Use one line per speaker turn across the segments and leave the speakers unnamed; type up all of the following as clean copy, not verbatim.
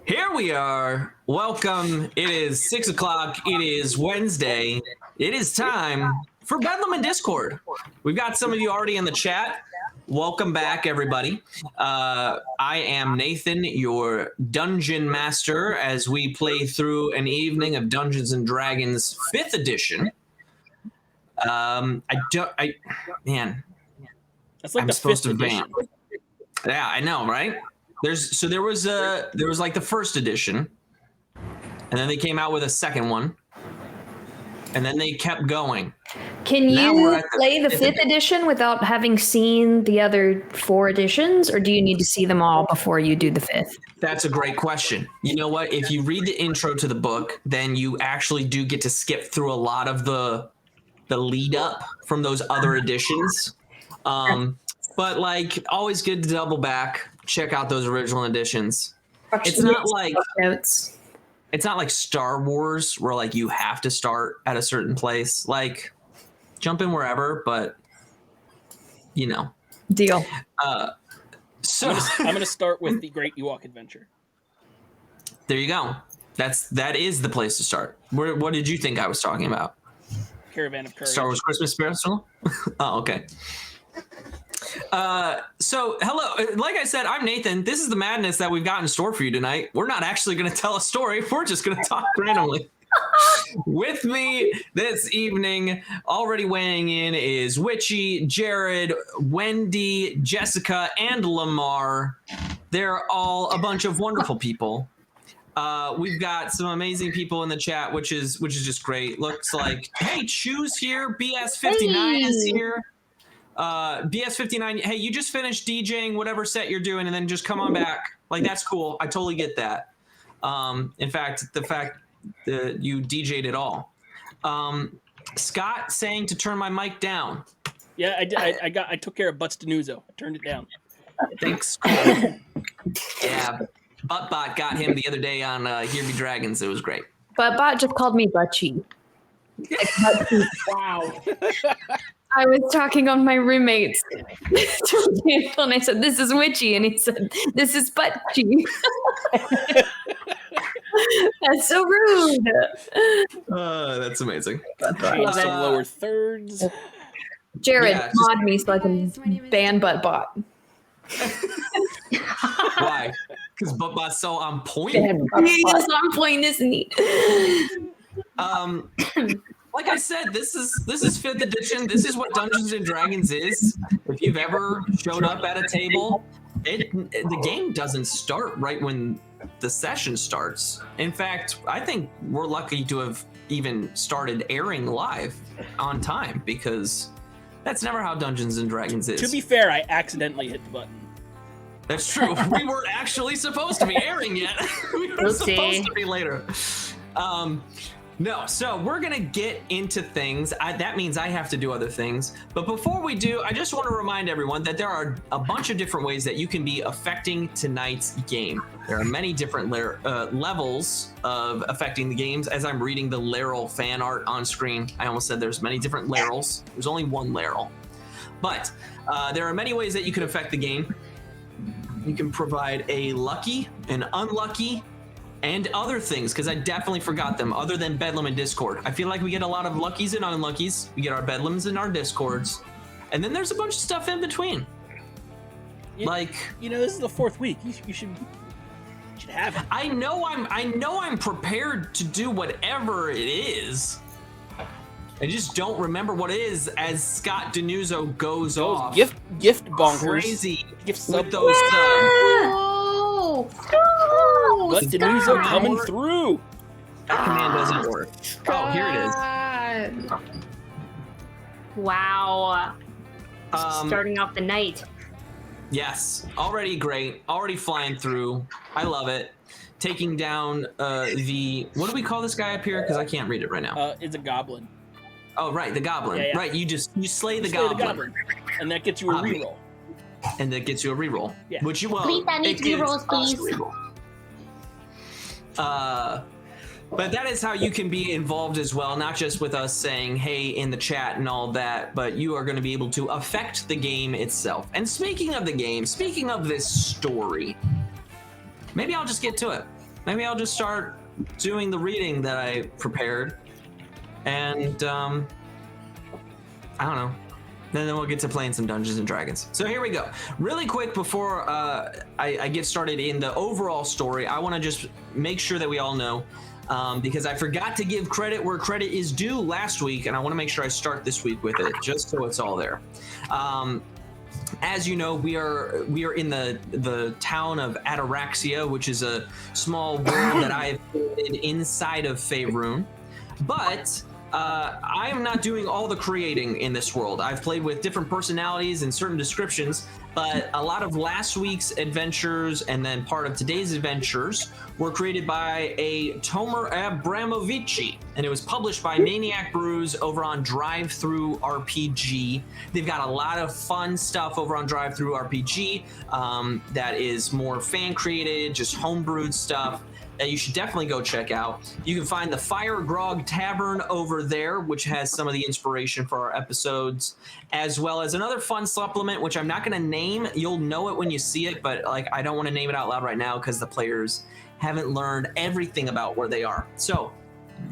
Here we are. Welcome. It is 6 o'clock. It is Wednesday. It is time for Bedlam and Discord. We've got some of you already in the chat. Welcome back, everybody. I am Nathan, your dungeon master, as we play through an evening of Dungeons and Dragons 5th edition. Man,
That's like
I'm
the
supposed
fifth
to
edition.
ban. Yeah, I know, right? There was like the first edition, and then they came out with a second one, and then they kept going.
Can
Now we're
you
at the
play the
fifth
fifth edition without having seen the other 4 editions, or do you need to see them all before you do the fifth?
That's a great question. You know what? If you read the intro to the book, then you actually do get to skip through a lot of the lead up from those other editions. But like, always good to double back, check out those original editions. It's not like
notes.
It's not like Star Wars where like you have to start at a certain place. Like, jump in wherever, but you know.
Deal.
So
I'm gonna start with the Great Ewok Adventure.
There you go. That is the place to start. What did you think I was talking about?
Caravan of Courage.
Star Wars Christmas Special? Oh, okay. So hello, like I said, I'm Nathan. This is the madness that we've got in store for you tonight. We're not actually going to tell a story. We're just going to talk randomly. With me this evening, already weighing in, is Witchy, Jared, Wendy, Jessica, and Lamar. They're all a bunch of wonderful people. We've got some amazing people in the chat, which is just great. Looks like, hey, Choose here, BS59 is here. BS59, hey, you just finished DJing whatever set you're doing and then just come on back. Like, that's cool. I totally get that. In fact, the fact that you DJ'd it all. Scott saying to turn my mic down.
Yeah, I did. I took care of Butts Denuzo. I turned it down.
Thanks. Yeah, Buttbot got him the other day on Here Be Dragons. It was great.
But Bot just called me Butchie.
Wow.
I was talking on my roommate's table and I said, "This is Witchy," and he said, "This is Butchie." That's so rude.
That's amazing.
Change some lower thirds.
Jared,
Yeah, just-
mod me so I can ban Buttbot.
Why? Because Buttbot's so on point.
He's on point, isn't he?
Like I said, this is 5th edition. This is what Dungeons and Dragons is. If you've ever showed up at a table, the game doesn't start right when the session starts. In fact, I think we're lucky to have even started airing live on time, because that's never how Dungeons and Dragons is.
To be fair, I accidentally hit the button.
That's true. We weren't actually supposed to be airing yet. We were supposed to be later. No, so we're going to get into things. That means I have to do other things. But before we do, I just want to remind everyone that there are a bunch of different ways that you can be affecting tonight's game. There are many different levels of affecting the games. As I'm reading the Laryl fan art on screen, I almost said there's many different Laryls. There's only one Laryl. But there are many ways that you can affect the game. You can provide a lucky, an unlucky, and other things, because I definitely forgot them, other than Bedlam and Discord. I feel like we get a lot of luckies and unluckies. We get our Bedlams and our Discords. And then there's a bunch of stuff in between.
This is the 4th week. You should have it.
I know I'm prepared to do whatever it is. I just don't remember what it is as Scott Denuzo goes off.
Gift bonkers.
Crazy
Gift
with
sub.
those
But Denuzo coming through.
that command doesn't work. Oh, here it is.
Wow. Starting off the night.
Yes, already great. Already flying through. I love it. Taking down what do we call this guy up here? Because I can't read it right now.
It's a goblin.
Oh, right, the goblin.
Yeah.
Right, you slay the goblin.
And that gets you a reroll.
And that gets you a reroll.
Yeah.
Which you will.
Please, I need rerolls, please.
But that is how you can be involved as well, not just with us saying, hey, in the chat and all that, but you are going to be able to affect the game itself. And speaking of the game, speaking of this story, maybe I'll just get to it. maybe I'll just start doing the reading that I prepared, and I don't know. Then we'll get to playing some Dungeons and Dragons. So here we go. Really quick before I get started in the overall story, I want to just make sure that we all know, because I forgot to give credit where credit is due last week, and I want to make sure I start this week with it, just so it's all there. As you know, we are in the town of Ataraxia, which is a small world that I have created inside of Faerun, but I am not doing all the creating in this world. I've played with different personalities and certain descriptions, but a lot of last week's adventures and then part of today's adventures were created by a Tomer Abramovici, and it was published by Maniac Brews over on Drive-Thru RPG. They've got a lot of fun stuff over on Drive-Thru RPG that is more fan-created, just homebrewed stuff that you should definitely go check out. You can find the Fire Grog Tavern over there, which has some of the inspiration for our episodes, as well as another fun supplement, which I'm not going to name. You'll know it when you see it, but like I don't want to name it out loud right now because the players haven't learned everything about where they are. So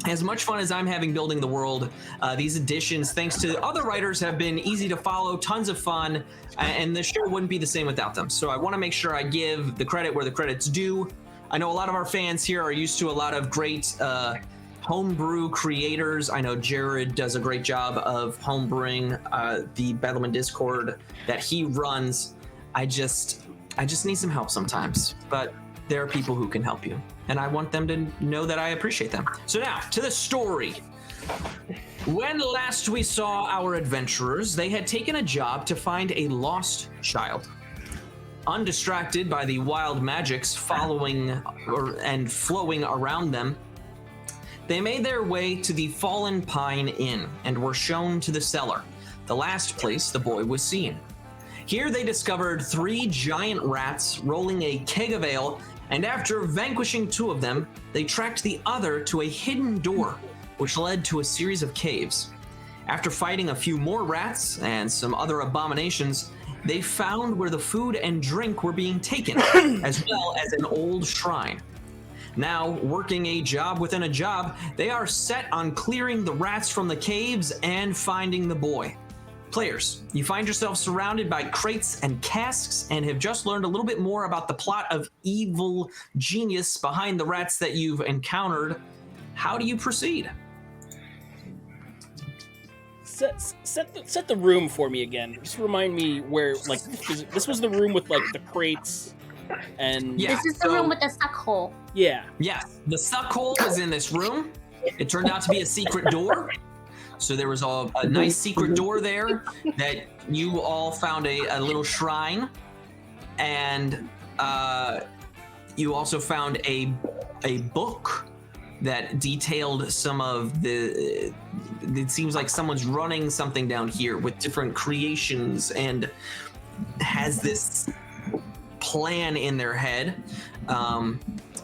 as much fun as I'm having building the world, these additions, thanks to other writers, have been easy to follow, tons of fun, and the show wouldn't be the same without them. So I want to make sure I give the credit where the credit's due. I know a lot of our fans here are used to a lot of great homebrew creators. I know Jared does a great job of homebrewing the Bedlam Discord that he runs. I just need some help sometimes, but there are people who can help you, and I want them to know that I appreciate them. So now, to the story. When last we saw our adventurers, they had taken a job to find a lost child. Undistracted by the wild magics following and flowing around them, they made their way to the Fallen Pine Inn and were shown to the cellar, the last place the boy was seen. Here they discovered 3 giant rats rolling a keg of ale, and after vanquishing 2 of them, they tracked the other to a hidden door, which led to a series of caves. After fighting a few more rats and some other abominations, they found where the food and drink were being taken, as well as an old shrine. Now, working a job within a job, they are set on clearing the rats from the caves and finding the boy. Players, you find yourself surrounded by crates and casks and have just learned a little bit more about the plot of evil genius behind the rats that you've encountered. How do you proceed?
Set the room for me again. Just remind me where, like, this was the room with, like, the crates and...
Yeah,
this is the room with the suck hole.
Yeah.
Yeah, the suck hole was in this room. It turned out to be a secret door. So there was a nice secret door there that you all found a little shrine. And you also found a book that detailed some of the... It seems like someone's running something down here with different creations and has this plan in their head.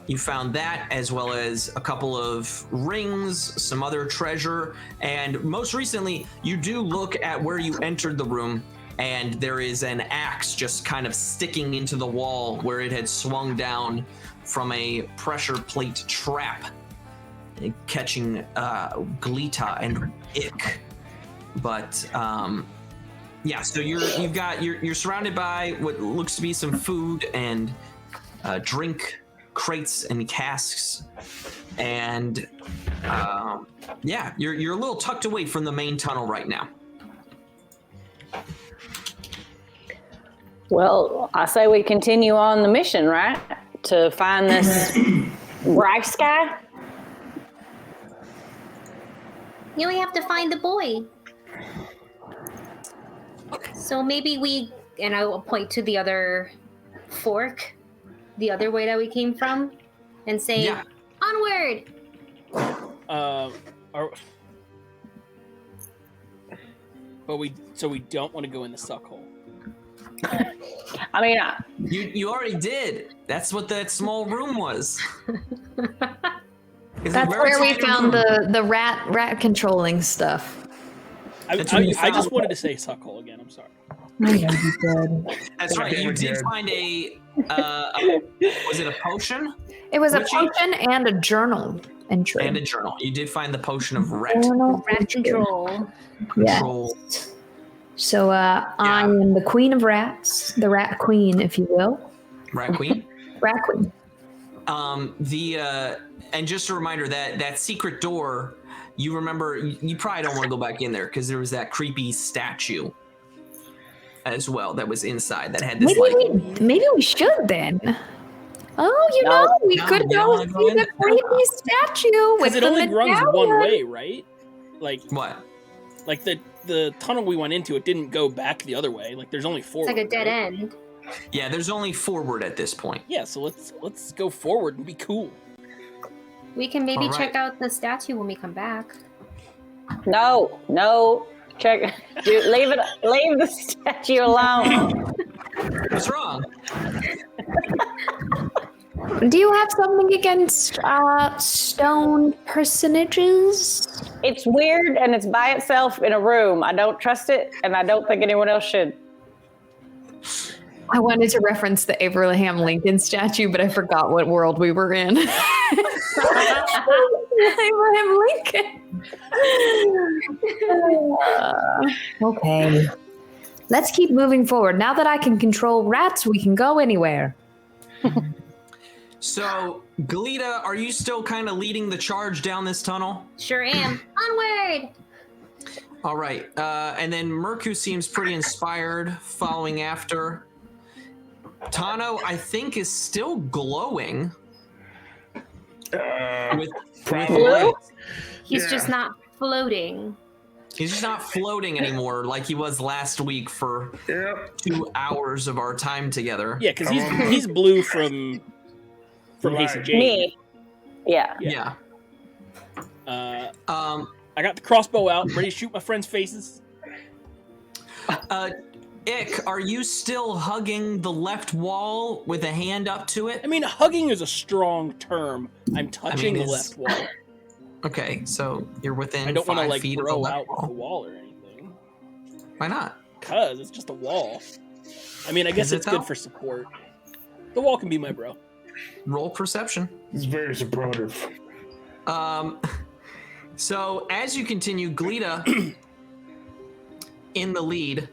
You found that, as well as a couple of rings, some other treasure, and most recently, you do look at where you entered the room, and there is an axe just kind of sticking into the wall where it had swung down from a pressure plate trap, catching Gleeta and Ick. But yeah, so you're surrounded by what looks to be some food and drink crates and casks, and yeah, you're a little tucked away from the main tunnel right now.
Well, I say we continue on the mission, right? To find this rice guy.
Yeah, we have to find the boy. So maybe we, and I will point to the other fork, the other way that we came from, and say,
Yeah.
Onward!
But we don't want to go in the suck hole.
I mean,
You already did. That's what that small room was.
That's where we found the rat controlling stuch.
I just wanted to say suck hole again. I'm sorry.
That's right. You did find a was it a potion?
It was a
Witchy?
potion and a journal entry.
And a journal. You did find the potion of rat
Journal
Rat
entry.
control.
control.
So I am the queen of rats, the rat queen, if you will.
Rat queen.
Rat queen.
And just a reminder that secret door, you remember, you probably don't want to go back in there because there was that creepy statue as well that was inside that had this
Maybe we should then. Oh, we could
you
go
don't wanna
see
go in
the
there?
creepy statue with
Because it
the
only runs one
medallion.
way, right? Like
what?
Like the tunnel we went into, it didn't go back the other way. Like there's only
It's
forward.
like a dead
right?
end.
Yeah, there's only forward at this point.
Yeah, so let's go forward and be cool.
We can maybe
All right.
check out the statue when we come back.
No. Check. Dude, leave the statue alone.
What's wrong?
Do you have something against stone personages?
It's weird and it's by itself in a room. I don't trust it, and I don't think anyone else should.
I wanted to reference the Abraham Lincoln statue, but I forgot what world we were in. Abraham Lincoln. Okay. Let's keep moving forward. Now that I can control rats, we can go anywhere.
So, Galita, are you still kind of leading the charge down this tunnel?
Sure am. Onward!
All right. And then Merku seems pretty inspired following after. Tano, I think, is still glowing. With light.
He's just not floating.
He's just not floating anymore like he was last week for 2 hours of our time together.
Yeah, because he's blue from Hasty Jade.
Me. Yeah.
Yeah.
I got the crossbow out, ready to shoot my friends' faces.
Ick, are you still hugging the left wall with a hand up to it?
I mean, hugging is a strong term. I'm touching the
it's-
left wall.
Okay, so you're within
I don't want to
5
like
feet of the
throw
left
out
wall.
the wall or anything.
Why not?
Cause it's just a wall. I mean, I guess
Is it
it's good
though?
for support. The wall can be my bro.
Roll perception.
It's very supportive.
So as you continue, Glita in the lead.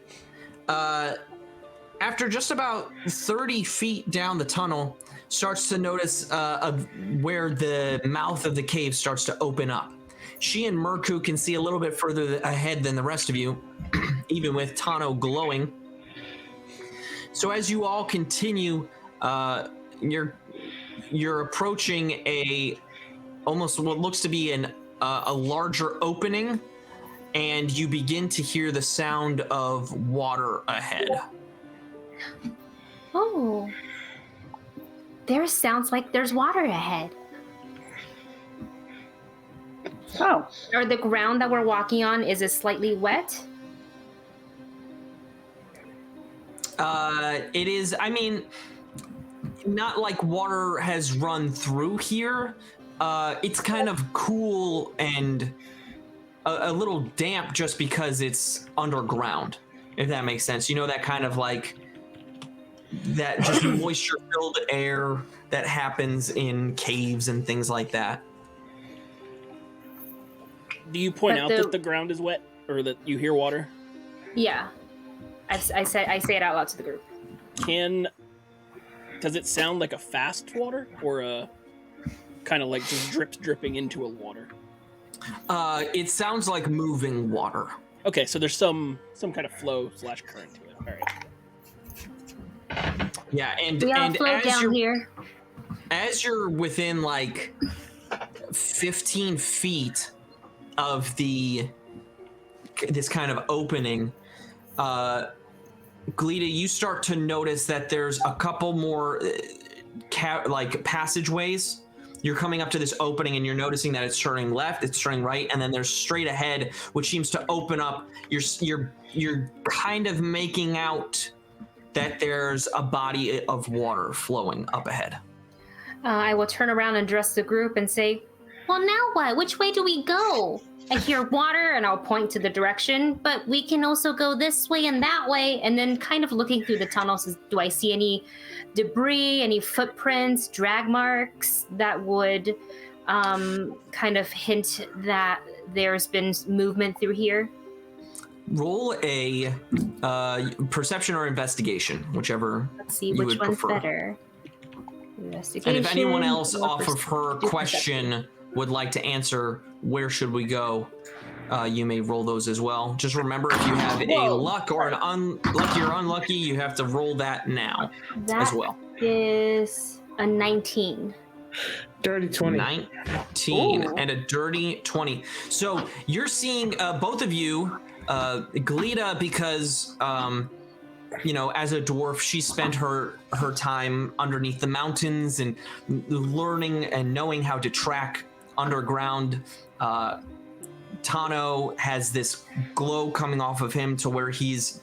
After just about 30 feet down the tunnel, starts to notice where the mouth of the cave starts to open up. She and Merku can see a little bit further ahead than the rest of you, even with Tano glowing. So as you all continue, you're approaching almost what looks to be a larger opening, and you begin to hear the sound of water ahead.
Oh. There sounds like there's water ahead.
Oh.
Or the ground that we're walking on, is it slightly wet?
It is, I mean, not like water has run through here. It's kind of cool and a little damp just because it's underground, if that makes sense. You know, that kind of like that just moisture-filled air that happens in caves and things like that.
Do you point
But
out that the ground is wet or that you hear water?
Yeah. I say it out loud to the group.
Does it sound like a fast water or a kind of like just dripping into a water?
It sounds like moving water.
Okay, so there's some kind of flow / current to it. All right.
Yeah, and
We all
and
float down here.
as you're within like 15 feet of this kind of opening, Glita, you start to notice that there's a couple more like passageways. You're coming up to this opening and you're noticing that it's turning left, it's turning right, and then there's straight ahead, which seems to open up. You're kind of making out that there's a body of water flowing up ahead.
I will turn around and address the group and say, Well, now what? Which way do we go? I hear water, and I'll point to the direction, but we can also go this way and that way. And then kind of looking through the tunnels, do I see any debris, any footprints, drag marks that would kind of hint that there's been movement through here?
Roll a perception or investigation, whichever.
Let's see
you
which
would
one's
prefer.
better. Investigation.
And if anyone else
or
off of her question would like to answer, where should we go? You may roll those as well. Just remember, if you have a luck or an unlucky or unlucky, you have to roll that now as well.
Is a 19.
Dirty 20.
19 and a dirty 20. So you're seeing both of you, Glita, because as a dwarf, she spent her time underneath the mountains and learning and knowing how to track underground. Tano has this glow coming off of him to where he's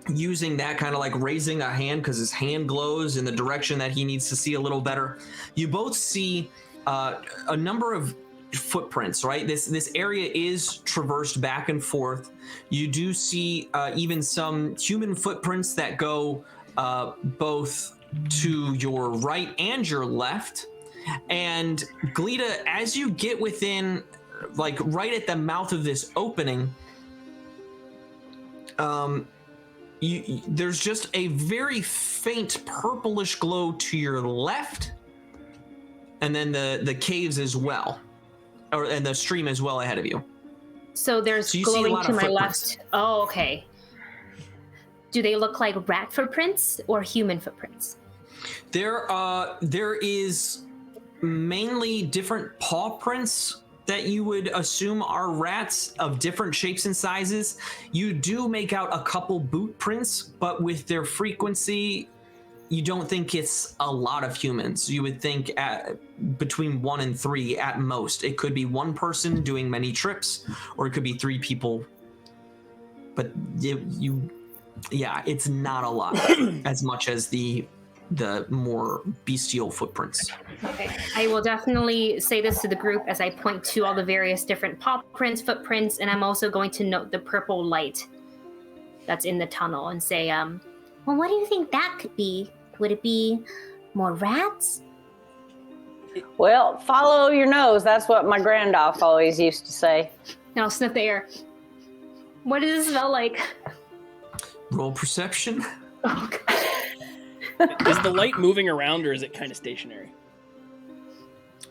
using that, kind of like raising a hand because his hand glows in the direction that he needs to see a little better. You both see a number of footprints, right? This area is traversed back and forth. You do see even some human footprints that go both to your right and your left. And Glita, as you get within, like right at the mouth of this opening, there's just a very faint purplish glow to your left, and then the caves as well, and the stream as well ahead of you.
So there's glowing to my left. Oh, okay. Do they look like rat footprints or human footprints?
There is mainly different paw prints that you would assume are rats of different shapes and sizes. You do make out a couple boot prints, but with their frequency, you don't think it's a lot of humans. You would think between 1 and 3 at most. It could be one person doing many trips, or it could be 3 people. But it's not a lot, as much as the more bestial footprints.
Okay. I will definitely say this to the group as I point to all the various different paw prints, footprints, and I'm also going to note the purple light that's in the tunnel and say, well, what do you think that could be? Would it be more rats?
Well, follow your nose. That's what my granddoff always used to say.
And I'll sniff the air. What does it smell like?
Roll perception.
Oh, God.
Is the light moving around, or is it kind of stationary?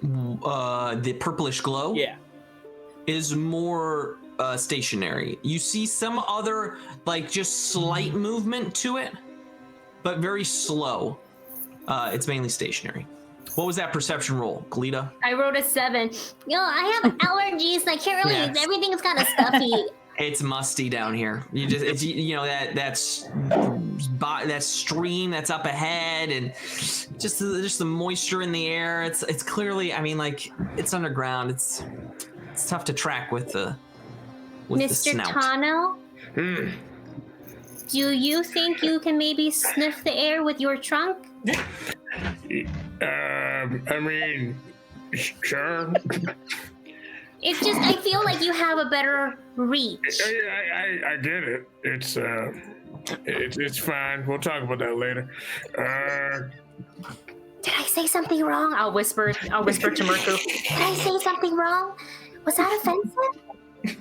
The purplish glow?
Yeah.
Is more stationary. You see some other, like, just slight movement to it, but very slow. It's mainly stationary. What was that perception roll, Glita?
I wrote a 7. I have allergies. I can't really.
Yes.
Everything's kind of stuffy.
It's musty down here. It's that stream that's up ahead, and just the moisture in the air. It's clearly, it's underground. It's tough to track with the
Mr.
snout.
Tano, do you think you can maybe sniff the air with your trunk?
Sure.
It's just, I feel like you have a better reach.
I get it. It's fine. We'll talk about that later.
Did I say something wrong? I'll whisper to Mirko. Did I say something wrong? Was that offensive?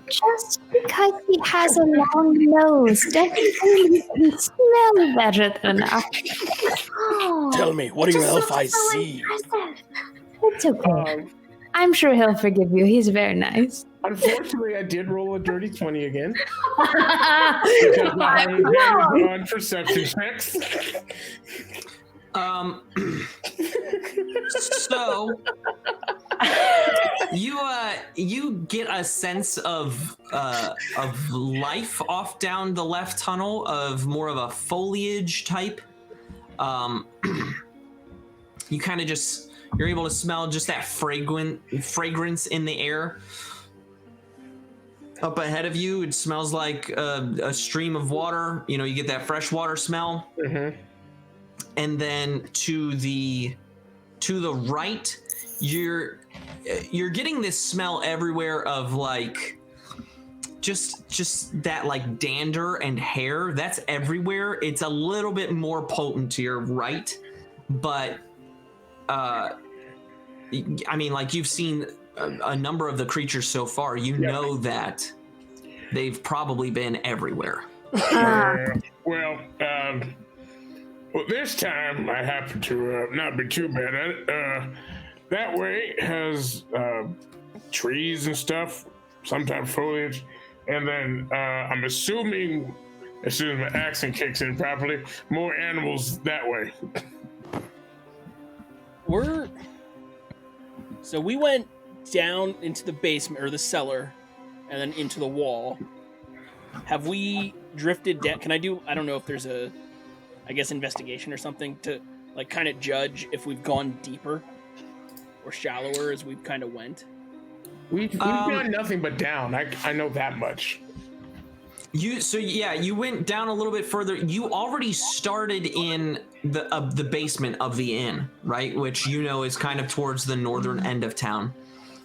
Just because he has a long nose doesn't mean he can smell better than us.
Oh,
Tell me, what do your elf eyes
so
see?
impressive.
It's okay. I'm sure he'll forgive you. He's very nice.
Unfortunately, I did roll a dirty 20 again. Because I have advantage on perception checks.
So you get a sense of life off down the left tunnel, of more of a foliage type. You kind of you're able to smell just that fragrance in the air. Up ahead of you, it smells like a stream of water. You get that fresh water smell.
Mm-hmm.
And then to the right, you're getting this smell everywhere of like just that like dander and hair. That's everywhere. It's a little bit more potent to your right, but I mean, like you've seen a number of the creatures so far. You know that they've probably been everywhere.
Well, this time I happen to not be too bad at it. That way has trees and stuff, sometimes foliage, and then I'm assuming as soon as my accent kicks in properly, more animals that way.
So we went down into the basement or the cellar, and then into the wall. Have we drifted down? Can I don't know if there's a, I guess, investigation or something to like kind of judge if we've gone deeper or shallower as we've kind of went.
We've gone nothing but down. I know that much.
You went down a little bit further. You already started in the basement of the inn, right? Which you know is kind of towards the northern end of town.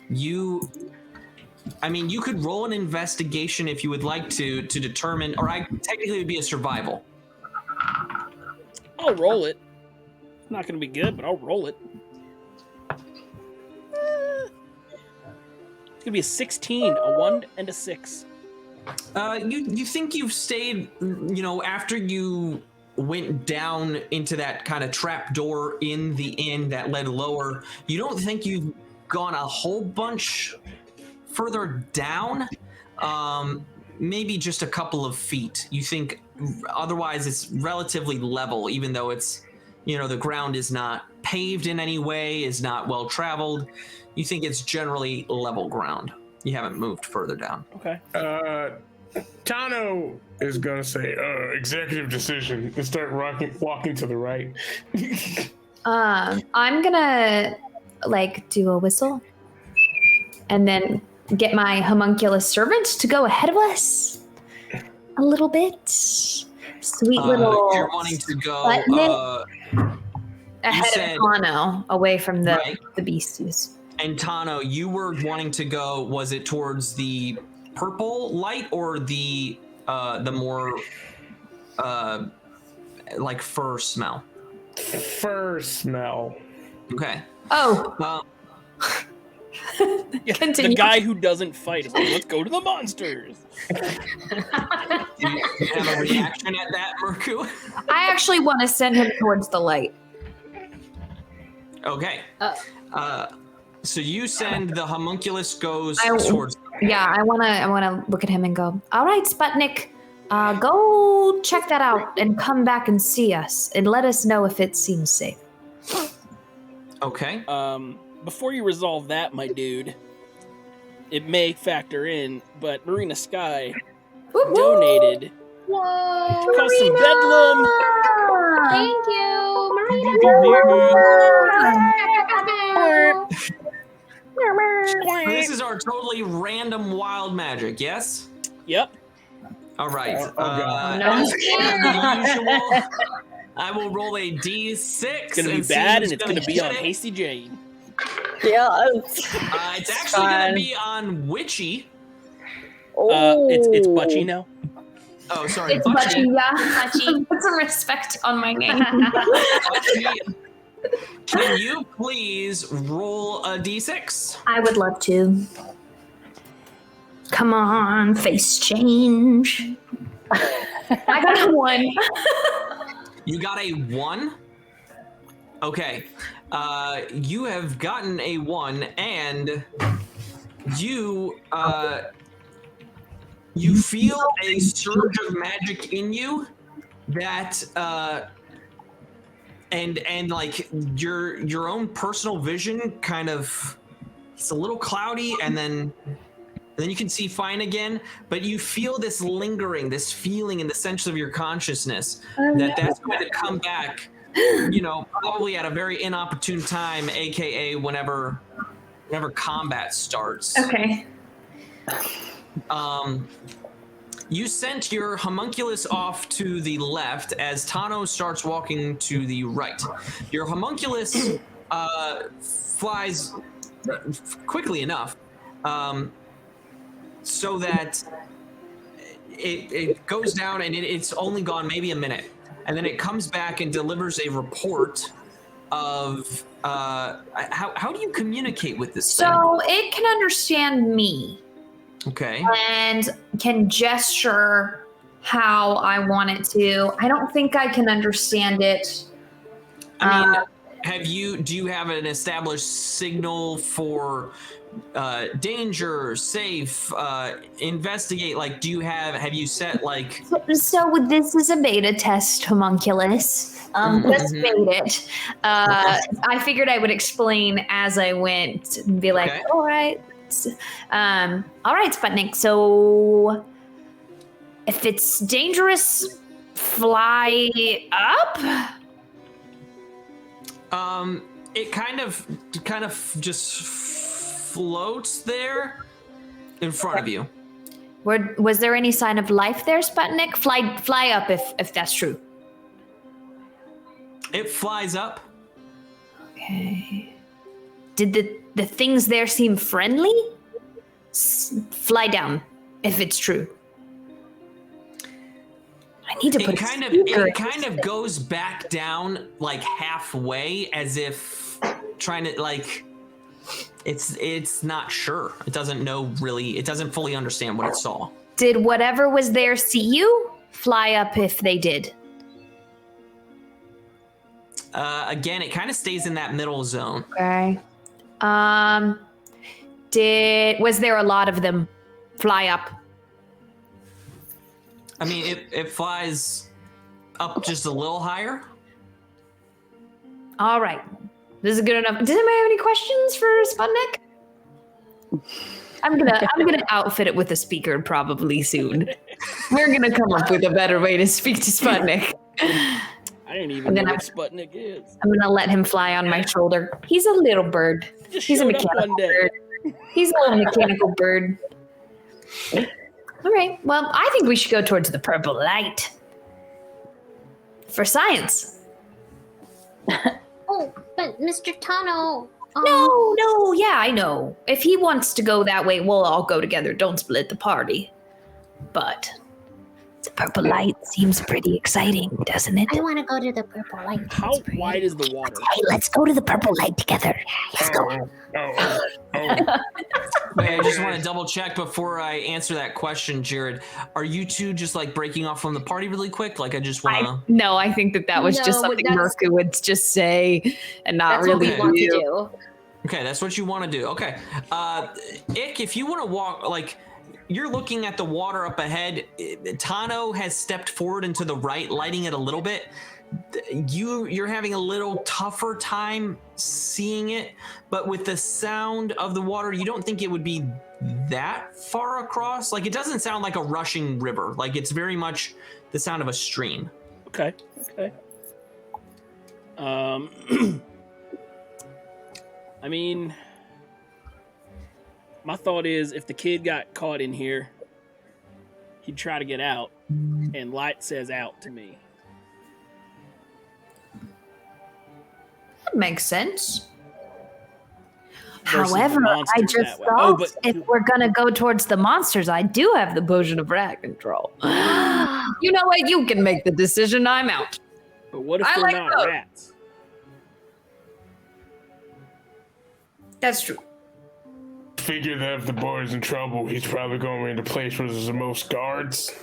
You could roll an investigation if you would like to determine, or technically it would be a survival.
I'll roll it. It's not going to be good, but I'll roll it. It's going to be a 16, a 1, and a 6.
You think you've stayed, after you went down into that kind of trap door in the inn that led lower, you don't think you've gone a whole bunch further down, maybe just a couple of feet. You think otherwise it's relatively level, even though it's, the ground is not paved in any way, is not well traveled. You think it's generally level ground. You haven't moved further down.
Okay.
Tano is gonna say executive decision and start walking to the right.
I'm gonna do a whistle and then get my homunculus servant to go ahead of us a little bit. Sweet little.
You're wanting to go
ahead of Tano, away from the beasties.
And Tano, you were wanting to go. Was it towards the purple light or the more fur smell?
Fur smell.
Okay.
Oh. Continue.
The guy who doesn't fight is like, let's go to the monsters.
Do you have a reaction at that, Merku?
I actually want to send him towards the light.
Okay. So you send the homunculus goes towards.
Yeah, I wanna look at him and go, all right, Sputnik, go check that out and come back and see us and let us know if it seems safe.
Okay.
Before you resolve that, my dude, it may factor in, but Marina Sky donated to cause some Bedlam.
Thank you, Marina.
This is our totally random wild magic, yes?
Yep.
All right.
No.
As usual, I will roll a d6.
It's going to be bad, and it's going to be on Hasty Jane.
Yeah.
It's actually going to be on Witchy.
It's Butchie now.
Oh, sorry.
It's Butchie, yeah. Butchie. Put some respect on my name.
Butchie, can you please roll a d6?
I would love to. Come on, face change. I got a 1.
You got a 1? Okay. You have gotten a 1, and you feel a surge of magic in you that and like your own personal vision kind of, it's a little cloudy, and then you can see fine again, but you feel this lingering, this feeling in the center of your consciousness that's going to come back, probably at a very inopportune time, aka whenever combat starts.
Okay.
You sent your homunculus off to the left as Tano starts walking to the right. Your homunculus flies quickly enough, so that it goes down and it's only gone maybe a minute, and then it comes back and delivers a report of how do you communicate with this thing?
So it can understand me.
Okay.
And can gesture how I want it to. I don't think I can understand it.
I mean, do you have an established signal for danger, safe, investigate? Like, have you set like?
So this is a beta test, homunculus. Just made it. I figured I would explain as I went and be like,
Okay.
all right, Sputnik. So if it's dangerous, fly up.
It kind of just floats there in front of you.
Was there any sign of life there, Sputnik? Fly up if that's true.
It flies up.
Okay. Did the things there seem friendly? Fly down if it's true. I need to put
it kind of goes back down like halfway, as if trying to like it's not sure. It doesn't know really. It doesn't fully understand what it saw.
Did whatever was there see you? Fly up if they did.
Again, it kind of stays in that middle zone.
Okay. Was there a lot of them? Fly up.
I mean, it flies up just a little higher.
All right. This is good enough. Does anybody have any questions for Sputnik? I'm gonna outfit it with a speaker probably soon. We're gonna come up with a better way to speak to Sputnik.
I didn't even know what Sputnik is.
I'm gonna let him fly on my shoulder. He's a little bird. He's a mechanical bird. He's a little mechanical bird. All right. Well, I think we should go towards the purple light for science.
Oh, but Mr. Tano.
No, yeah, I know. If he wants to go that way, we'll all go together. Don't split the party. But the purple light seems pretty exciting, doesn't it?
I want to go to the purple light.
How wide is the water?
Hey, let's go to the purple light together. Let's go.
Wait, I just want to double check before I answer that question, Jared. Are you two just like breaking off from the party really quick? Like, I just want to.
No, I think that was just something Merku would just say and not really
what we want to do.
Okay, that's what you want to do. Okay. Ick, if you want to walk, like, you're looking at the water up ahead. Tano has stepped forward and to the right, lighting it a little bit. You're having a little tougher time seeing it, but with the sound of the water, you don't think it would be that far across. Like, it doesn't sound like a rushing river. Like, it's very much the sound of a stream.
Okay. I mean, my thought is if the kid got caught in here, he'd try to get out, and light says out to me.
That makes sense.
Versus
However,
the monsters
I just
that way.
thought if we're gonna go towards the monsters, I do have the potion of rat control. You know what? You can make the decision. I'm out.
But what if
I
they're
like
not
both.
rats?
That's true.
Figure that if the boy's in trouble, he's probably going into a place where there's the most guards.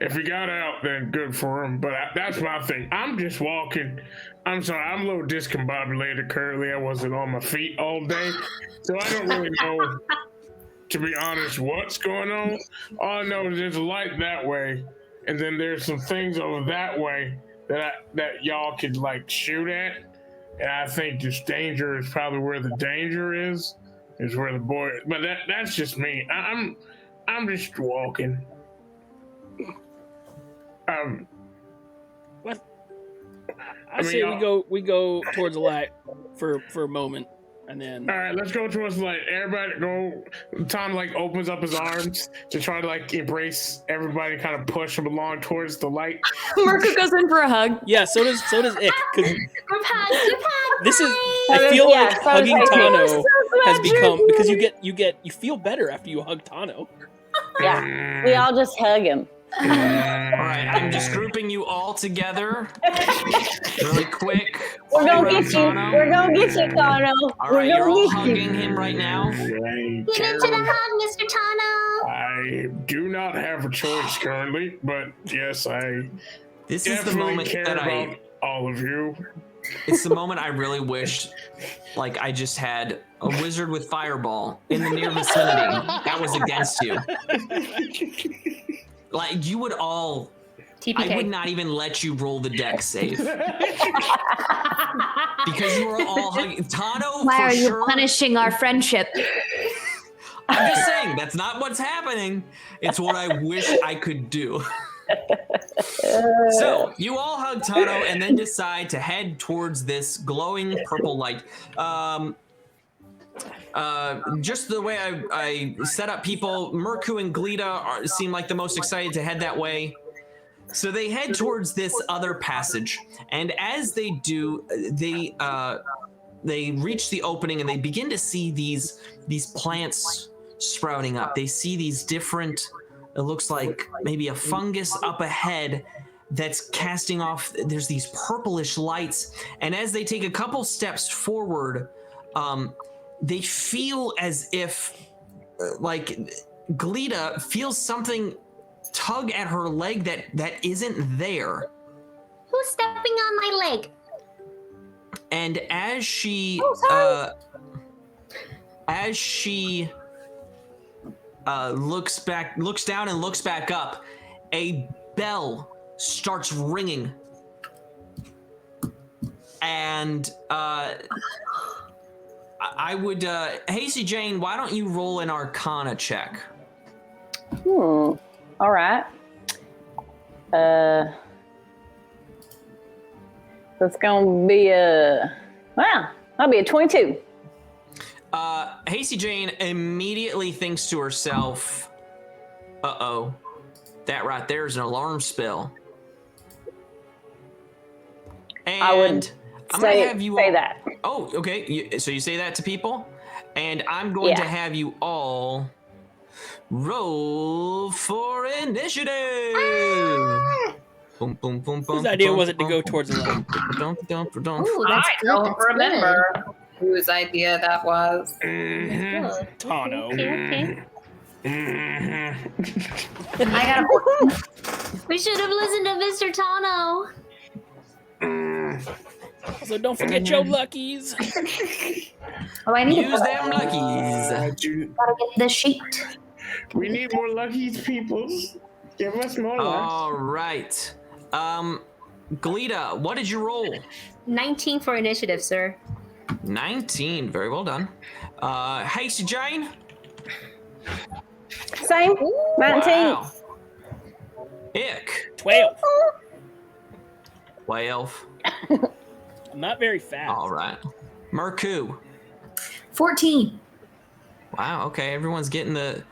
If he got out, then good for him. But that's my thing. I'm just walking. I'm sorry, I'm a little discombobulated currently. I wasn't on my feet all day. So I don't really know, to be honest, what's going on. All I know is there's a light that way. And then there's some things over that way that y'all could like shoot at. And I think this danger is probably where the danger is where the boy. But that's just me. I'm just walking.
What? I say we go towards the light for a moment, and then.
All right, let's go towards the light. Everybody go. Tom like opens up his arms to try to like embrace everybody, kind of push him along towards the light.
Merku goes in for a hug.
Yeah, so does Ick. 'Cause
Group hug.
This is. I feel
Yeah,
like
so
hugging
does
Tano has
Magic.
become because you feel better after you hug Tano.
Yeah, we all just hug him.
All right, I'm just grouping you all together really quick.
We're
All
gonna
around
get you.
Tano.
We're gonna get you, Tano.
All
We're
right, you're
gonna
all
get you.
hugging him right now.
I
Get into the hug, Mr. Tano.
I do not have a choice currently, but yes, I
This is the
definitely
moment
care
that
about all of you.
It's the moment I really wished, like I just had a wizard with fireball in the near vicinity that was against you. Like you would all.
TPK.
I would not even let you roll the deck save because you were all hugging Tano.
Why
for
are you
sure.
punishing our friendship?
I'm just saying that's not what's happening. It's what I wish I could do. So you all hug Tano and then decide to head towards this glowing purple light. Just the way I set up people, Merku and Glita seem like the most excited to head that way. So they head towards this other passage, and as they do, they reach the opening and they begin to see these plants sprouting up. They see these different. It looks like maybe a fungus up ahead that's casting off. There's these purplish lights, and as they take a couple steps forward, they feel as if, like, Glita feels something tug at her leg that isn't there.
Who's stepping on my leg?
And as she looks down and looks back up, a bell starts ringing, and I would Hasty Jane, why don't you roll an Arcana check?
All right. That's gonna be that'll be a 22.
Hasty Jane immediately thinks to herself, "Uh-oh, that right there is an alarm spell." And
I would
I'm gonna
say
have you
say
all,
that.
Oh, okay. So you say that to people, and I'm going to have you all roll for initiative. Boom, boom, boom, boom.
Whose idea was it to go towards the light?
Ooh, that's
I
good.
don't
That's
remember whose idea that was.
Good.
Tano.
Okay.
I got a
We should have listened to Mr. Tano.
So don't forget your luckies.
Oh, I need
Use them luckies.
gotta get the sheet.
We need more luckies, peoples. Give us more luck.
All right. Glita, what did you roll?
19 for initiative, sir.
19. Very well done. Hasty Jane?
Same. 19.
Wow. Ick.
12.
12.
I'm not very fast.
All right. Merku.
14.
Wow. Okay. Everyone's getting the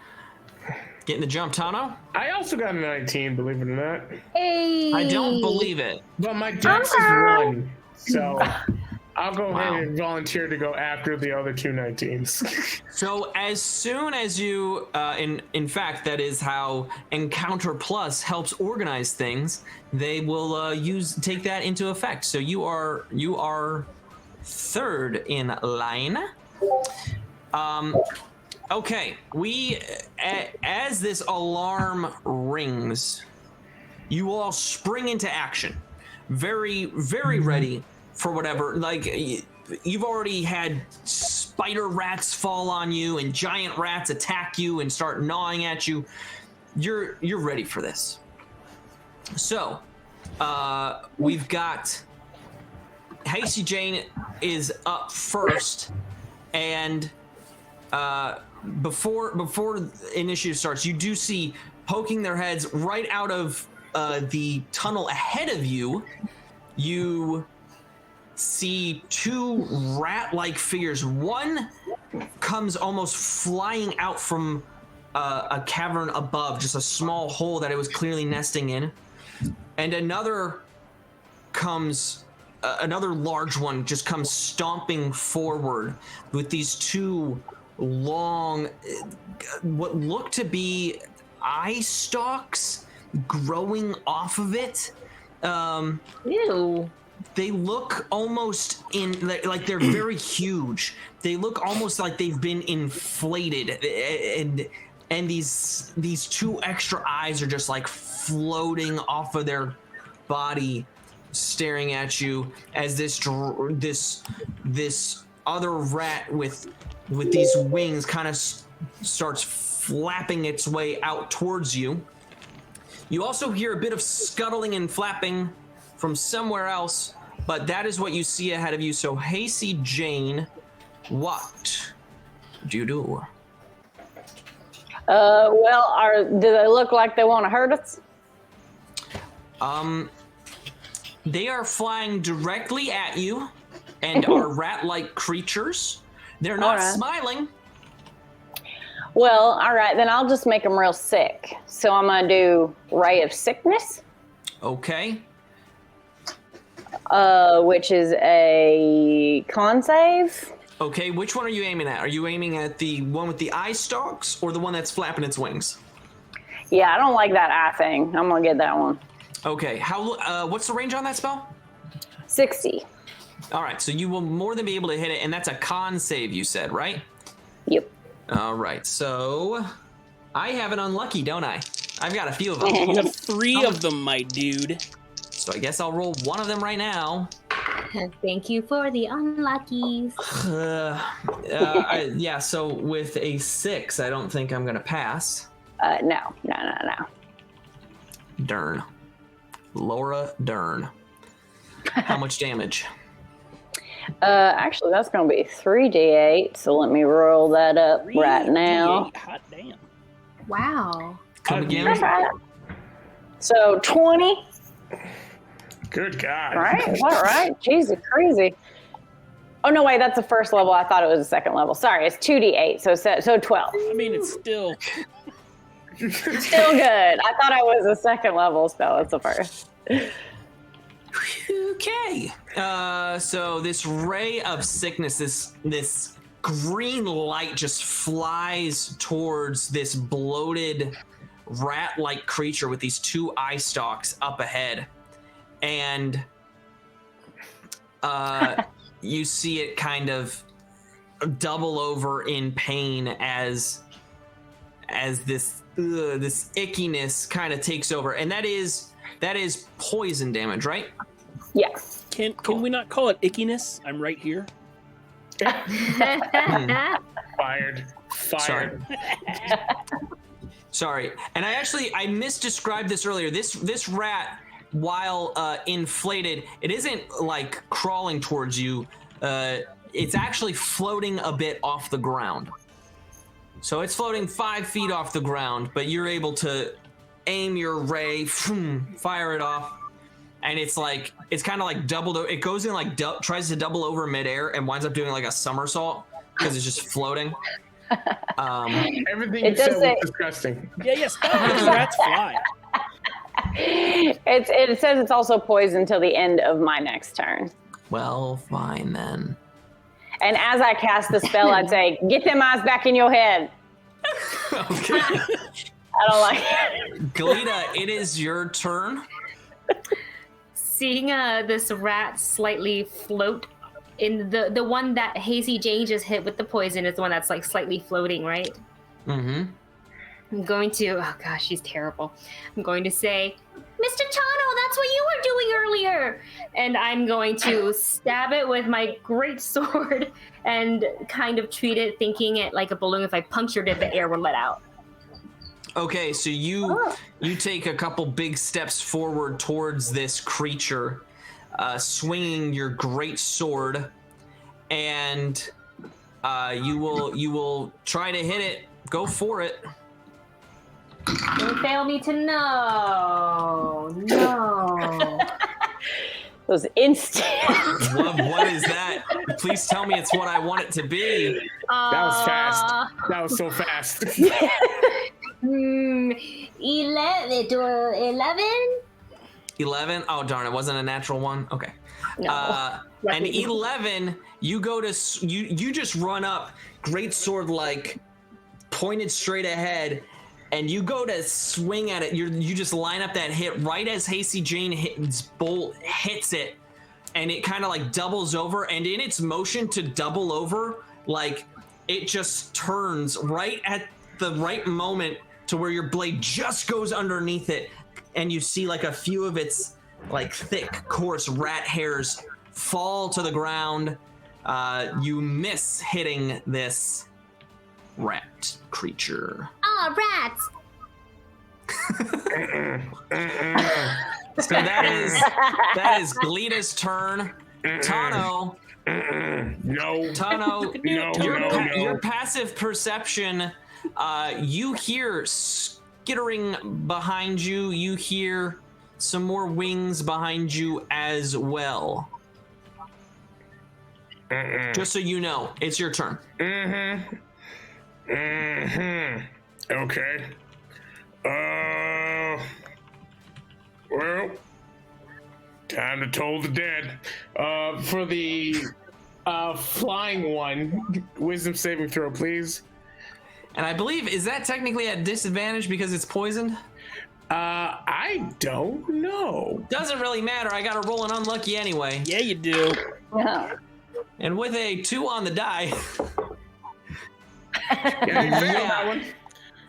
jump. Tano?
I also got a 19, believe it or not.
Hey.
I don't believe it.
But my dex is 1, so I'll go
Wow.
ahead and volunteer to go after the other two 19s.
So as soon as you, in fact, that is how Encounter Plus helps organize things. They will take that into effect. So you are third in line. Okay, as this alarm rings, you all spring into action, very, very ready for whatever. Like you've already had spider rats fall on you and giant rats attack you and start gnawing at you. You're ready for this. So, we've got Hasty Jane is up first, and before initiative starts, you do see poking their heads right out of the tunnel ahead of you. You see two rat-like figures. One comes almost flying out from a cavern above, just a small hole that it was clearly nesting in, and another comes another large one just comes stomping forward with these two long, what look to be eye stalks growing off of it.
Ew.
They look almost like they're very huge. They look almost like they've been inflated, and these two extra eyes are just like floating off of their body, staring at you as this other rat with these wings kind of starts flapping its way out towards you. You also hear a bit of scuttling and flapping from somewhere else, but that is what you see ahead of you. So Hasty Jane, what do you do?
Well, do they look like they want to hurt us?
They are flying directly at you and are rat-like creatures. They're not smiling.
Well, all right, then I'll just make them real sick. So I'm going to do Ray of Sickness.
Okay.
Which is a con save.
Okay, which one are you aiming at? Are you aiming at the one with the eye stalks or the one that's flapping its wings?
Yeah, I don't like that eye thing. I'm going to get that one.
Okay, what's the range on that spell?
60.
All right, so you will more than be able to hit it, and that's a con save, you said, right?
Yep.
All right, so I have an unlucky, don't I? I've got a few of them.
You have 3 of them, my dude.
So I guess I'll roll one of them right now.
Thank you for the unluckies.
Yeah, so with a 6, I don't think I'm going to pass.
No.
Darn. Laura Dern. How much damage?
Actually, that's going to be 3d8, so let me roll that up right now.
Hot damn.
Wow.
Come again?
So 20.
Good God.
Right? What, right? Jesus, crazy. Oh, no, wait, that's the first level. I thought it was the second level. Sorry, it's 2d8, so 12.
I mean, it's still...
Still good. I thought I was a second level spell. It's the first.
Okay. So this ray of sickness, this green light just flies towards this bloated rat-like creature with these 2 eye stalks up ahead. And you see it kind of double over in pain as this ickiness kind of takes over, and that is poison damage, right?
Yeah.
Can we not call it ickiness? I'm right here.
Fired.
Sorry. And I misdescribed this earlier. This rat, while inflated, it isn't like crawling towards you. It's actually floating a bit off the ground. So it's floating 5 feet off the ground, but you're able to aim your ray, fire it off, and it's kind of like doubled. It goes in like tries to double over midair and winds up doing like a somersault because it's just floating.
Everything you said was disgusting.
Yeah, stop. Rats fly.
It says it's also poisoned until the end of my next turn.
Well, fine then.
And as I cast the spell, I'd say, "Get them eyes back in your head."
Okay.
I don't like it.
Galita, it is your turn.
Seeing this rat slightly float in the one that Hazy Jane just hit with the poison is the one that's like slightly floating, right?
Mm-hmm.
I'm going to, oh gosh, she's terrible. I'm going to say, Mr. Chano, that's what you were doing earlier. And I'm going to stab it with my great sword and kind of treat it, thinking it like a balloon. If I punctured it, the air would let out.
Okay, so you take a couple big steps forward towards this creature, swinging your great sword, and you will try to hit it. Go for it.
Don't fail me to know. No.
Those instant.
What is that? Please tell me it's what I want it to be.
That was fast. That was so fast.
11?
11? Oh, darn, it wasn't a natural one? Okay.
No.
And 11, you go to you just run up, great sword like pointed straight ahead, and you go to swing at it. You just line up that hit right as Hasty Jane's bolt hits it, and it kind of like doubles over. And in its motion to double over, like it just turns right at the right moment to where your blade just goes underneath it, and you see like a few of its like thick, coarse rat hairs fall to the ground. You miss hitting this rat creature.
Oh, rats!
So that is Gleeta's turn. Tano.
No.
Tano,
No.
your passive perception, you hear skittering behind you. You hear some more wings behind you as well. Just so you know, it's your turn.
Okay. Well, time to toll the dead. For the flying one, wisdom saving throw, please.
And I believe, is that technically at disadvantage because it's poisoned?
I don't know.
Doesn't really matter. I got to roll an unlucky anyway.
Yeah, you do.
Yeah.
And with a 2 on the die.
Yeah, you failed that one.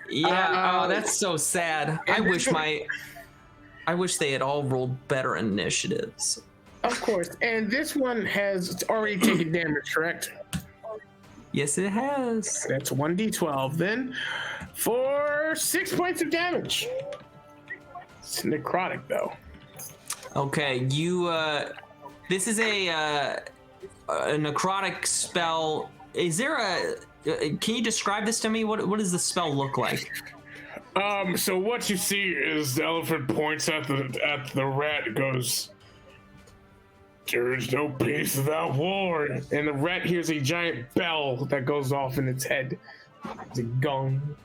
Yeah, oh, that's so sad. I wish they had all rolled better initiatives.
Of course. And this one has already taken damage, correct?
Yes, it has.
That's 1d12 then for 6 points of damage. It's necrotic though.
Okay, you this is a necrotic spell. Is there can you describe this to me? What does the spell look like?
So what you see is the elephant points at the rat and goes, "There is no peace without war." And the rat hears a giant bell that goes off in its head. It's a gong.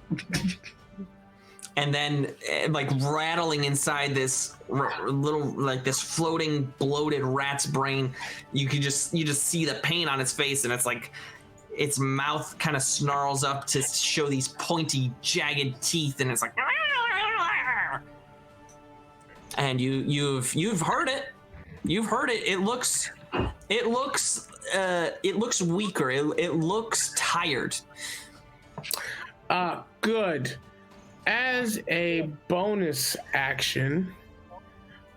And then, like rattling inside this little, like this floating, bloated rat's brain, you just see the pain on its face, and it's like its mouth kind of snarls up to show these pointy, jagged teeth, and it's like, and you've heard it. You've heard it. It looks weaker. It looks tired.
Good. As a bonus action,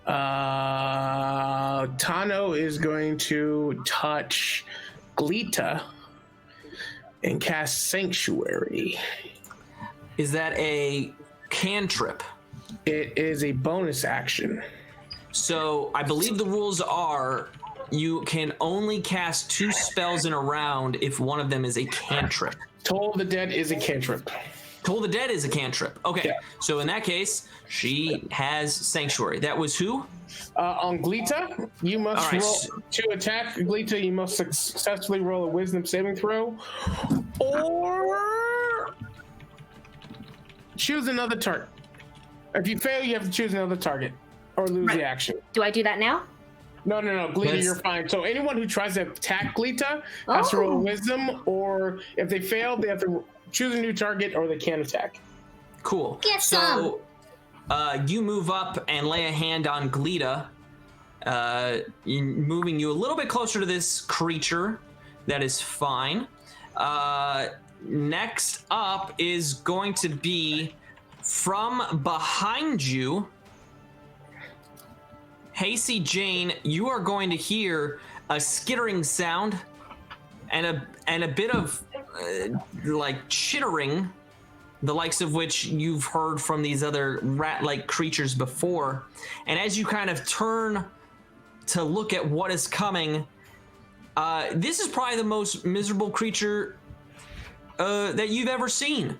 Tano is going to touch Gleeta and cast Sanctuary.
Is that a cantrip?
It is a bonus action.
So I believe the rules are you can only cast 2 spells in a round if one of them is a cantrip.
Toll the Dead is a cantrip.
Toll the Dead is a cantrip. Okay,
Yeah.
So in that case, she has Sanctuary. That was who?
On Gleeta, you must
All right.
roll to attack Gleeta. You must successfully roll a Wisdom saving throw, or choose another target. If you fail, you have to choose another target, or lose the action.
Do I do that now?
No, Gleeta,
Yes.
you're fine. So anyone who tries to attack Gleeta has to roll a Wisdom, or if they fail, they have to choose a new target, or they can't attack.
Cool.
Get
so, you move up and lay a hand on Gleeta, moving you a little bit closer to this creature. That is fine. Next up is going to be from behind you. Hasty Jane, you are going to hear a skittering sound and a bit of like chittering, the likes of which you've heard from these other rat-like creatures before. And as you kind of turn to look at what is coming, this is probably the most miserable creature that you've ever seen.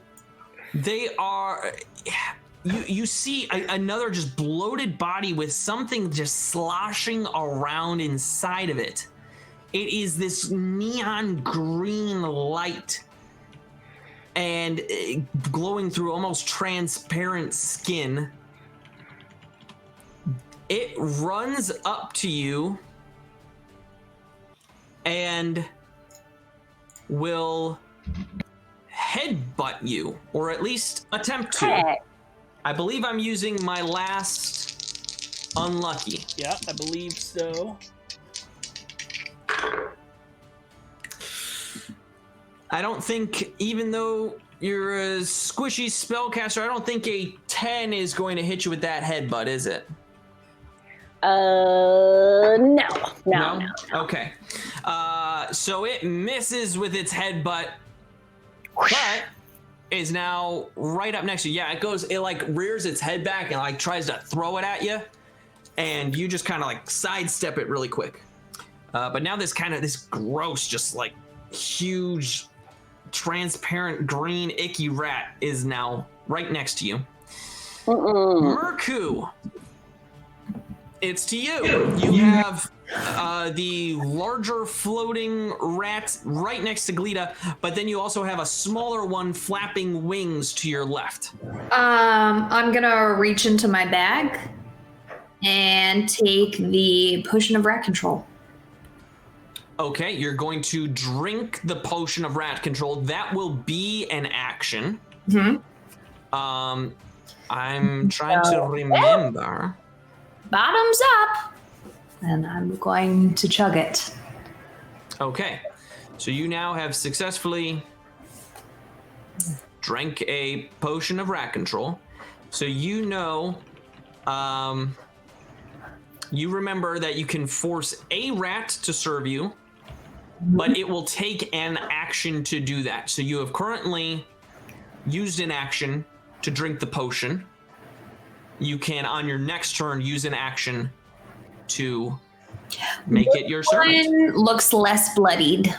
They are... You see another just bloated body with something just sloshing around inside of it. It is this neon green light and glowing through almost transparent skin. It runs up to you and will headbutt you, or at least attempt to.
Hey.
I believe I'm using my last unlucky.
Yeah, I believe so.
I don't think, even though you're a squishy spellcaster, I don't think a 10 is going to hit you with that headbutt, is it?
No.
Okay. So it misses with its headbutt, but is now right up next to you. Yeah, it like rears its head back and like tries to throw it at you, and you just kind of like sidestep it really quick. But now this gross, just like huge, transparent green icky rat is now right next to you. Merku, it's to you. You have the larger floating rat right next to Glita, but then you also have a smaller one flapping wings to your left.
I'm gonna reach into my bag and take the potion of rat control.
Okay, you're going to drink the potion of rat control. That will be an action. I'm trying to remember.
Bottoms up. And I'm going to chug it.
Okay, so you now have successfully drank a potion of rat control. So you know, you remember that you can force a rat to serve you, but it will take an action to do that. So you have currently used an action to drink the potion. You can, on your next turn, use an action to make it your servant.
One looks less bloodied.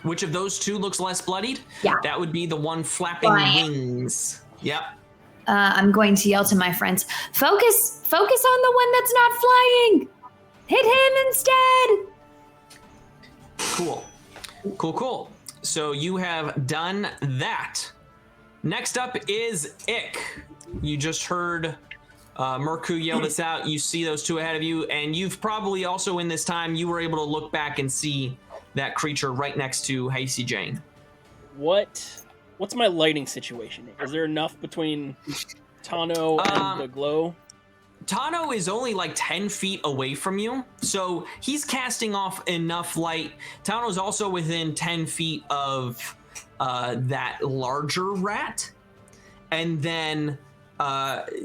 Which of those two looks less bloodied?
Yeah.
That would be the one flapping wings. Yep.
I'm going to yell to my friends, focus on the one that's not flying. Hit him instead.
Cool. So you have done that. Next up is Ick. You just heard Merku yell this out. You see those two ahead of you, and you've probably also in this time you were able to look back and see that creature right next to Hasty Jane.
What's my lighting situation? Is there enough between Tano and the glow?
Tano is only like 10 feet away from you, so he's casting off enough light. Tano's also within 10 feet of that larger rat, and then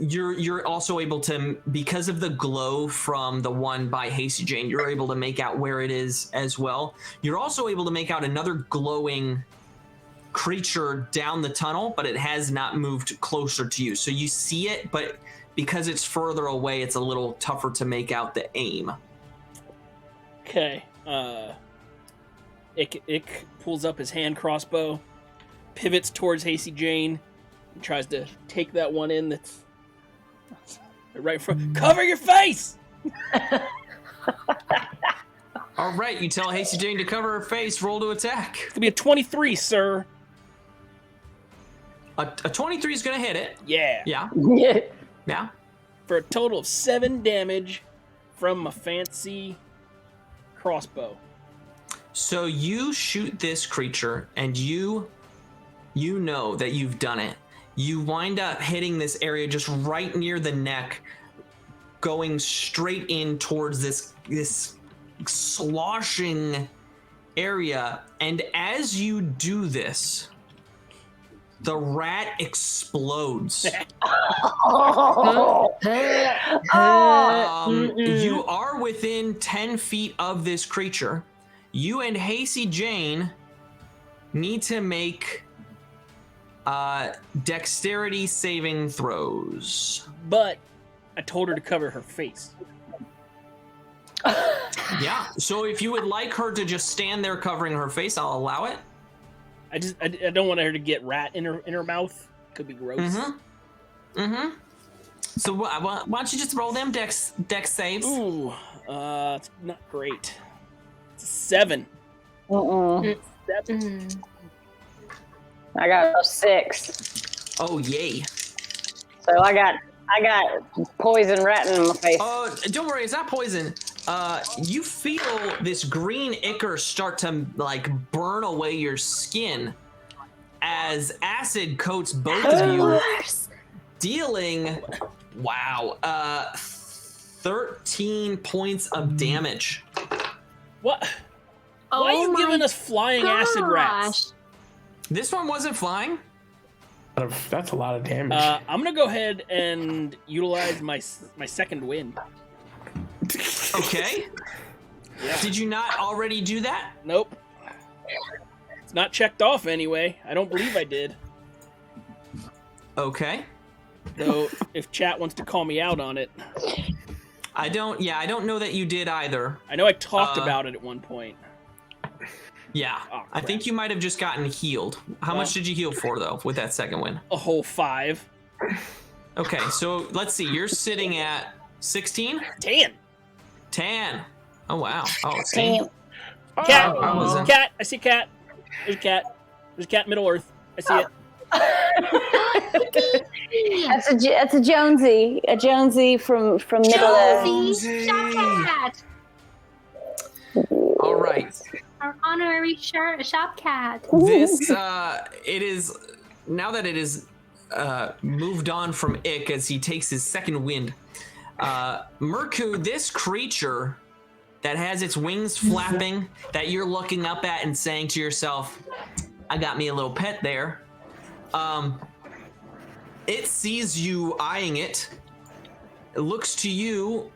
you're also able to, because of the glow from the one by Hasty Jane, you're able to make out where it is as well. You're also able to make out another glowing creature down the tunnel, but it has not moved closer to you. So you see it, but because it's further away, it's a little tougher to make out the aim.
Okay. Ick pulls up his hand crossbow, pivots towards Hasty Jane, and tries to take that one in that's right in front. Cover your face!
All right, you tell Hasty Jane to cover her face, roll to attack.
It's gonna be a 23, sir.
A 23 is going to hit it.
Yeah.
Yeah.
For a total of 7 damage from my fancy crossbow.
So you shoot this creature, and you know that you've done it. You wind up hitting this area just right near the neck, going straight in towards this sloshing area. And as you do this, the rat explodes. You are within 10 feet of this creature. You and Hasty Jane need to make dexterity saving throws.
But I told her to cover her face.
Yeah, so if you would like her to just stand there covering her face, I'll allow it.
I don't want her to get rat in her mouth. Could be gross.
So why don't you just roll them dex saves?
Ooh, it's not great. It's a 7.
7. I got a 6.
Oh yay!
So I got poison rat in my face.
Oh, don't worry, it's not poison. you feel this green ichor start to like burn away your skin as acid coats both of you, dealing 13 points of damage.
What? Why are you giving us flying acid rats?
This one wasn't flying.
That's a lot of damage.
I'm gonna go ahead and utilize my second wind.
Okay.
Yeah.
Did you not already do that?
Nope. It's not checked off anyway. I don't believe I did.
Okay.
Though, if chat wants to call me out on it.
I don't know that you did either.
I know I talked about it at one point.
Yeah.
Oh,
I think you might have just gotten healed. How much did you heal for, though, with that second win?
A whole 5.
Okay, so let's see. You're sitting at 16?
10.
10. Oh, wow. Oh,
Damn.
Cat.
I wasn't.
Cat. I see cat. There's a cat. There's a cat in Middle Earth. I see it.
That's a Jonesy. A Jonesy from Middle Earth.
Jonesy, shop cat.
All right.
Our honorary shop cat.
This, it is, now that it is moved on from Ick as he takes his second wind, Murku, this creature that has its wings flapping, that you're looking up at and saying to yourself, I got me a little pet there. It sees you eyeing it. It looks to you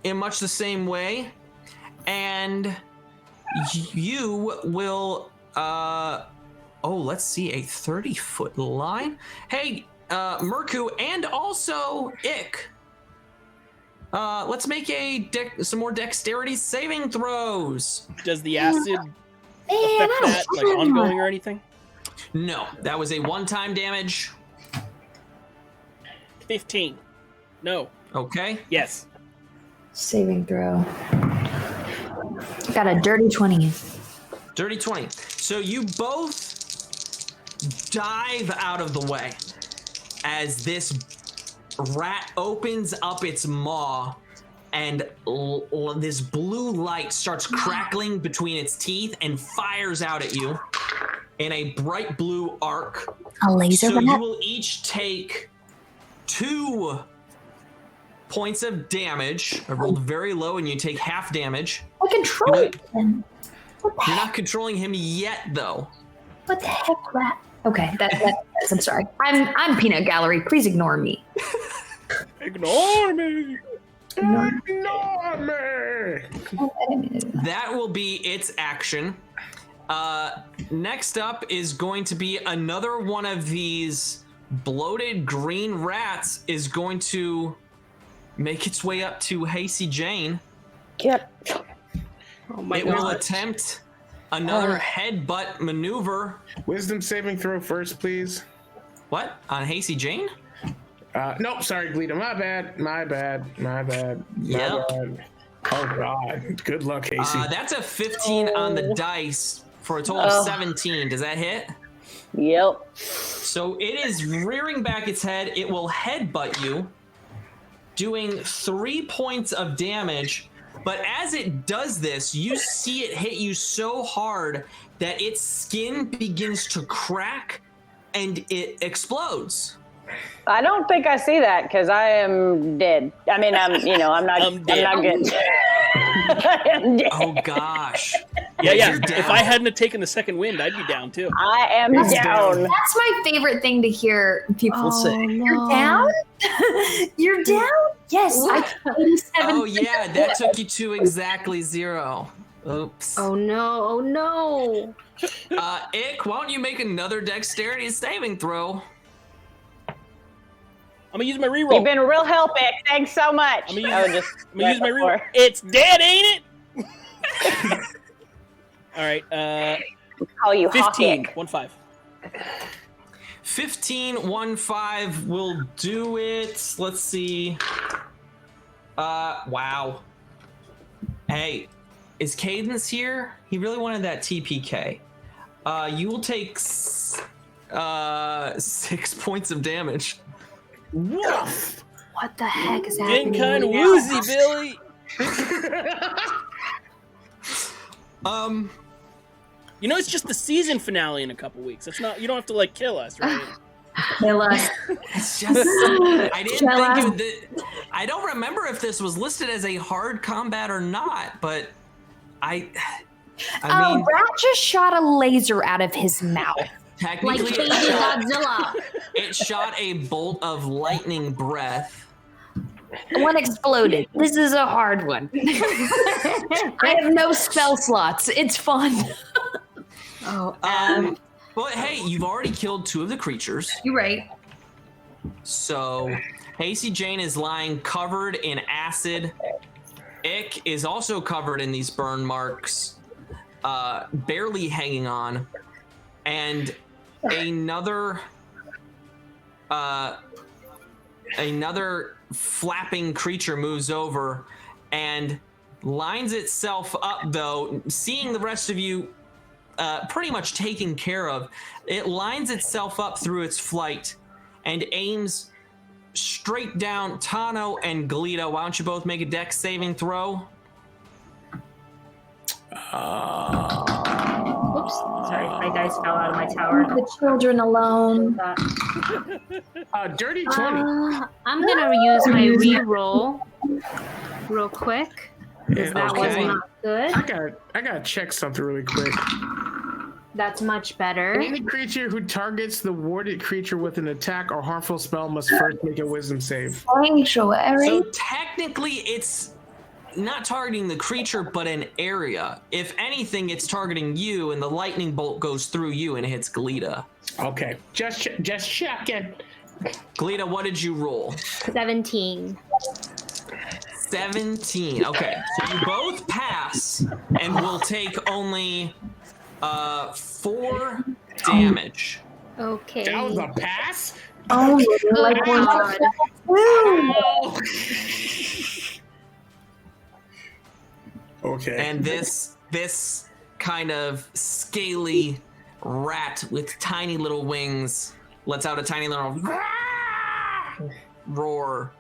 in much the same way, and you will, let's see, a 30-foot line. Hey, Murku, and also Ick. Let's make some more dexterity saving throws.
Does the acid affect that, like ongoing or anything?
No, that was a one-time damage.
15. No.
Okay.
Yes.
Saving throw. Got a dirty 20.
Dirty 20. So you both dive out of the way as this rat opens up its maw and this blue light starts crackling between its teeth and fires out at you in a bright blue arc.
A laser
So
rat?
you will each take 2 points of damage. I rolled very low and you take half damage.
I control him. What the
You're
heck?
not controlling him yet, though.
What the heck, rat? Okay, that's I'm sorry. I'm Peanut Gallery. Please ignore me.
Ignore me.
Ignore me.
That will be its action. Next up is going to be another one of these bloated green rats is going to make its way up to Hasty Jane.
Yep.
Oh my
It will attempt another headbutt maneuver.
Wisdom saving throw first, please.
What? On Hasty Jane?
Nope, sorry, Glita. My bad.
Yep.
Oh, God. Good luck, Casey.
That's a 15 on the dice for a total of 17. Does that hit?
Yep.
So it is rearing back its head. It will headbutt you, doing 3 points of damage. But as it does this, you see it hit you so hard that its skin begins to crack and it explodes.
I don't think I see that because I am dead. I mean, I'm not. I'm not good. I am dead.
Oh gosh.
Yeah.
You're down.
If I hadn't have taken the second wind, I'd be down too.
I am down.
That's my favorite thing to hear people say.
no.
You're down? You're down? Yes. I 87.
Oh yeah, that took you to exactly 0. Oops.
Oh no.
Ick, why don't you make another dexterity saving throw?
I'm gonna use my reroll.
You've been a real help, Ick. Thanks so much.
I'm gonna
I
use,
would just
I'm gonna use my reroll.
before.
It's dead, ain't it? All right.
Call you
15.
Hawk
15 will do it. Let's see. Wow. Hey, is Cadence here? He really wanted that TPK. You will take 6 points of damage.
What the heck is
Getting
happening?
kind of woozy, Billy. You know, it's just the season finale in a couple weeks. It's not. You don't have to like kill us, right?
Kill us.
It's just I didn't think I don't remember if this was listed as a hard combat or not, but I mean,
Rat just shot a laser out of his mouth.
technically
Like baby Godzilla.
it shot a bolt of lightning breath.
One exploded. This is a hard one. I have no spell slots. It's fun.
But hey, you've already killed 2 of the creatures.
You're right.
So Hasty Jane is lying covered in acid. Ick is also covered in these burn marks, barely hanging on. And another flapping creature moves over and lines itself up, though, seeing the rest of you pretty much taken care of. It lines itself up through its flight and aims straight down Tano and Galita. Why don't you both make a dex saving throw?
Oops. Sorry, my dice fell out of my tower.
The children alone.
Dirty 20.
I'm gonna use my reroll real quick because that was
Okay.
not good.
I gotta check something really quick.
That's much better.
Any creature who targets the warded creature with an attack or harmful spell must first make a wisdom save.
Sanctuary.
So technically it's not targeting the creature, but an area. If anything, it's targeting you, and the lightning bolt goes through you and hits Galita.
Okay, just checking.
Galita, what did you roll?
17.
17. Okay, so you both pass and will take only 4 damage.
Okay.
That was a pass?
Oh, like
Good God.
Oh. Okay.
And this kind of scaly rat with tiny little wings lets out a tiny little roar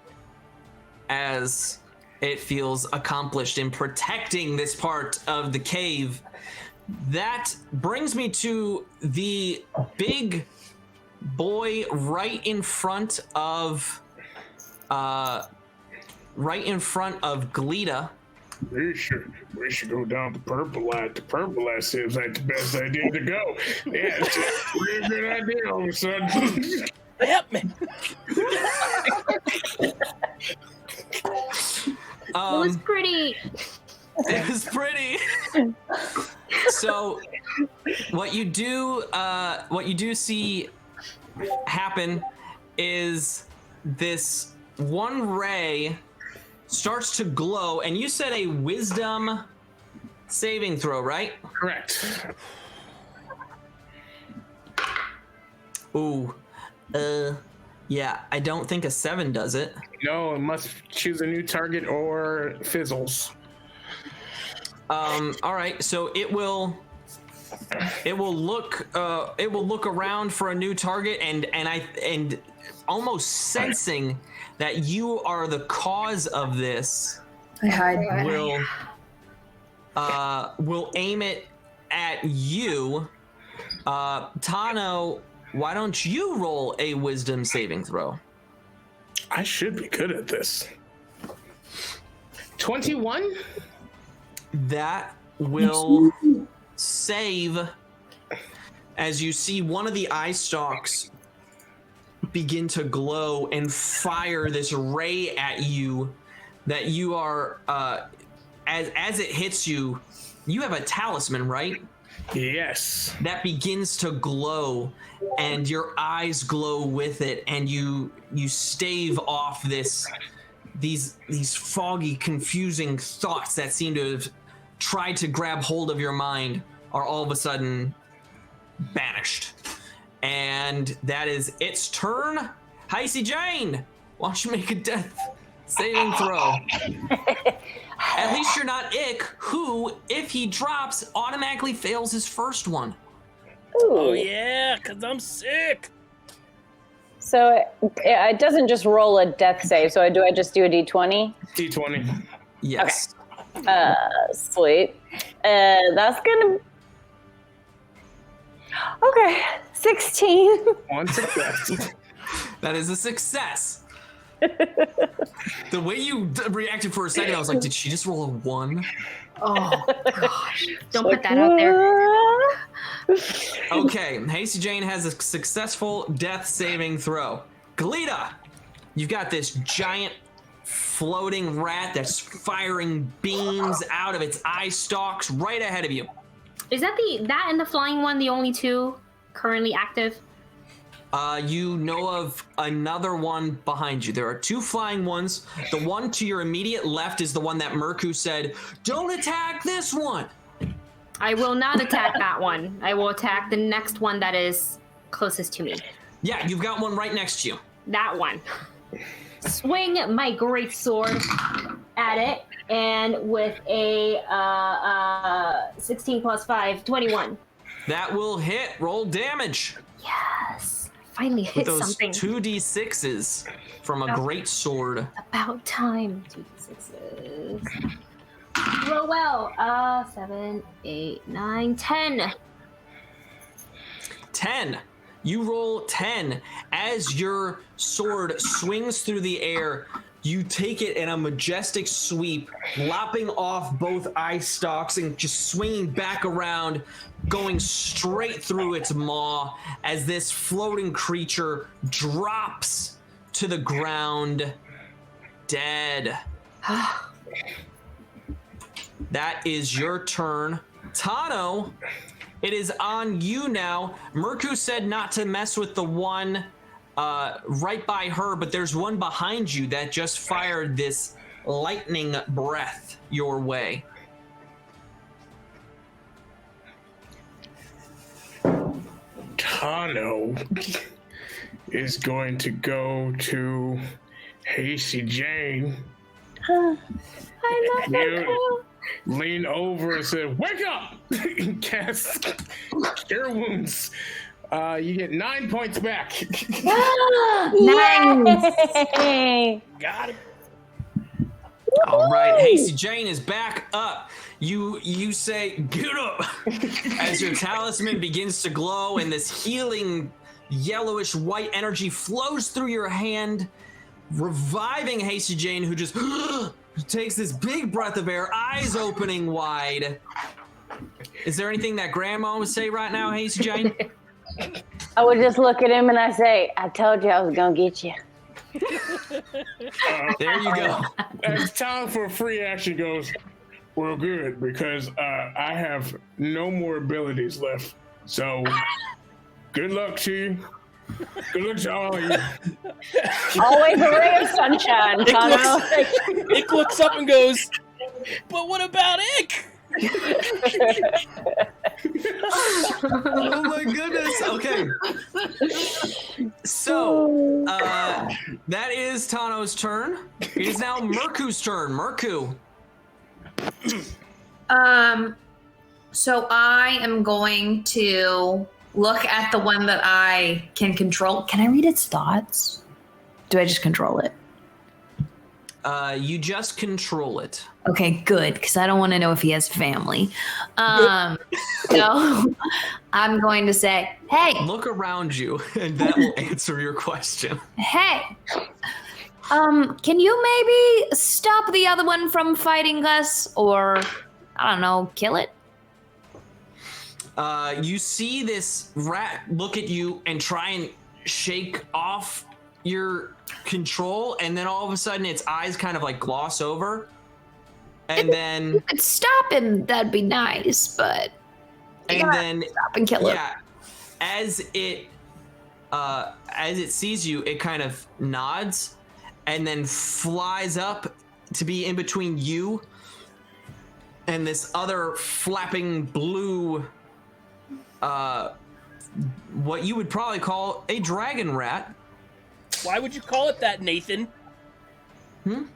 as it feels accomplished in protecting this part of the cave. That brings me to the big boy right in front of Galita.
We should go down the purple light. The purple light seems like the best idea to go. Yeah, it's a really good idea all of a sudden.
Help me.
It was pretty.
It was pretty. So, what you do see happen is this one ray starts to glow, and you said a wisdom saving throw, right?
Correct.
Ooh, yeah, I don't think a 7 does it.
No, it must choose a new target or fizzles.
All right, so it will look around for a new target, and almost sensing that you are the cause of this,
I hide.
will aim it at you. Tano, why don't you roll a wisdom saving throw?
I should be good at this. 21?
That will save as you see one of the eye stalks begin to glow and fire this ray at you that you are as it hits you. You have a talisman, right?
Yes.
That begins to glow, and your eyes glow with it, and you stave off these foggy, confusing thoughts that seem to have tried to grab hold of your mind are all of a sudden banished. And that is its turn. Hasty Jane, why don't you make a death saving throw? At least you're not Ick, who, if he drops, automatically fails his first one.
Oh yeah, because I'm sick.
So it doesn't just roll a death save. So I just do a d20?
D20.
Yes.
Sweet. That's gonna. Okay, 16.
One success.
That is a success. The way you reacted for a second, I was like, did she just roll a 1?
Oh gosh! Don't put that out there.
Okay, Hasty Jane has a successful death saving throw. Galita, you've got this giant floating rat that's firing beams out of its eye stalks right ahead of you.
Is that that and the flying one the only 2 currently active?
You know of another one behind you. There are 2 flying ones. The one to your immediate left is the one that Merku said, don't attack this one.
I will not attack that one. I will attack the next one that is closest to me.
Yeah, you've got one right next to you.
That one. Swing my great sword at it, and with a 16 plus 5, 21.
That will hit. Roll damage.
Yes. Finally
With
hit
those
something.
2d6s from a great sword.
About time. 2d6s. Roll well. 7, 8, 9, 10.
10. You roll 10. As your sword swings through the air, you take it in a majestic sweep, lopping off both eye stalks and just swinging back around, going straight through its maw as this floating creature drops to the ground, dead. That is your turn. Tano, it is on you now. Merku said not to mess with the one right by her, but there's one behind you that just fired this lightning breath your way.
Tano is going to go to Hasty Jane.
I love that girl.
Lean over and say, "Wake up!" and cast Cure Wounds. You get 9 points back.
Nice.
Got it.
All right, Hasty Jane is back up. You say, "Get up!" as your talisman begins to glow and this healing yellowish white energy flows through your hand, reviving Hasty Jane, who just takes this big breath of air, eyes opening wide. Is there anything that Grandma would say right now, Hasty Jane?
I would just look at him and I say, I told you I was going to get you.
There you go.
As time for a free action goes, well, good, because I have no more abilities left. So, good luck to you. Good luck to all of you.
Always a ray of sunshine, Tano.
Ick looks up and goes, but what about Ick?
Oh my goodness. Okay. So, that is Tano's turn. It is now Merku's turn. Merku.
So I am going to look at the one that I can control. Can I read its thoughts? Do I just control it?
You just control it.
Okay, good, because I don't want to know if he has family. So I'm going to say, hey,
Look around you, and that will answer your question.
hey, can you maybe stop the other one from fighting us, or, I don't know, kill it?
You see this rat look at you and try and shake off your control, and then all of a sudden its eyes kind of like gloss over, and then
You could stop him, that'd be nice, but you gotta stop and kill him.
yeah, as it sees you, it kind of nods and then flies up to be in between you and this other flapping blue what you would probably call a dragon rat.
Why would you call it that, Nathan?
That's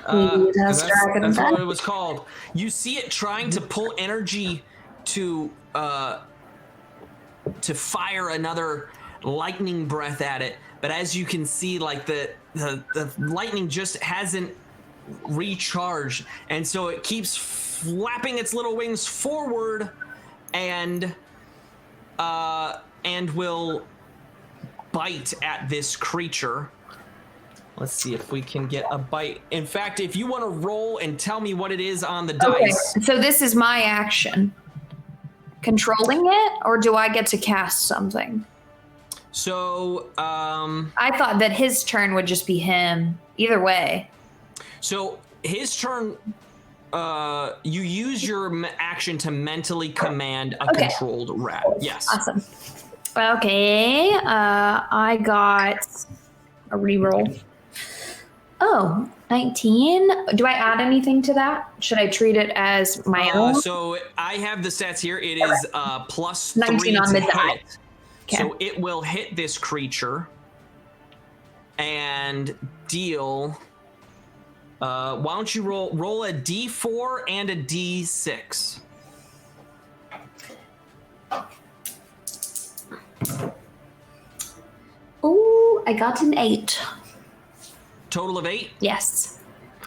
what it was called. You see it trying to pull energy to fire another lightning breath at it, but as you can see, like the lightning just hasn't recharged, and so it keeps flapping its little wings forward, and will bite at this creature. Let's see if we can get a bite. In fact, if you want to roll and tell me what it is on the dice.
So this is my action. Controlling it, or do I get to cast something?
So,
I thought that his turn would just be him. Either way.
So his turn, you use your action to mentally command a controlled rat. Yes.
Awesome. Okay, I got a reroll. Oh, 19. Do I add anything to that? Should I treat it as my own?
So I have the stats here. It is plus
19
3
on
to
the
hit.
die. Okay.
So it will hit this creature and deal. Why don't you roll a D4 and a D6?
Ooh, I got an 8.
Total of 8?
Yes.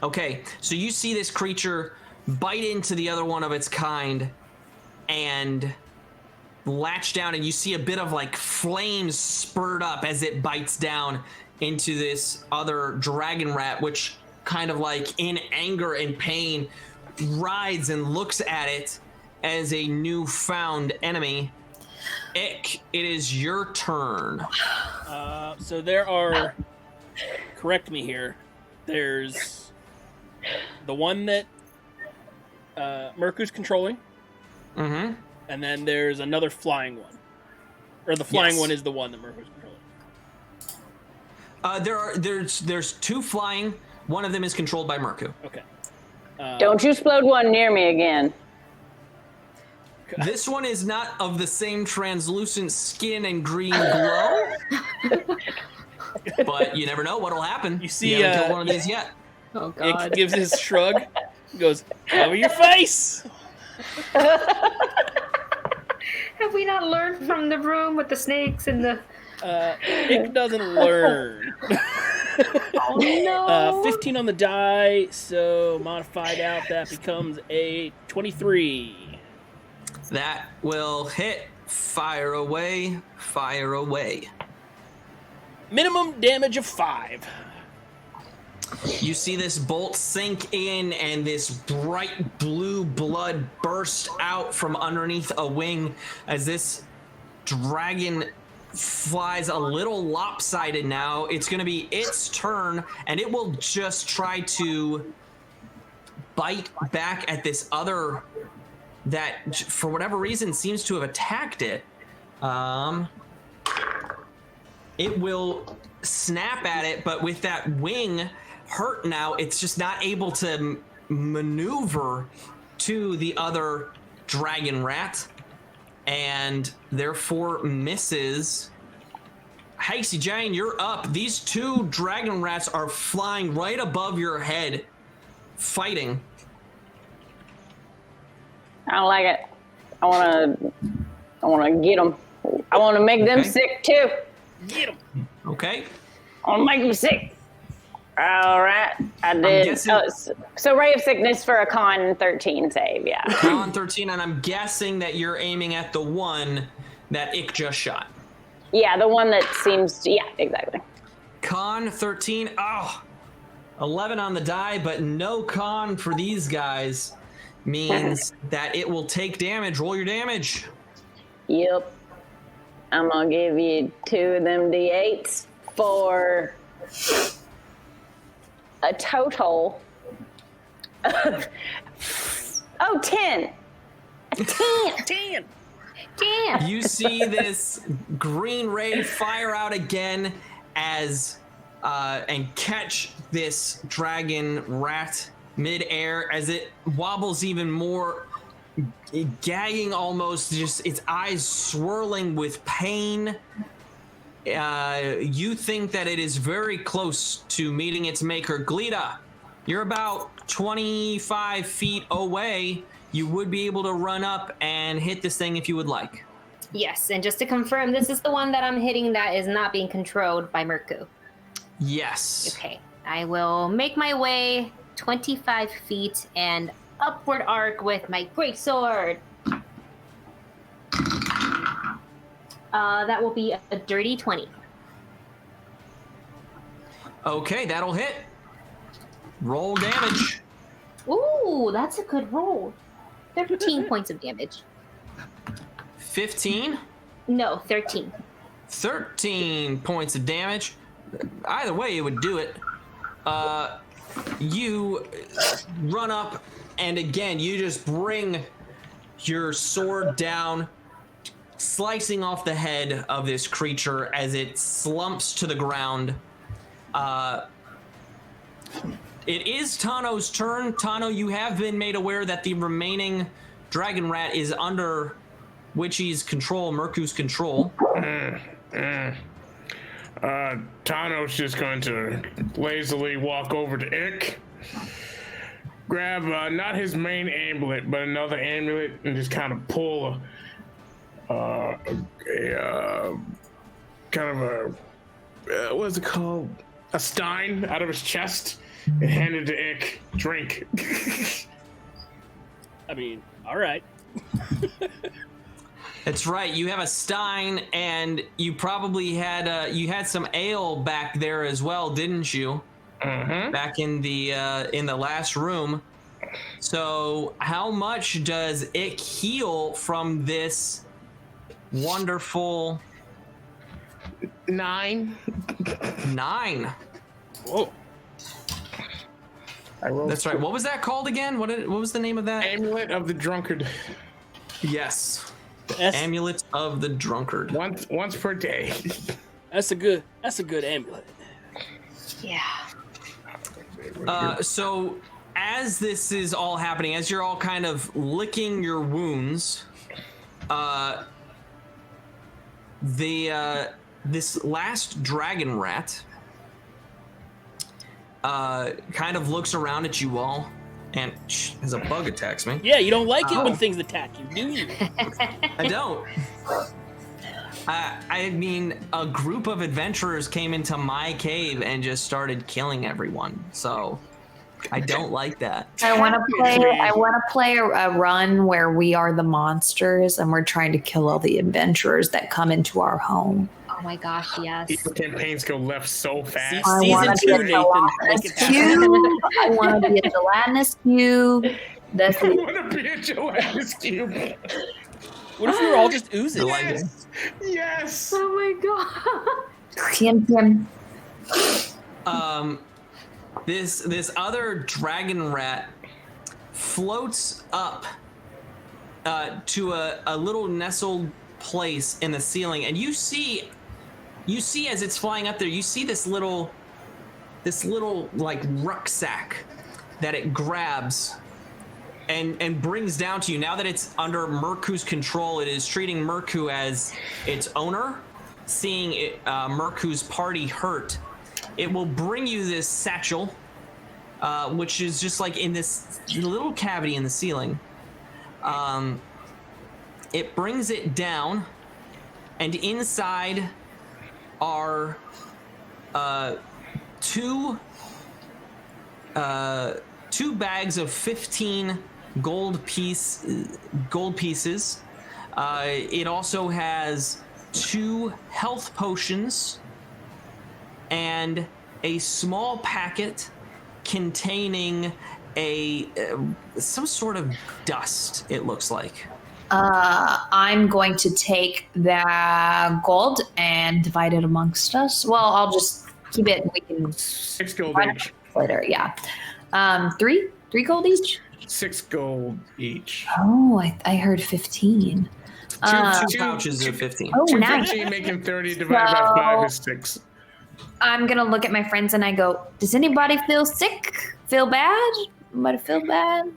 Okay, so you see this creature bite into the other one of its kind and latch down, and you see a bit of like flames spurt up as it bites down into this other dragon rat, which kind of like in anger and pain rides and looks at it as a newfound enemy. Ick, it is your turn.
So there are, correct me here, there's the one that Merku's controlling,
Mm-hmm.
and then there's another flying one. Or the flying
Yes.
one is the one that Merku's controlling.
There's 2 flying. One of them is controlled by Merku.
Okay.
Don't you explode one near me again.
This one is not of the same translucent skin and green glow. But you never know what'll happen.
You see,
haven't killed one of these yet.
Oh God.
It gives his shrug, goes, cover your face!
Have we not learned from the room with the snakes and the?
It doesn't learn.
Oh no!
15 on the die, so modified out, that becomes a 23.
That will hit. Fire away. Fire away.
Minimum damage of 5.
You see this bolt sink in, and this bright blue blood burst out from underneath a wing as this dragon flies a little lopsided now. It's going to be its turn, and it will just try to bite back at this other that, for whatever reason, seems to have attacked it. It will snap at it, but with that wing hurt now, it's just not able to maneuver to the other dragon rat, and therefore misses. Hasty Jane, you're up. These 2 dragon rats are flying right above your head, fighting.
I don't like it. I want to get them. I want to make them sick too.
Get him!
Okay.
I want to make them sick. All right, I did.
guessing-
So Ray of Sickness for a con 13 save, yeah.
Con 13, and I'm guessing that you're aiming at the one that Ick just shot.
Yeah, the one that seems to, yeah, exactly.
Con 13, 11 on the die, but no con for these guys means that it will take damage. Roll your damage.
Yep. I'm going to give you 2 of them D8s for a total of, 10.
10!
Damn!
You see this green ray fire out again as and catch this dragon rat midair as it wobbles even more, gagging almost, just its eyes swirling with pain. You think that it is very close to meeting its maker. Glita, you're about 25 feet away. You would be able to run up and hit this thing if you would like.
Yes, and just to confirm, this is the one that I'm hitting that is not being controlled by Merku.
Yes.
Okay, I will make my way 25 feet and upward arc with my greatsword. That will be a dirty 20.
Okay, that'll hit. Roll damage.
Ooh, that's a good roll. 13 points of damage.
15.
No, 13.
13 points of damage. Either way, it would do it. You run up, and again, you just bring your sword down, slicing off the head of this creature as it slumps to the ground. It is Tano's turn. Tano, you have been made aware that the remaining dragon rat is under Witchy's control, Merku's control.
Tano's just going to lazily walk over to Ick, grab not his main amulet, but another amulet, and just kind of pull what's it called? A stein out of his chest and hand it to Ick. Drink.
I mean, all right.
That's right. You have a stein, and you probably had some ale back there as well, didn't you?
Mm-hmm.
Back in the last room. So, how much does it heal from this wonderful
9?
9?
Whoa.
That's right. What was that called again? What was the name of that?
Amulet of the Drunkard.
Yes.
That's,
Amulet of the Drunkard.
Once per day.
that's a good amulet.
Yeah.
So as this is all happening, as you're all kind of licking your wounds, this last dragon rat kind of looks around at you all, and as a bug attacks me.
Yeah, you don't like it when things attack you, do you?
I don't. I mean, a group of adventurers came into my cave and just started killing everyone. So I don't like that.
I want to play a run where we are the monsters and we're trying to kill all the adventurers that come into our home.
Oh my gosh, yes.
These campaigns go left so fast.
I
Season 2, Nathan. Make it happen.
I want to be a gelatinous cube. That's
I
it.
want to be a gelatinous cube.
What if we were all just oozing?
Yes. Yes.
Oh my god.
Kim.
This other dragon rat floats up to a little nestled place in the ceiling, and you see as it's flying up there, you see this little like rucksack that it grabs and brings down to you. Now that it's under Merku's control, it is treating Merku as its owner. Seeing Merku's party hurt, it will bring you this satchel, which is just like in this little cavity in the ceiling. It brings it down, and inside are two bags of 15 gold pieces. It also has 2 health potions and a small packet containing some sort of dust, it looks like.
I'm going to take the gold and divide it amongst us. Well, I'll just keep it and we can
6 gold each.
later. Yeah. 3 gold each.
6 gold each.
Oh, I heard 15.
Two pouches of 15.
Oh,
2
nice.
15 making 30 divided by 5 is 6.
I'm gonna look at my friends and I go, does anybody feel sick? Feel bad? Anybody feel bad?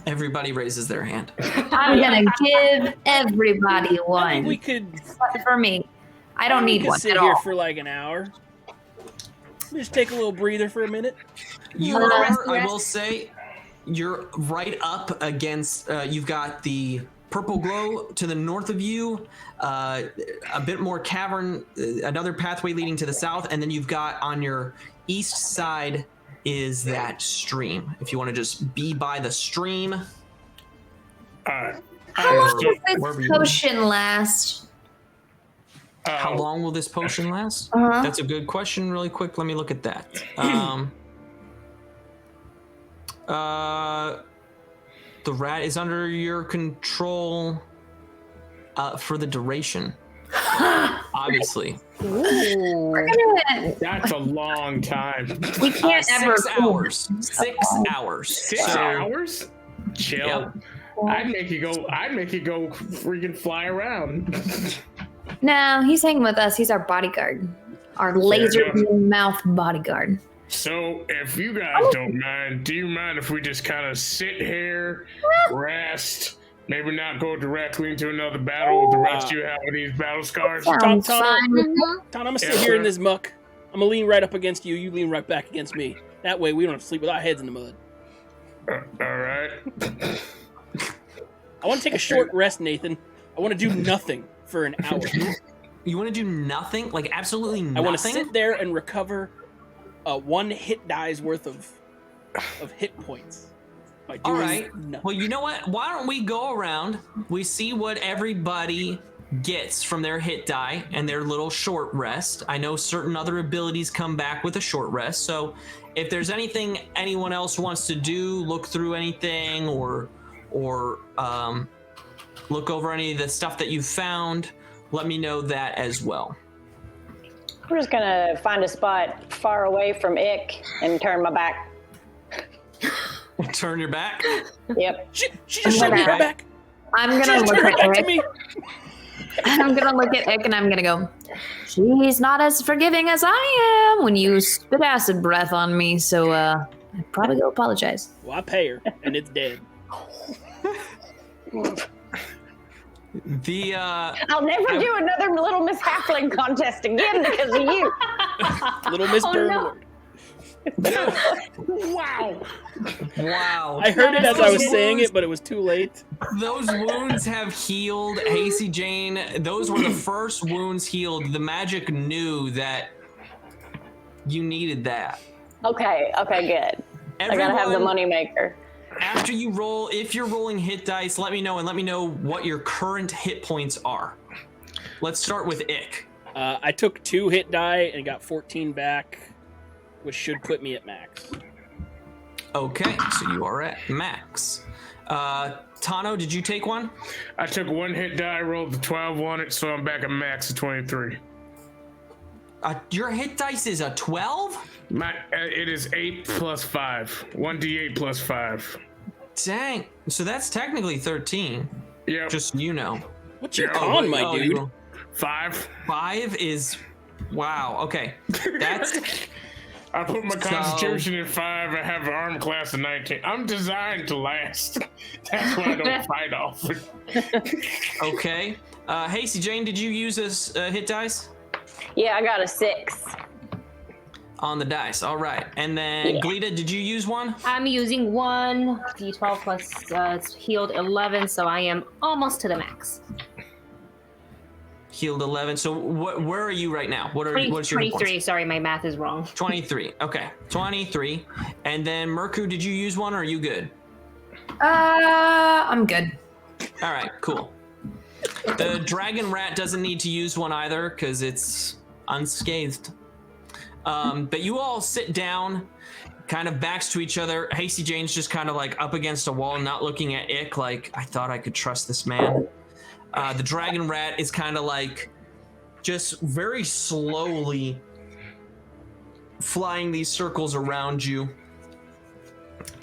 Everybody raises their hand.
I'm gonna give everybody
I think
one.
we could
But for me, I don't need one
sit
at
here
all.
for like an hour. Just take a little breather for a minute.
You are, I will say, you're right up against, you've got the purple glow to the north of you, a bit more cavern, another pathway leading to the south, and then you've got on your east side is that stream. If you want to just be by the stream.
How long
Or
does
wherever
this
you want.
potion last?
How long will this potion last?
Uh-huh.
That's a good question. Really quick, let me look at that. The rat is under your control for the duration. Obviously.
We're gonna,
That's a long time.
we can't ever.
6 hours. 6 hours.
6 hours? Chill.
Yep.
I'd make you go freaking fly around.
No, he's hanging with us. He's our bodyguard. Our laser beam mouth bodyguard.
So, if you guys don't mind, do you mind if we just kind of sit here, rest, maybe not go directly into another battle with the rest of you have these battle scars?
Sounds
Tom,
fine.
Tom, I'm gonna sit here in this muck. I'm gonna lean right up against you. You lean right back against me. That way, we don't have to sleep with our heads in the mud.
All right.
I want to take a short rest, Nathan. I want to do nothing for an hour.
You want to do nothing? Like absolutely nothing?
I want to sit there and recover 1 hit die's worth of hit points. By doing
All right.
nothing.
Well, you know what? Why don't we go around? We see what everybody gets from their hit die and their little short rest. I know certain other abilities come back with a short rest. So if there's anything anyone else wants to do, look through anything or look over any of the stuff that you've found, let me know that as well.
I'm just gonna find a spot far away from Ick and turn my back.
Turn your back.
Yep.
She just showed me her back.
I'm
She
gonna
just
look
turned her back
at
to
Ick.
me.
I'm gonna look at Ick and I'm gonna go, she's not as forgiving as I am when you spit acid breath on me, so I'd probably go apologize.
Well, I pay her, and it's dead.
I'll never do another Little Miss Halfling contest again because of you.
Little Miss
Oh,
Burnlord.
Wow.
Wow.
I heard it as I was saying it, but it was too late.
Those wounds have healed. Hasty Jane, those were the first wounds healed. The magic knew that you needed that.
Okay, good. I gotta have the money maker.
After you roll, if you're rolling hit dice, let me know and let me know what your current hit points are. Let's start with Ick.
I took 2 hit die and got 14 back, which should put me at max.
Okay, so you are at max. Tano, did you take one?
I took 1 hit die, rolled the 12 on it, so I'm back at max of 23.
Your hit dice is a 12?
It is 8 plus 5. 1d8 plus 5.
Dang. So that's technically 13.
Yep.
Just so you know.
What's your con, my
you
dude?
roll-
5.
5 is... Wow, okay. That's...
I put my constitution at 5. I have an arm class of 19. I'm designed to last. That's why I don't fight often.
Okay. Hasty Jane, did you use this hit dice?
Yeah, I got a 6.
On the dice, all right. And then, Glita, did you use one?
I'm using 1 d12 plus it's healed 11, so I am almost to the max.
Healed 11. So where are you right now? What's your hit
23.
points?
Sorry, my math is wrong.
23. Okay, 23. And then, Merku, did you use one or are you good?
I'm good.
All right, cool. The dragon rat doesn't need to use one either because it's unscathed. But you all sit down, kind of backs to each other. Hasty Jane's just kind of like up against a wall, not looking at Ick, like, I thought I could trust this man. The dragon rat is kind of like just very slowly flying these circles around you.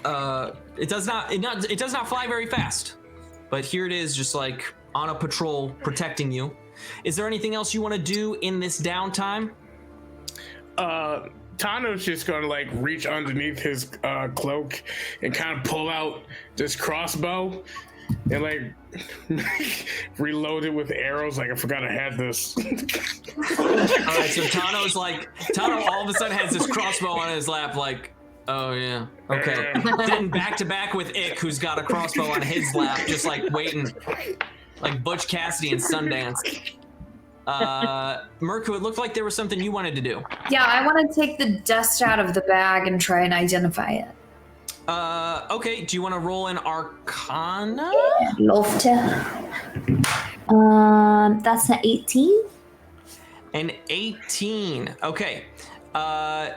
It does not fly very fast, but here it is, just like on a patrol protecting you. Is there anything else you want to do in this downtime?
Tano's just gonna like reach underneath his cloak and kind of pull out this crossbow and like reload it with arrows. Like, I forgot I had this.
All right, so Tano all of a sudden has this crossbow on his lap, like, oh yeah, okay. Then back to back with Ick, who's got a crossbow on his lap, just like waiting, like Butch Cassidy and Sundance. Mirku, it looked like there was something you wanted to do.
Yeah, I want to take the dust out of the bag and try and identify it.
Okay, do you want to roll an Arcana?
Love to. That's an 18.
An 18. Okay.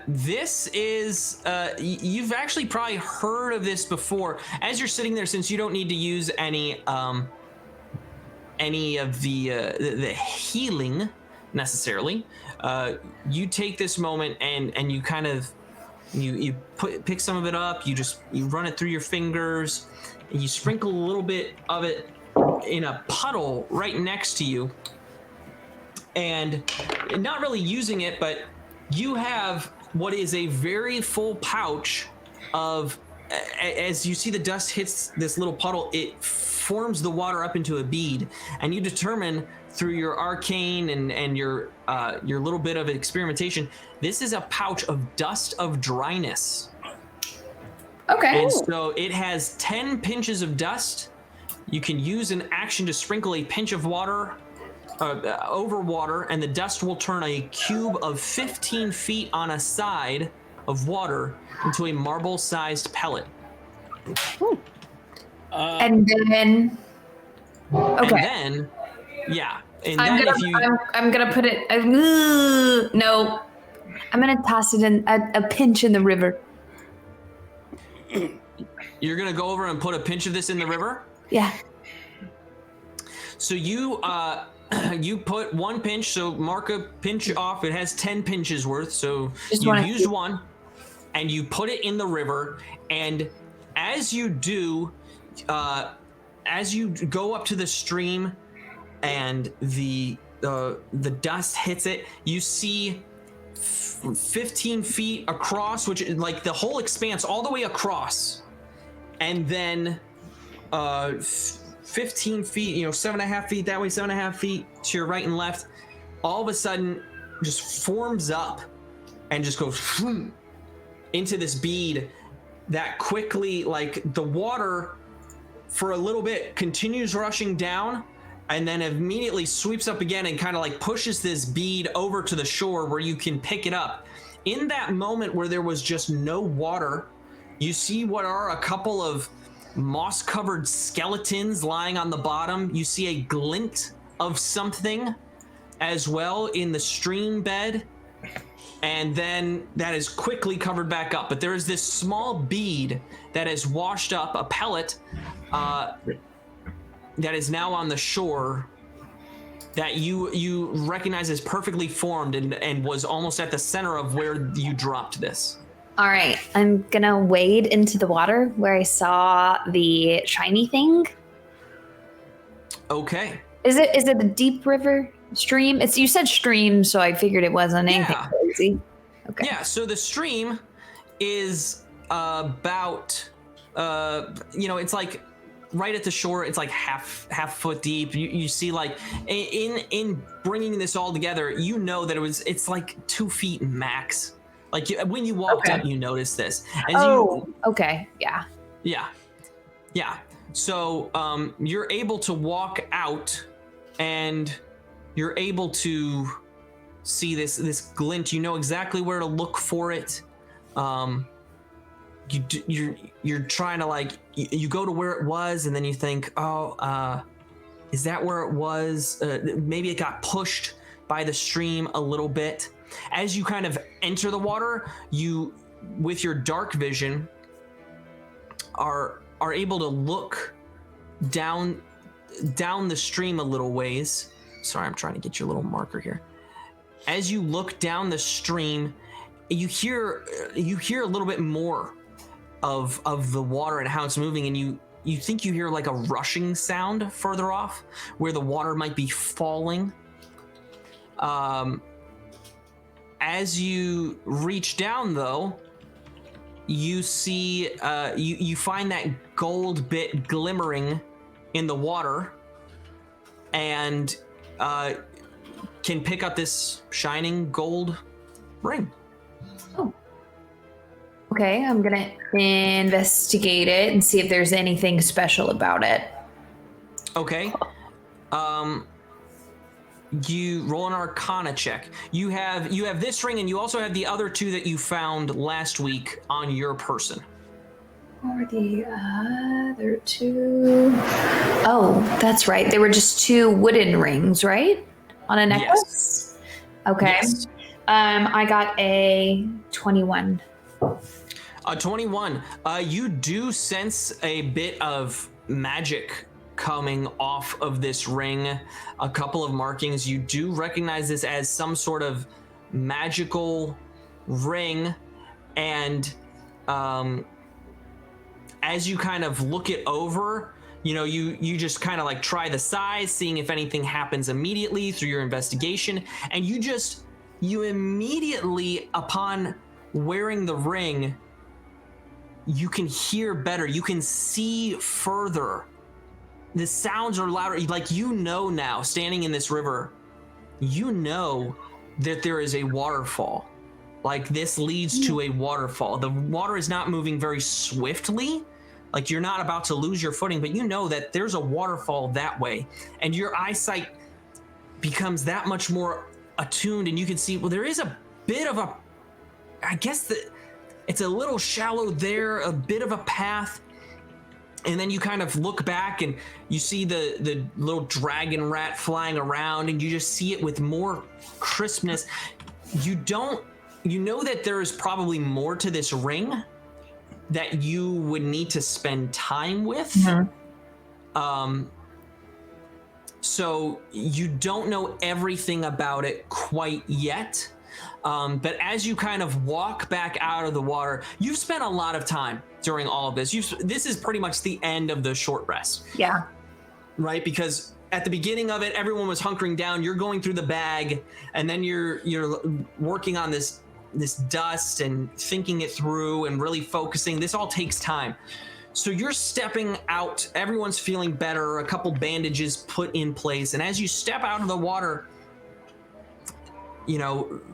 This is, you've actually probably heard of this before. As you're sitting there, since you don't need to use any of the healing necessarily, you take this moment and you kind of, you pick some of it up, you run it through your fingers, and you sprinkle a little bit of it in a puddle right next to you. And not really using it, but you have what is a very full pouch of, as you see the dust hits this little puddle, it forms the water up into a bead, and you determine through your arcane and your little bit of experimentation, this is a pouch of dust of dryness.
Okay.
And so it has 10 pinches of dust. You can use an action to sprinkle a pinch of water over water, and the dust will turn a cube of 15 feet on a side of water into a marble-sized pellet.
And then, okay.
And then, yeah. And
I'm
then
gonna,
if you,
I'm gonna put it. No, I'm gonna toss it in a pinch in the river.
you're gonna go over and put a pinch of this in the river.
Yeah.
So you you put one pinch. So mark a pinch off. It has 10 pinches worth. So
Just
you
wanna
used one, and you put it in the river. And as you do, as you go up to the stream, and the dust hits it, you see 15 feet across, which is like the whole expanse all the way across, and then 15 feet, 7.5 feet that way, 7.5 feet to your right and left, all of a sudden just forms up and just goes into this bead that quickly, like the water for a little bit continues rushing down, and then immediately sweeps up again and kind of like pushes this bead over to the shore where you can pick it up. In that moment where there was just no water, you see what are a couple of moss-covered skeletons lying on the bottom. You see a glint of something as well in the stream bed, and then that is quickly covered back up. But there is this small bead that has washed up, a pellet, that is now on the shore, that you recognize as perfectly formed and was almost at the center of where you dropped this.
All right, I'm gonna wade into the water where I saw the shiny thing.
Okay.
Is it a deep river stream? You said stream, so I figured it wasn't anything crazy. Okay.
Yeah, so the stream is about it's like right at the shore. It's like half foot deep. You see, like in bringing this all together, that it's like 2 feet max. Like when you walked up, you noticed this.
Okay, yeah.
Yeah. So you're able to walk out, and you're able to see this glint. You know exactly where to look for it. You're trying to, like, you go to where it was, and then you think, is that where it was? Maybe it got pushed by the stream a little bit. As you kind of enter the water, you, with your dark vision, are able to look down the stream a little ways. Sorry, I'm trying to get your little marker here. As you look down the stream, you hear a little bit more of the water and how it's moving, and you think you hear like a rushing sound further off where the water might be falling. As you reach down, though, you see you find that gold bit glimmering in the water, and can pick up this shining gold ring.
Oh. Okay, I'm gonna investigate it and see if there's anything special about it.
Okay. you roll an Arcana check. You have this ring, and you also have the other 2 that you found last week on your person.
Or the other 2. Oh, that's right. They were just 2 wooden rings, right? On a necklace? Yes. Okay. Yes. I got a 21.
A 21. You do sense a bit of magic coming off of this ring. A couple of markings. You do recognize this as some sort of magical ring, and as you kind of look it over, you just kind of like try the size, seeing if anything happens immediately through your investigation, and you immediately, upon wearing the ring, you can hear better, you can see further. The sounds are louder. Like, now, standing in this river, that there is a waterfall. Like, this leads to a waterfall. The water is not moving very swiftly. Like, you're not about to lose your footing, but you know that there's a waterfall that way. And your eyesight becomes that much more attuned, and you can see, well, there is a bit of it's a little shallow there, a bit of a path. And then you kind of look back and you see the little dragon rat flying around, and you just see it with more crispness. You know that there is probably more to this ring that you would need to spend time with. Mm-hmm. So you don't know everything about it quite yet. But as you kind of walk back out of the water, you've spent a lot of time during all of this. This is pretty much the end of the short rest.
Yeah.
Right? Because at the beginning of it, everyone was hunkering down. You're going through the bag, and then you're working on this dust and thinking it through and really focusing. This all takes time. So you're stepping out. Everyone's feeling better. A couple bandages put in place. And as you step out of the water,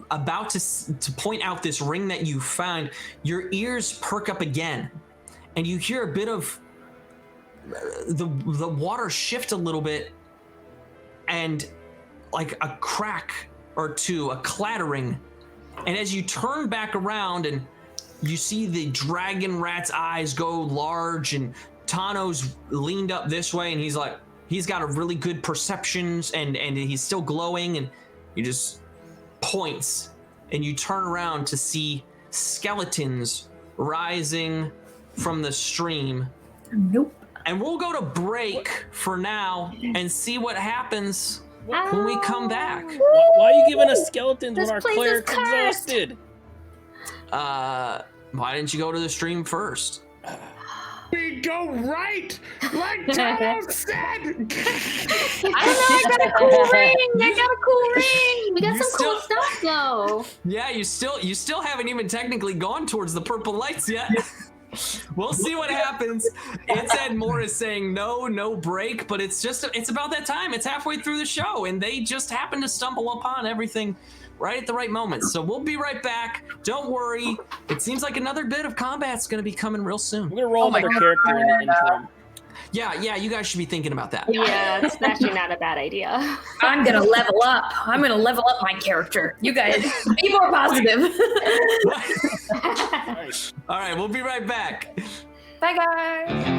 about to point out this ring that you found, your ears perk up again, and you hear a bit of the water shift a little bit, and like a crack or two, a clattering. And as you turn back around and you see the dragon rat's eyes go large, and Tano's leaned up this way, and he's got a really good perceptions, and he's still glowing, and you just points, and you turn around to see skeletons rising from the stream.
Nope.
And we'll go to break for now and see what happens when we come back.
Why are you giving us skeletons when our cleric's exhausted?
Why didn't you go to the stream first?
We go right, like Tano said.
I don't know. I got a cool ring. We got some cool stuff though.
Yeah, you still haven't even technically gone towards the purple lights yet. We'll see what happens. It's Ed Morris saying no break, but it's about that time. It's halfway through the show, and they just happen to stumble upon everything right at the right moment. So we'll be right back. Don't worry. It seems like another bit of combat's going to be coming real soon.
We're going to roll another character in the interim.
Yeah, you guys should be thinking about that.
Yeah, it's actually not a bad idea.
I'm going to level up. I'm going to level up my character. You guys, be more positive.
Nice.
All right, we'll be right back.
Bye, guys.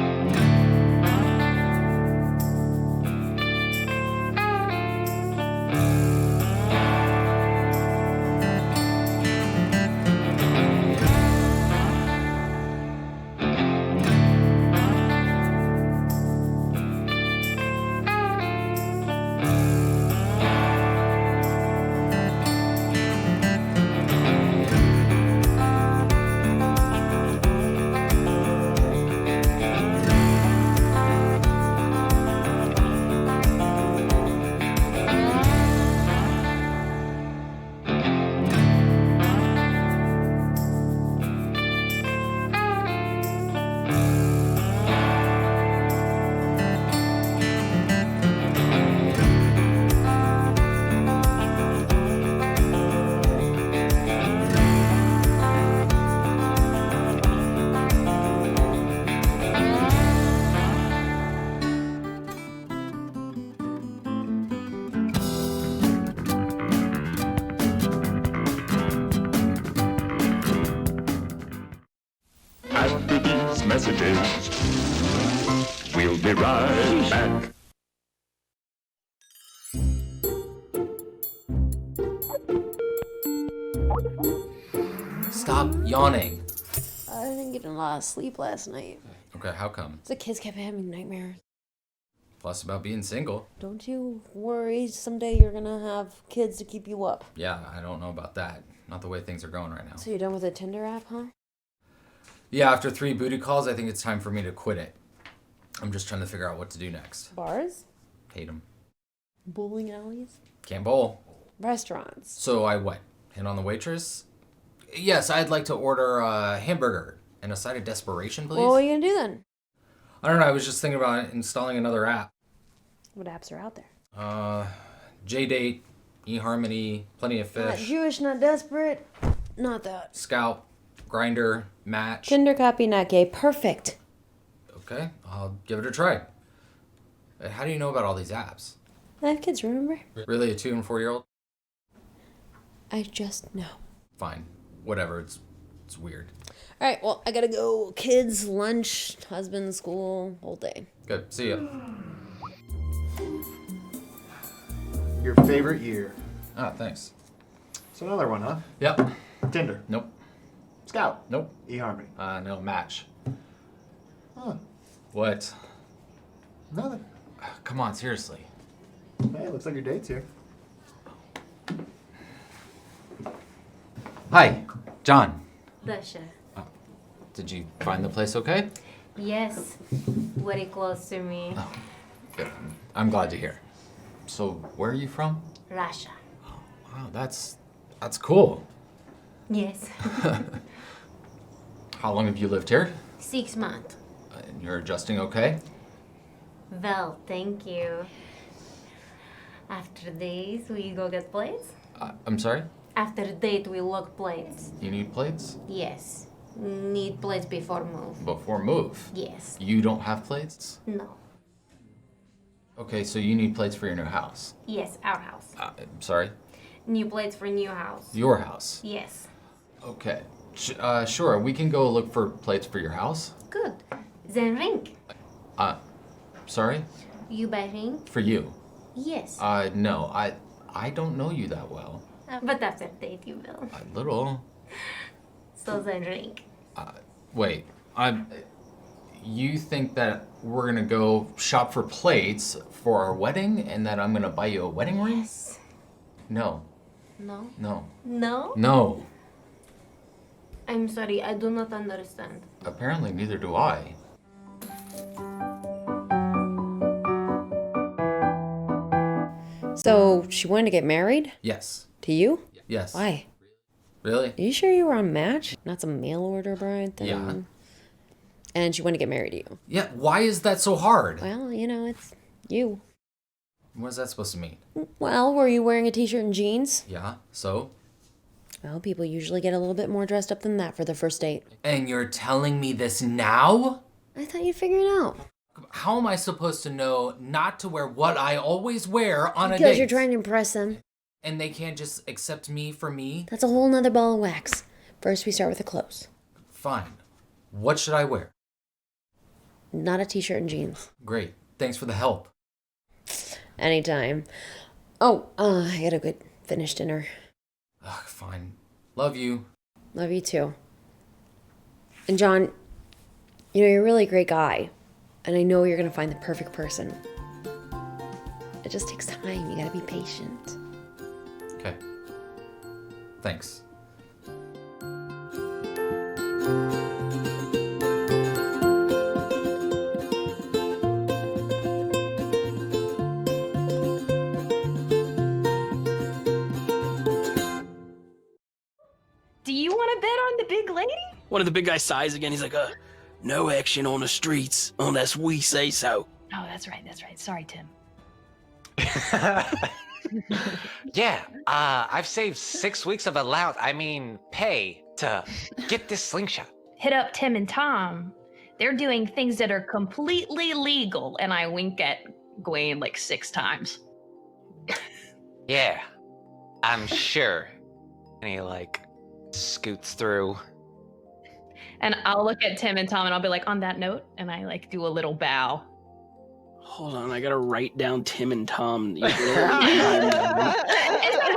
voice messages. We'll be right back.
Stop yawning.
I didn't get a lot of sleep last night.
Okay, how come?
The kids kept having nightmares.
Plus about being single.
Don't you worry, someday you're gonna have kids to keep you up.
Yeah, I don't know about that. Not the way things are going right now.
So you're done with the Tinder app, huh?
Yeah, after 3 booty calls, I think it's time for me to quit it. I'm just trying to figure out what to do next.
Bars?
Hate them.
Bowling alleys?
Can't bowl.
Restaurants?
So I what? Hit on the waitress? Yes, I'd like to order a hamburger and a side of desperation, please.
Well, what are you gonna do then?
I don't know, I was just thinking about installing another app.
What apps are out there?
JDate, eHarmony, Plenty of
Not
Fish,
Jewish, not desperate. Not that.
Scout, Grinder, Match.
Tinder copy, not gay. Perfect.
Okay, I'll give it a try. How do you know about all these apps?
I have kids, remember?
Really, a 2 and 4 year old?
I just know.
Fine, whatever. It's weird.
All right, well, I gotta go. Kids, lunch, husband, school, whole day.
Good. See ya.
Your favorite year.
Ah, thanks.
It's another one, huh?
Yep.
Tinder.
Nope.
Scout.
Nope.
eHarmony.
No, Match.
Huh.
What?
Nothing.
Come on, seriously.
Hey, looks like your date's here.
Hi, John.
Dasha.
Did you find the place okay?
Yes, very close to me.
Oh, good. I'm glad to hear. So, where are you from?
Russia.
Wow, that's cool.
Yes.
How long have you lived here?
6 months.
And you're adjusting okay?
Well, thank you. After this, we go get plates?
I'm sorry?
After date, we look plates.
You need plates?
Yes. Need plates before move.
Before move?
Yes.
You don't have plates?
No.
Okay, so you need plates for your new house.
Yes, our house.
I'm sorry?
New plates for new house.
Your house?
Yes.
Okay. Sure, we can go look for plates for your house.
Good. Then ring.
Sorry?
You buy ring?
For you?
Yes.
No, I don't know you that well.
But after date, you will.
A little.
So then ring.
Wait, you think that we're gonna go shop for plates for our wedding and that I'm gonna buy you a wedding ring?
Yes.
No.
No?
No.
No?
No.
I'm sorry, I do not understand.
Apparently neither do I.
So, she wanted to get married?
Yes.
To you?
Yes.
Why?
Really?
Are you sure you were on Match? Not some mail order bride thing?
Yeah.
And she wanted to get married to you?
Yeah, why is that so hard?
Well, you know, it's you.
What is that supposed to mean?
Well, were you wearing a t-shirt and jeans?
Yeah, so?
Well, people usually get a little bit more dressed up than that for their first date.
And you're telling me this now?
I thought you'd figure it out.
How am I supposed to know not to wear what I always wear on a date?
Because you're trying to impress them.
And they can't just accept me for me?
That's a whole nother ball of wax. First, we start with the clothes.
Fine. What should I wear?
Not a t-shirt and jeans.
Great. Thanks for the help.
Anytime. Oh, I gotta go finish dinner.
Ugh, fine. Love you.
Love you too. And John, you know, you're a really great guy. And I know you're gonna find the perfect person. It just takes time. You gotta be patient.
Okay. Thanks.
Do you want to bet on the big lady?
One of the big guys sighs again. He's like, no action on the streets unless we say so.
Oh, that's right. That's right. Sorry, Tim.
Yeah, I've saved 6 weeks of pay to get this slingshot.
Hit up Tim and Tom. They're doing things that are completely legal, and I wink at Gwen like 6 times.
Yeah, I'm sure. And he, scoots through.
And I'll look at Tim and Tom and I'll be like, on that note, and I like do a little bow.
Hold on, I gotta write down Tim and Tom.
Is that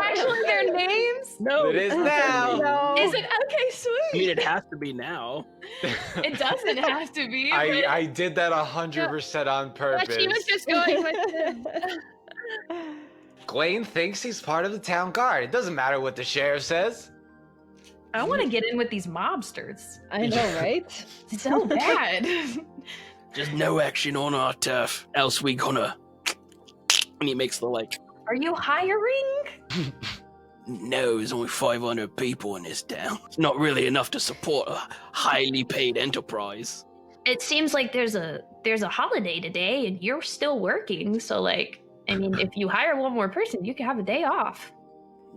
actually their names?
No,
It is now.
No.
Is it? Okay,
I
sweet.
mean, it has to be now.
It doesn't have to be.
I did that 100% on purpose.
But she was just going with it.
Gwaine thinks he's part of the town guard. It doesn't matter what the sheriff says.
I want to get in with these mobsters.
I know, right?
So bad.
Just no action on our turf, else we gonna. And he makes the like.
Are you hiring?
No, there's only 500 people in this town. It's not really enough to support a highly paid enterprise.
It seems like there's a holiday today and you're still working, so like, I mean, if you hire one more person, you can have a day off.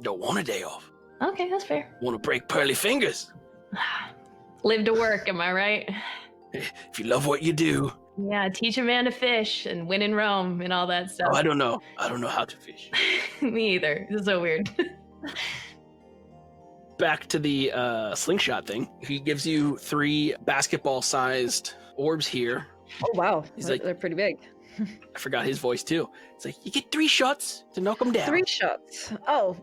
Don't want a day off.
Okay, that's fair.
Want to break pearly fingers.
Live to work, am I right?
If you love what you do.
Yeah, teach a man to fish and win in Rome and all that stuff.
Oh, I don't know. I don't know how to fish.
Me either. It's so weird.
Back to the slingshot thing. He gives you 3 basketball-sized orbs here.
Oh wow,
He's like,
they're pretty big.
I forgot his voice too. It's like you get 3 shots to knock them down.
3 shots. Oh,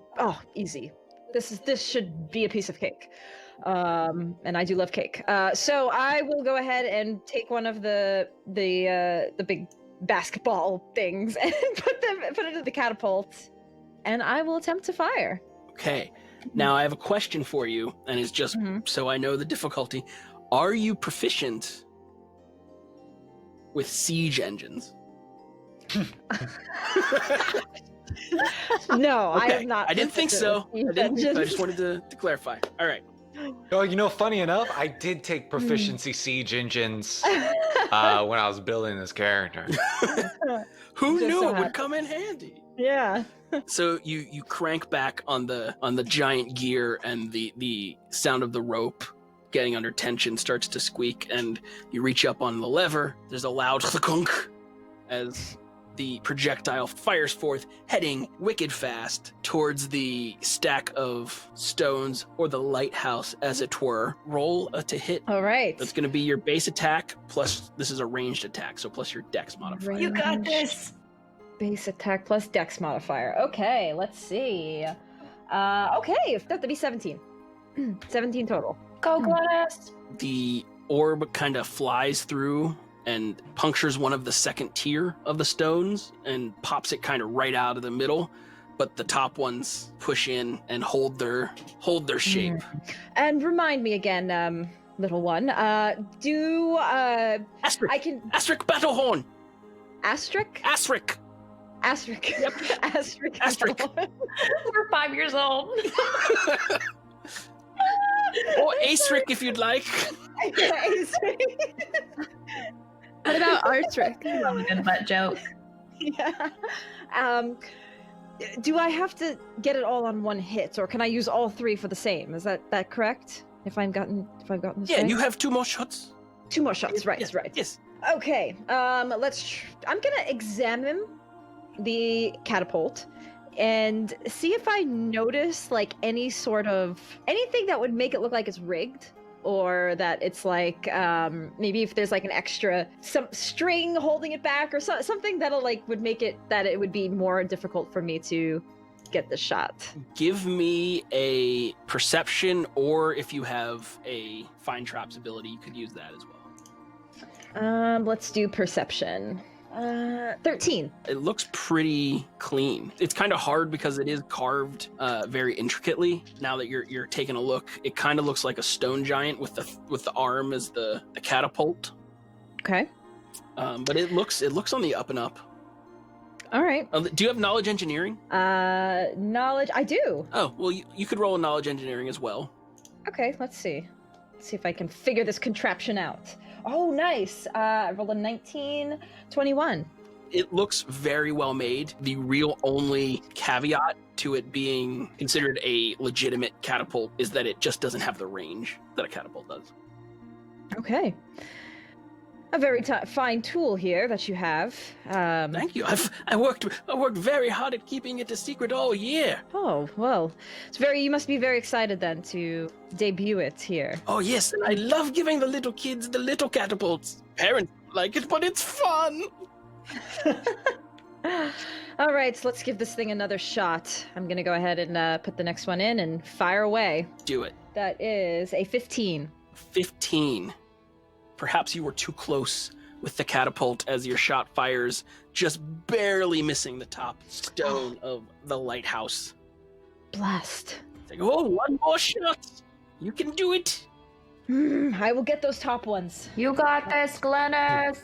easy. This should be a piece of cake. And I do love cake. So I will go ahead and take one of the big basketball things and put it into the catapult, and I will attempt to fire.
Okay. Now I have a question for you, and it's just so I know the difficulty. Are you proficient with siege engines?
No,
Okay.
I am not.
I didn't think so. I just wanted to clarify. All right.
Oh, you know, funny enough, I did take proficiency siege engines when I was building this character.
Who
Just
knew
so
it would
happened.
come in handy?
Yeah.
So you crank back on the giant gear, and the sound of the rope getting under tension starts to squeak, and you reach up on the lever. There's a loud clunk as the projectile fires forth, heading wicked fast towards the stack of stones, or the lighthouse, as it were. Roll to hit.
All right.
That's going to be your base attack, plus this is a ranged attack, so plus your dex modifier.
You got this.
Base attack plus dex modifier. Okay, let's see. Okay, that'd be 17. 17 total.
Go, Gladys.
The orb kind of flies through and punctures one of the second tier of the stones and pops it kind of right out of the middle, but the top ones push in and hold their shape.
And remind me again, little one.
Asterisk.
I can
Asterisk Battlehorn.
Asterisk.
Asterisk.
Asterisk.
Yep.
Asterisk.
Asterisk.
We're 5 years old.
Or Asterisk if you'd like.
What about Artrick?
Probably good butt joke.
Yeah. Do I have to get it all on one hit, or can I use all 3 for the same? Is that correct? If I've gotten this
Yeah,
right?
you have 2 more shots.
2 more shots. Right.
Yes,
Right.
Yes.
Okay. I'm gonna examine the catapult and see if I notice like anything that would make it look like it's rigged, or that it's like maybe if there's like some string holding it back, or something that'll would make it that it would be more difficult for me to get the shot.
Give me a perception, or if you have a find traps ability, you could use that as well.
Let's do perception. 13.
It looks pretty clean. It's kind of hard because it is carved very intricately. Now that you're taking a look, it kind of looks like a stone giant with the arm as the catapult.
Okay.
But it looks on the up and up.
All right.
Do you have knowledge engineering?
Knowledge. I do.
Oh, well, you could roll a knowledge engineering as well.
Okay, let's see. Let's see if I can figure this contraption out. Oh, nice. I rolled a 19, 21.
It looks very well made. The real only caveat to it being considered a legitimate catapult is that it just doesn't have the range that a catapult does.
Okay.
a very fine tool here that you have.
Thank you. I worked very hard at keeping it a secret all year.
Oh, well, you must be very excited then to debut it here.
Oh yes, and I love giving the little kids the little catapults. Parents like it, but it's fun.
All right, let's give this thing another shot. I'm gonna go ahead and put the next one in and fire away.
Do it.
That is a 15.
15. Perhaps you were too close with the catapult as your shot fires, just barely missing the top stone of the lighthouse.
Blast.
It's like, oh, one more shot. You can do it.
I will get those top ones.
You got this, Glennis.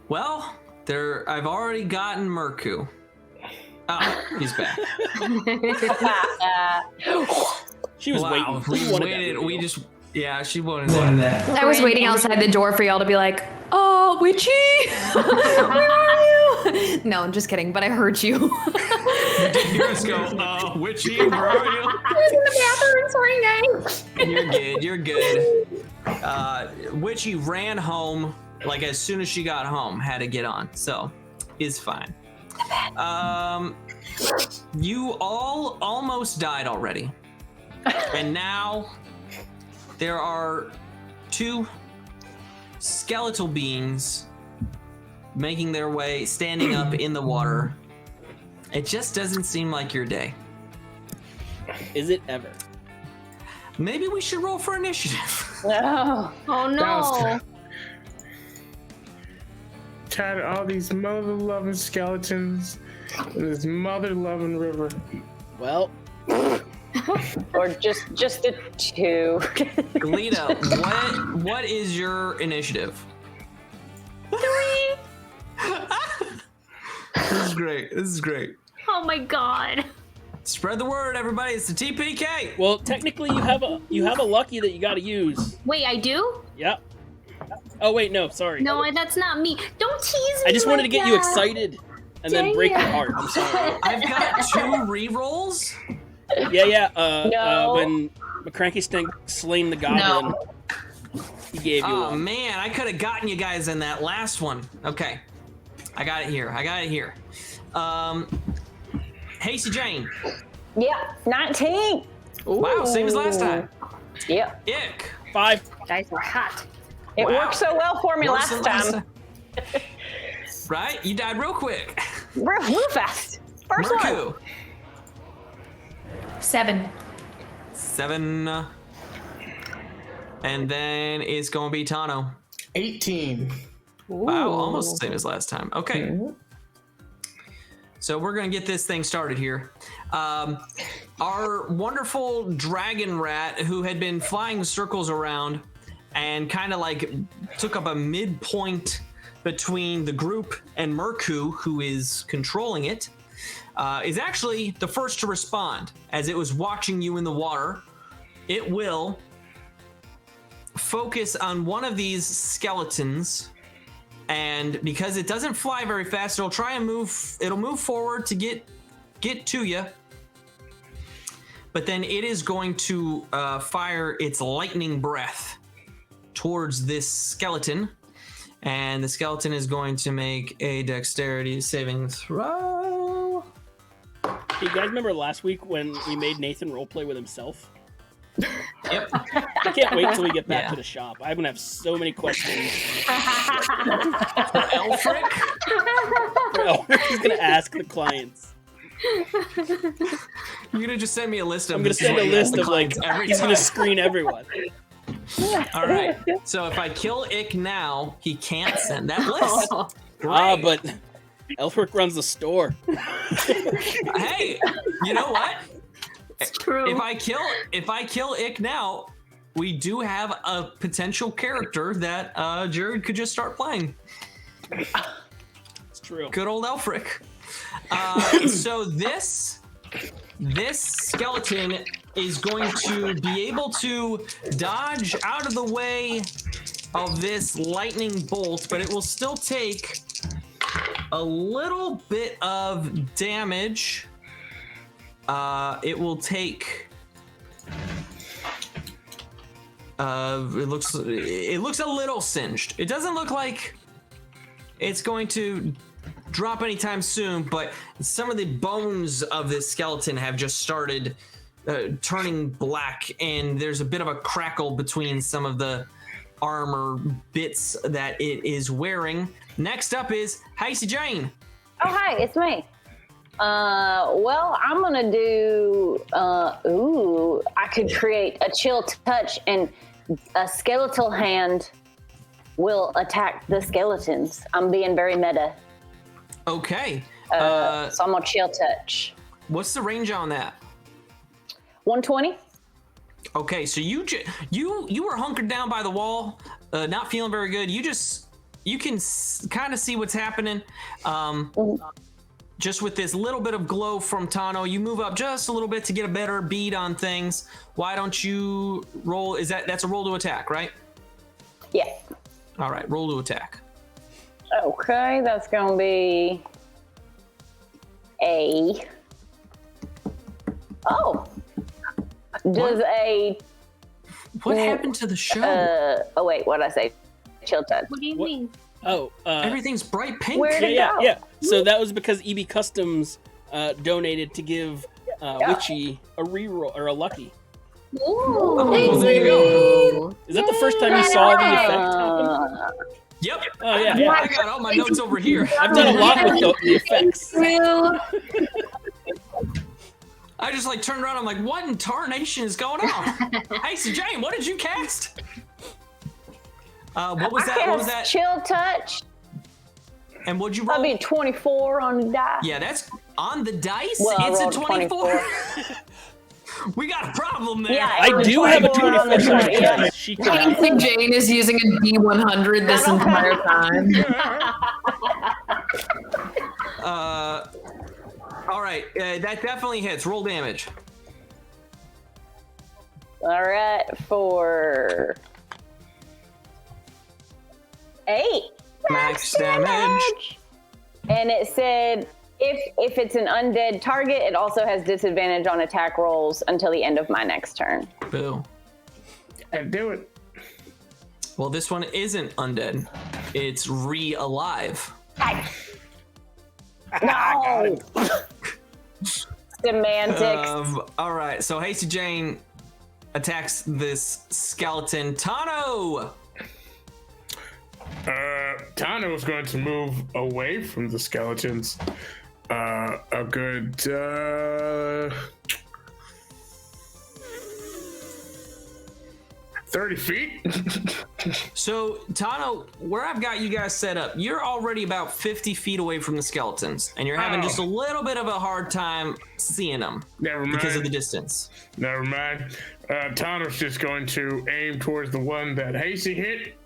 Well, I've already gotten Merku. Oh, he's back.
She was waiting.
She wanted that.
I was waiting outside the door for y'all to be like, "Oh, Witchy, where are you?" No, I'm just kidding. But I heard you.
You did hear us go, Witchy, where are you?
I was in the bathroom swinging.
You're good. Witchy ran home like as soon as she got home, had to get on, so is fine. You all almost died already, and now there are two skeletal beings making their way, standing up in the water. It just doesn't seem like your day.
Is it ever?
Maybe we should roll for initiative.
No.
Oh no.
Tired of all these mother-loving skeletons in this mother-loving river.
Well,
or just a 2.
Galita, what is your initiative?
3.
This is great.
Oh my god.
Spread the word, everybody. It's the TPK.
Well, technically, you have a lucky that you got to use.
Wait, I do?
Yep. Oh wait, no, sorry.
No, that's not me. Don't tease me.
I just wanted to
like
get you
that.
excited and then break your heart. I'm sorry.
I've got 2 rerolls.
Yeah.
No.
When McCranky Stink slain the goblin, he gave you
Oh
one.
man, I could have gotten you guys in that last one. Okay, I got it here. Hasty Jane.
Yeah, 19.
Wow, same as last time.
Yeah.
Ick.
5.
Guys are hot.
It
Wow.
worked so well for me
Worse than
last time.
Right? You died real quick.
Real fast. First one.
Merku.
7.
7. And then it's going to be Tano.
18.
Wow, almost the same as last time. Okay. So we're going to get this thing started here. Our wonderful dragon rat, who had been flying circles around and kind of like took up a midpoint between the group and Merku, who is controlling it, is actually the first to respond. As it was watching you in the water, it will focus on one of these skeletons, and because it doesn't fly very fast, it'll try and move forward to get to you. But then it is going to fire its lightning breath towards this skeleton, and the skeleton is going to make a dexterity saving throw.
Hey, you guys remember last week when we made Nathan roleplay with himself?
Yep.
I can't wait till we get back to the shop. I'm gonna have so many questions.
For Elfric?
He's gonna ask the clients.
You're gonna just send me a list of.
I'm gonna send a list of like he's gonna screen everyone.
All right. So if I kill Ick now, he can't send that list.
Ah, but Elfric runs the store.
Hey, you know what?
It's true.
If I kill Ick now, we do have a potential character that Jared could just start playing.
It's true.
Good old Elfric. So this skeleton is going to be able to dodge out of the way of this lightning bolt, but it will still take a little bit of damage. It will take. It looks a little singed. It doesn't look like it's going to drop anytime soon, but some of the bones of this skeleton have just started turning black, and there's a bit of a crackle between some of the armor bits that it is wearing. Next up is Hasty Jane.
Oh, hi, it's me. Well, I'm gonna do, I could create a chill touch, and a skeletal hand will attack the skeletons. I'm being very meta.
Okay.
So I'm gonna chill touch.
What's the range on that?
120.
Okay, so you were hunkered down by the wall, not feeling very good. You can kind of see what's happening. Just with this little bit of glow from Tano, you move up just a little bit to get a better bead on things. Why don't you roll? That's a roll to attack, right?
Yeah.
All right, roll to attack.
Okay, that's gonna be a. Oh. Does a.
What happened to the show?
Oh wait, what did I say? Chill touch.
What do you mean?
Oh,
everything's bright pink.
Where'd it go?
Yeah. So that was because EB Customs donated to give Witchy a reroll or a lucky.
Oh, there you go.
Is that the first time you saw the effect happen?
Yep.
Oh yeah.
I got all my notes over here.
I've done a lot with the effects.
I just like turned around. I'm like, what in tarnation is going on? Hey, so Jane, what did you cast? What was that? What was that?
Chill touch.
And what'd you roll?
That'd be 24 on the die.
Yeah, that's on the dice.
Well, I
it's a
rolled
24. We got a problem there.
Yeah,
I do have a 24
on the
dice. She can.
I think Jane is using a D100 this entire time.
All right, that definitely hits. Roll damage.
All right, for 8
max damage.
And it said if it's an undead target, it also has disadvantage on attack rolls until the end of my next turn.
Boo.
And do it.
Well, this one isn't undead. It's re-alive.
No. Semantics.
All right, so Hasty Jane attacks this skeleton. Tano!
Tano is going to move away from the skeletons. A good 30 feet?
So, Tano, where I've got you guys set up, you're already about 50 feet away from the skeletons, and you're having just a little bit of a hard time seeing them.
Never mind.
Because of the distance.
Never mind. Tano's just going to aim towards the one that Hasty hit.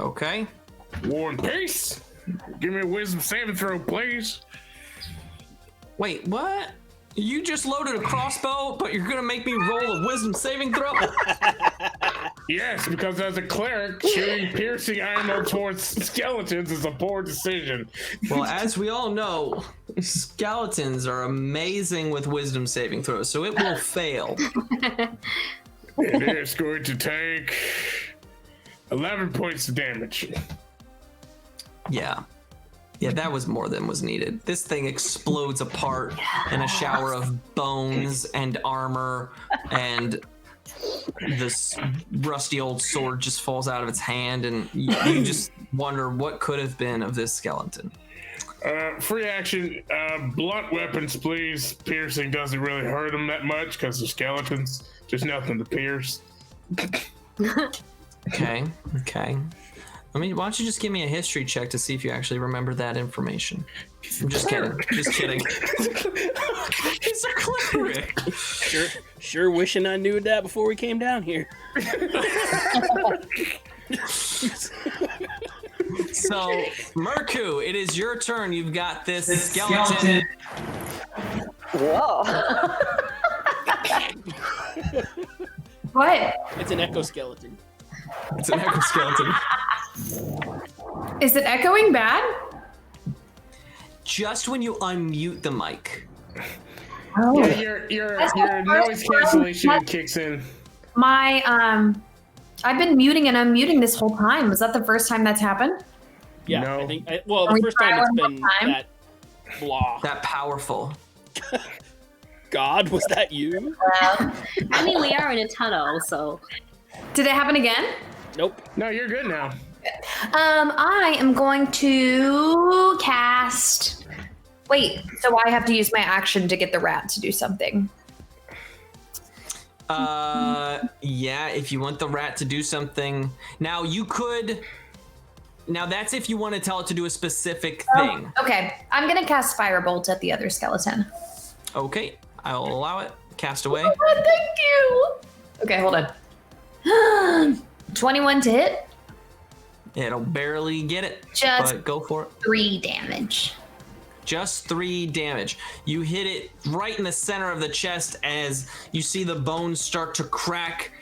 Okay.
War and Peace. Give me a wisdom saving throw, please.
Wait, what? You just loaded a crossbow, but you're gonna make me roll a wisdom saving throw?
Yes, because as a cleric, shooting piercing ammo towards skeletons is a poor decision.
Well, as we all know, skeletons are amazing with wisdom saving throws, so it will fail.
It is going to take 11 points of damage.
Yeah. Yeah, that was more than was needed. This thing explodes apart in a shower of bones and armor, and this rusty old sword just falls out of its hand, and you just wonder what could have been of this skeleton.
Free action, blunt weapons, please. Piercing doesn't really hurt them that much because they're skeletons. Just nothing to pierce.
Okay. Why don't you just give me a history check to see if you actually remember that information? I'm just kidding. Just kidding. He's a cleric.
Sure wishing I knew that before we came down here.
So, Merku, it is your turn. You've got this skeleton.
Whoa.
What?
It's an exoskeleton.
It's an exoskeleton.
Is it echoing bad?
Just when you unmute the mic.
Oh.
Yeah, your noise cancellation kicks in.
My I've been muting and unmuting this whole time. Was that the first time that's happened?
Yeah,
No.
I think. The first time it's been that blah.
That powerful.
God, was that you?
I mean, we are in a tunnel, so.
Did it happen again?
Nope.
No, you're good now.
I am going to cast. Wait, so I have to use my action to get the rat to do something.
Yeah, if you want the rat to do something. Now you could. Now that's if you want to tell it to do a specific thing.
Okay, I'm gonna cast Firebolt at the other skeleton.
Okay, I'll allow it. Cast away.
Oh, thank you. Okay, hold on. 21 to hit.
It'll barely get it.
Just
but go for it.
3 damage.
Just 3 damage. You hit it right in the center of the chest as you see the bones start to crack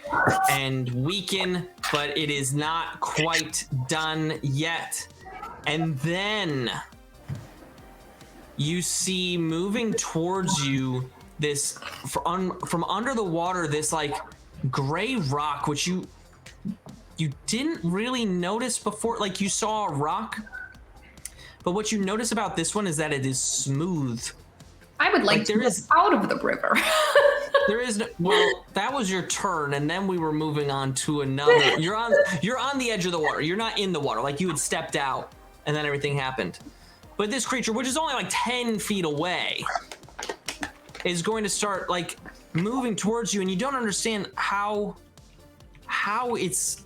and weaken, but it is not quite done yet. And then you see moving towards you this from under the water, this like gray rock, which you didn't really notice before. Like you saw a rock, but what you notice about this one is that it is smooth.
I would like to move out of the river.
There is no, well, that was your turn, and then we were moving on to another. You're on the edge of the water. You're not in the water. Like you had stepped out, and then everything happened. But this creature, which is only like 10 feet away, is going to start like moving towards you, and you don't understand how is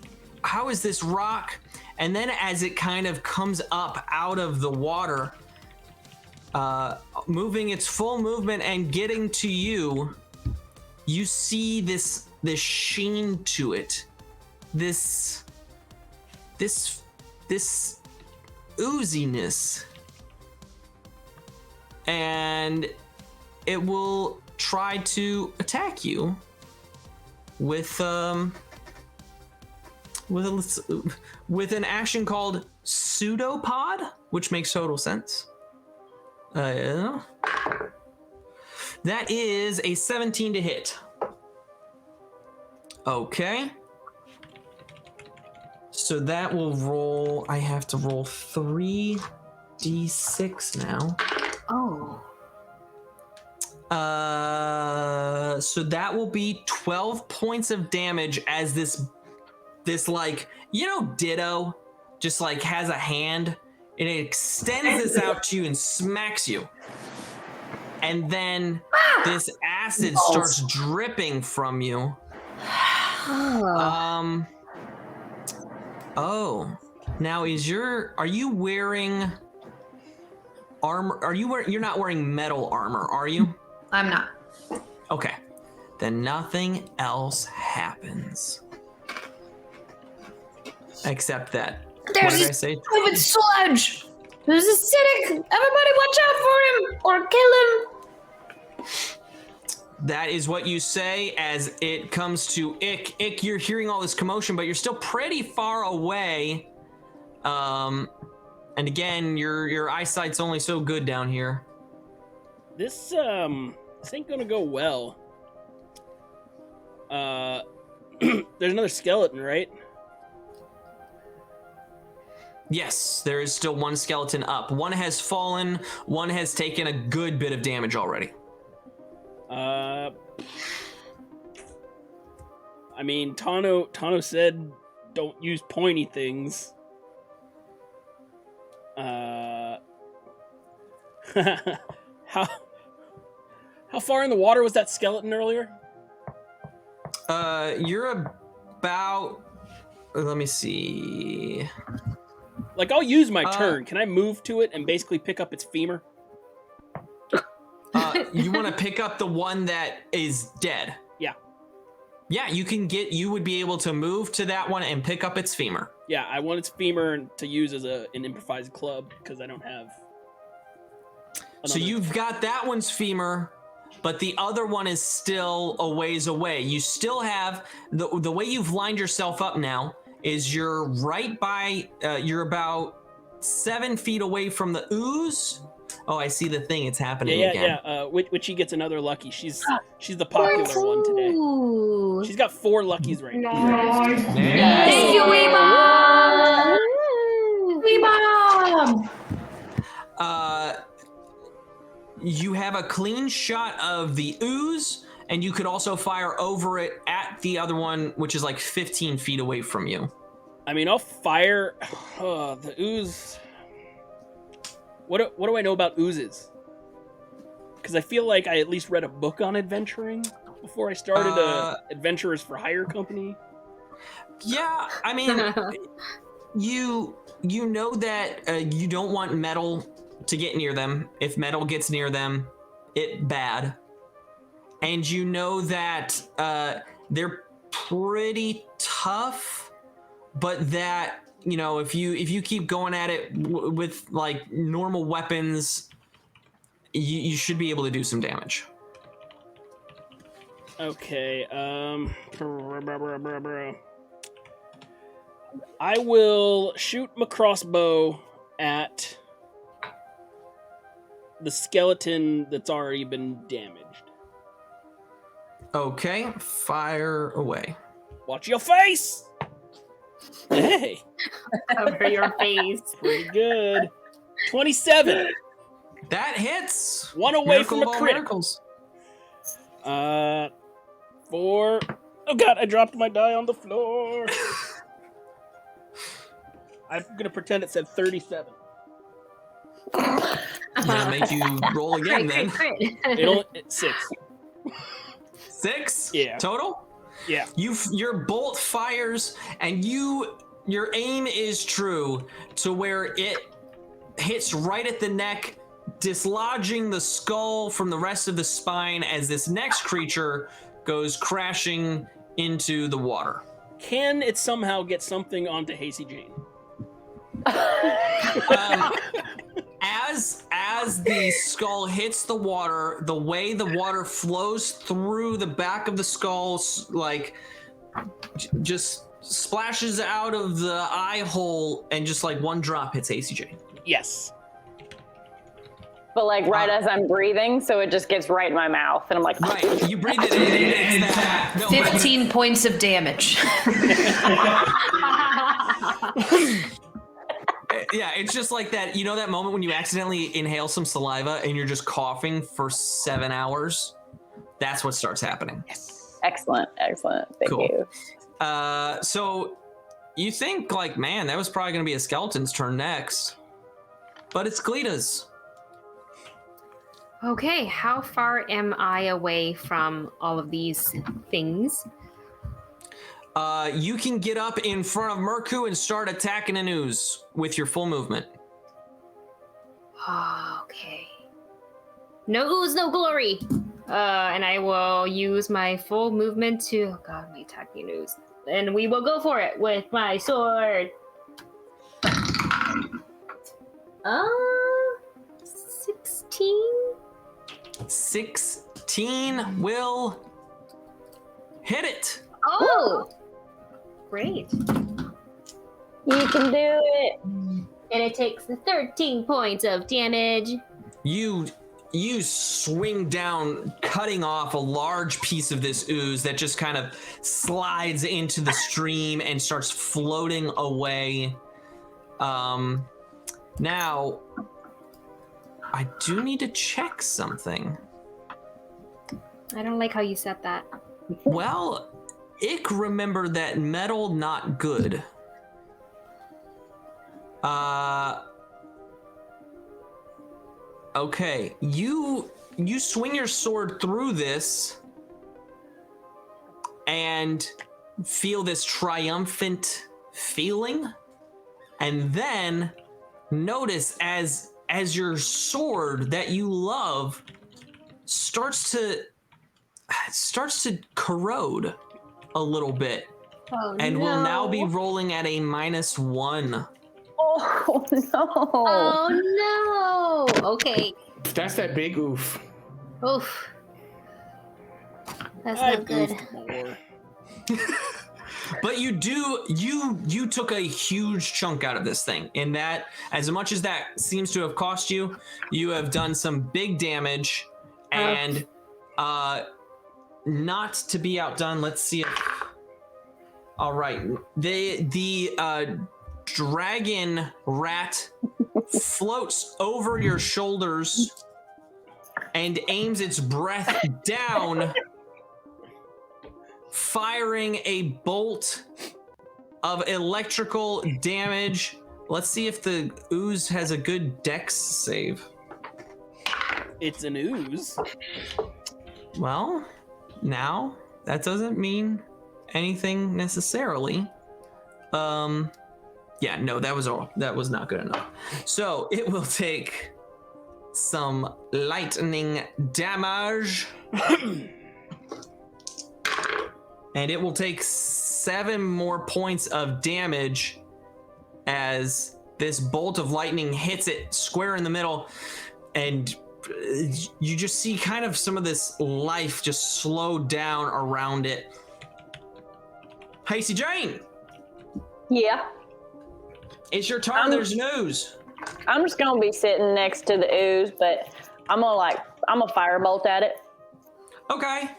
this rock, and then as it kind of comes up out of the water, moving its full movement and getting to you, you see this sheen to it, this ooziness, and it will try to attack you with an action called Pseudopod, which makes total sense. That is a 17 to hit. Okay. So that will roll. I have to roll 3d6 now.
Oh.
So that will be 12 points of damage as this like, Ditto just like has a hand and it extends this out to you and smacks you. And then this acid starts dripping from you. Oh. Now are you wearing armor? You're not wearing metal armor, are you?
I'm not.
Okay. Then nothing else happens. Except that.
There's
what did I
this
say?
stupid sludge. There's acidic. Everybody watch out for him or kill him.
That is what you say as it comes to Ick. Ick, you're hearing all this commotion, but you're still pretty far away. And again, your eyesight's only so good down here.
This ain't gonna go well. There's another skeleton, right?
Yes, there is still one skeleton up. One has fallen, one has taken a good bit of damage already.
I mean, Tano said don't use pointy things. How far in the water was that skeleton earlier?
You're about, let me see.
Like, I'll use my turn. Can I move to it and basically pick up its femur?
You want to pick up the one that is dead?
Yeah.
Yeah, you would be able to move to that one and pick up its femur.
Yeah, I want its femur to use as an improvised club because I don't have.
So you've got that one's femur, but the other one is still a ways away. You still have the way you've lined yourself up now is you're right by you're about 7 feet away from the ooze. Oh, I see the thing. It's happening again.
Yeah. Witchy gets another lucky. She's the popular one today. She's got 4 luckies right now.
Thank you, Weebom! Weebom!
You have a clean shot of the ooze, and you could also fire over it at the other one, which is like 15 feet away from you.
I mean, I'll fire the ooze. What do I know about oozes? Because I feel like I at least read a book on adventuring before I started a Adventurers for Hire company.
Yeah, I mean, you know that you don't want metal to get near them. If metal gets near them, it's bad. And you know that they're pretty tough, but that, you know, if you keep going at it with like normal weapons, you should be able to do some damage.
Okay, I will shoot my crossbow at the skeleton that's already been damaged.
Okay, fire away.
Watch your face! Hey!
Cover your face.
Pretty good. 27.
That hits.
One away
Miracle
from
of
a
all
crit.
miracles.
4. Oh god, I dropped my die on the floor. I'm gonna pretend it said 37.
I'm gonna make you roll again then.
It's 6.
6?
Yeah.
Total?
Yeah.
Your bolt fires, and your aim is true to where it hits right at the neck, dislodging the skull from the rest of the spine as this next creature goes crashing into the water.
Can it somehow get something onto Hasty Jane?
As the skull hits the water, the way the water flows through the back of the skull, like just splashes out of the eye hole, and just like one drop hits ACJ.
Yes.
But like right as I'm breathing, so it just gets right in my mouth, and I'm like,
right. You breathe it in, it's that. No,
15 points of damage.
Yeah, it's just like that. You know that moment when you accidentally inhale some saliva and you're just coughing for 7 hours? That's what starts happening.
Yes.
Excellent. Thank you.
So you think like, man, that was probably going to be a skeleton's turn next. But it's Gleeta's.
Okay, how far am I away from all of these things?
You can get up in front of Merku and start attacking an ooze with your full movement.
Okay. No ooze, no glory. And I will use my full movement to. Oh God, my attacking ooze. And we will go for it with my sword. 16.
16 will hit it.
Oh, great.
You can do it.
And it takes 13 points of damage.
You swing down, cutting off a large piece of this ooze that just kind of slides into the stream and starts floating away. Now, I do need to check something.
I don't like how you said that.
Well, Ick remembered that metal not good. Okay, you swing your sword through this and feel this triumphant feeling, and then notice as your sword that you love starts to corrode a little bit, and will now be rolling at a -1.
Oh no!
Oh no! Okay.
That's that big oof.
Oof. That's not good.
But you took a huge chunk out of this thing, in that as much as that seems to have cost you, you have done some big damage, and not to be outdone, let's see if, all right, the dragon rat floats over your shoulders and aims its breath down, firing a bolt of electrical damage. Let's see if the ooze has a good dex save.
It's an ooze.
Well, now that doesn't mean anything necessarily. Yeah, no, that was not good enough. So it will take some lightning damage. And it will take 7 more points of damage as this bolt of lightning hits it square in the middle, and you just see kind of some of this life just slow down around it. Hasty Jane!
Yeah?
It's your turn. There's an ooze.
I'm just gonna be sitting next to the ooze, but I'm gonna firebolt at it.
Okay.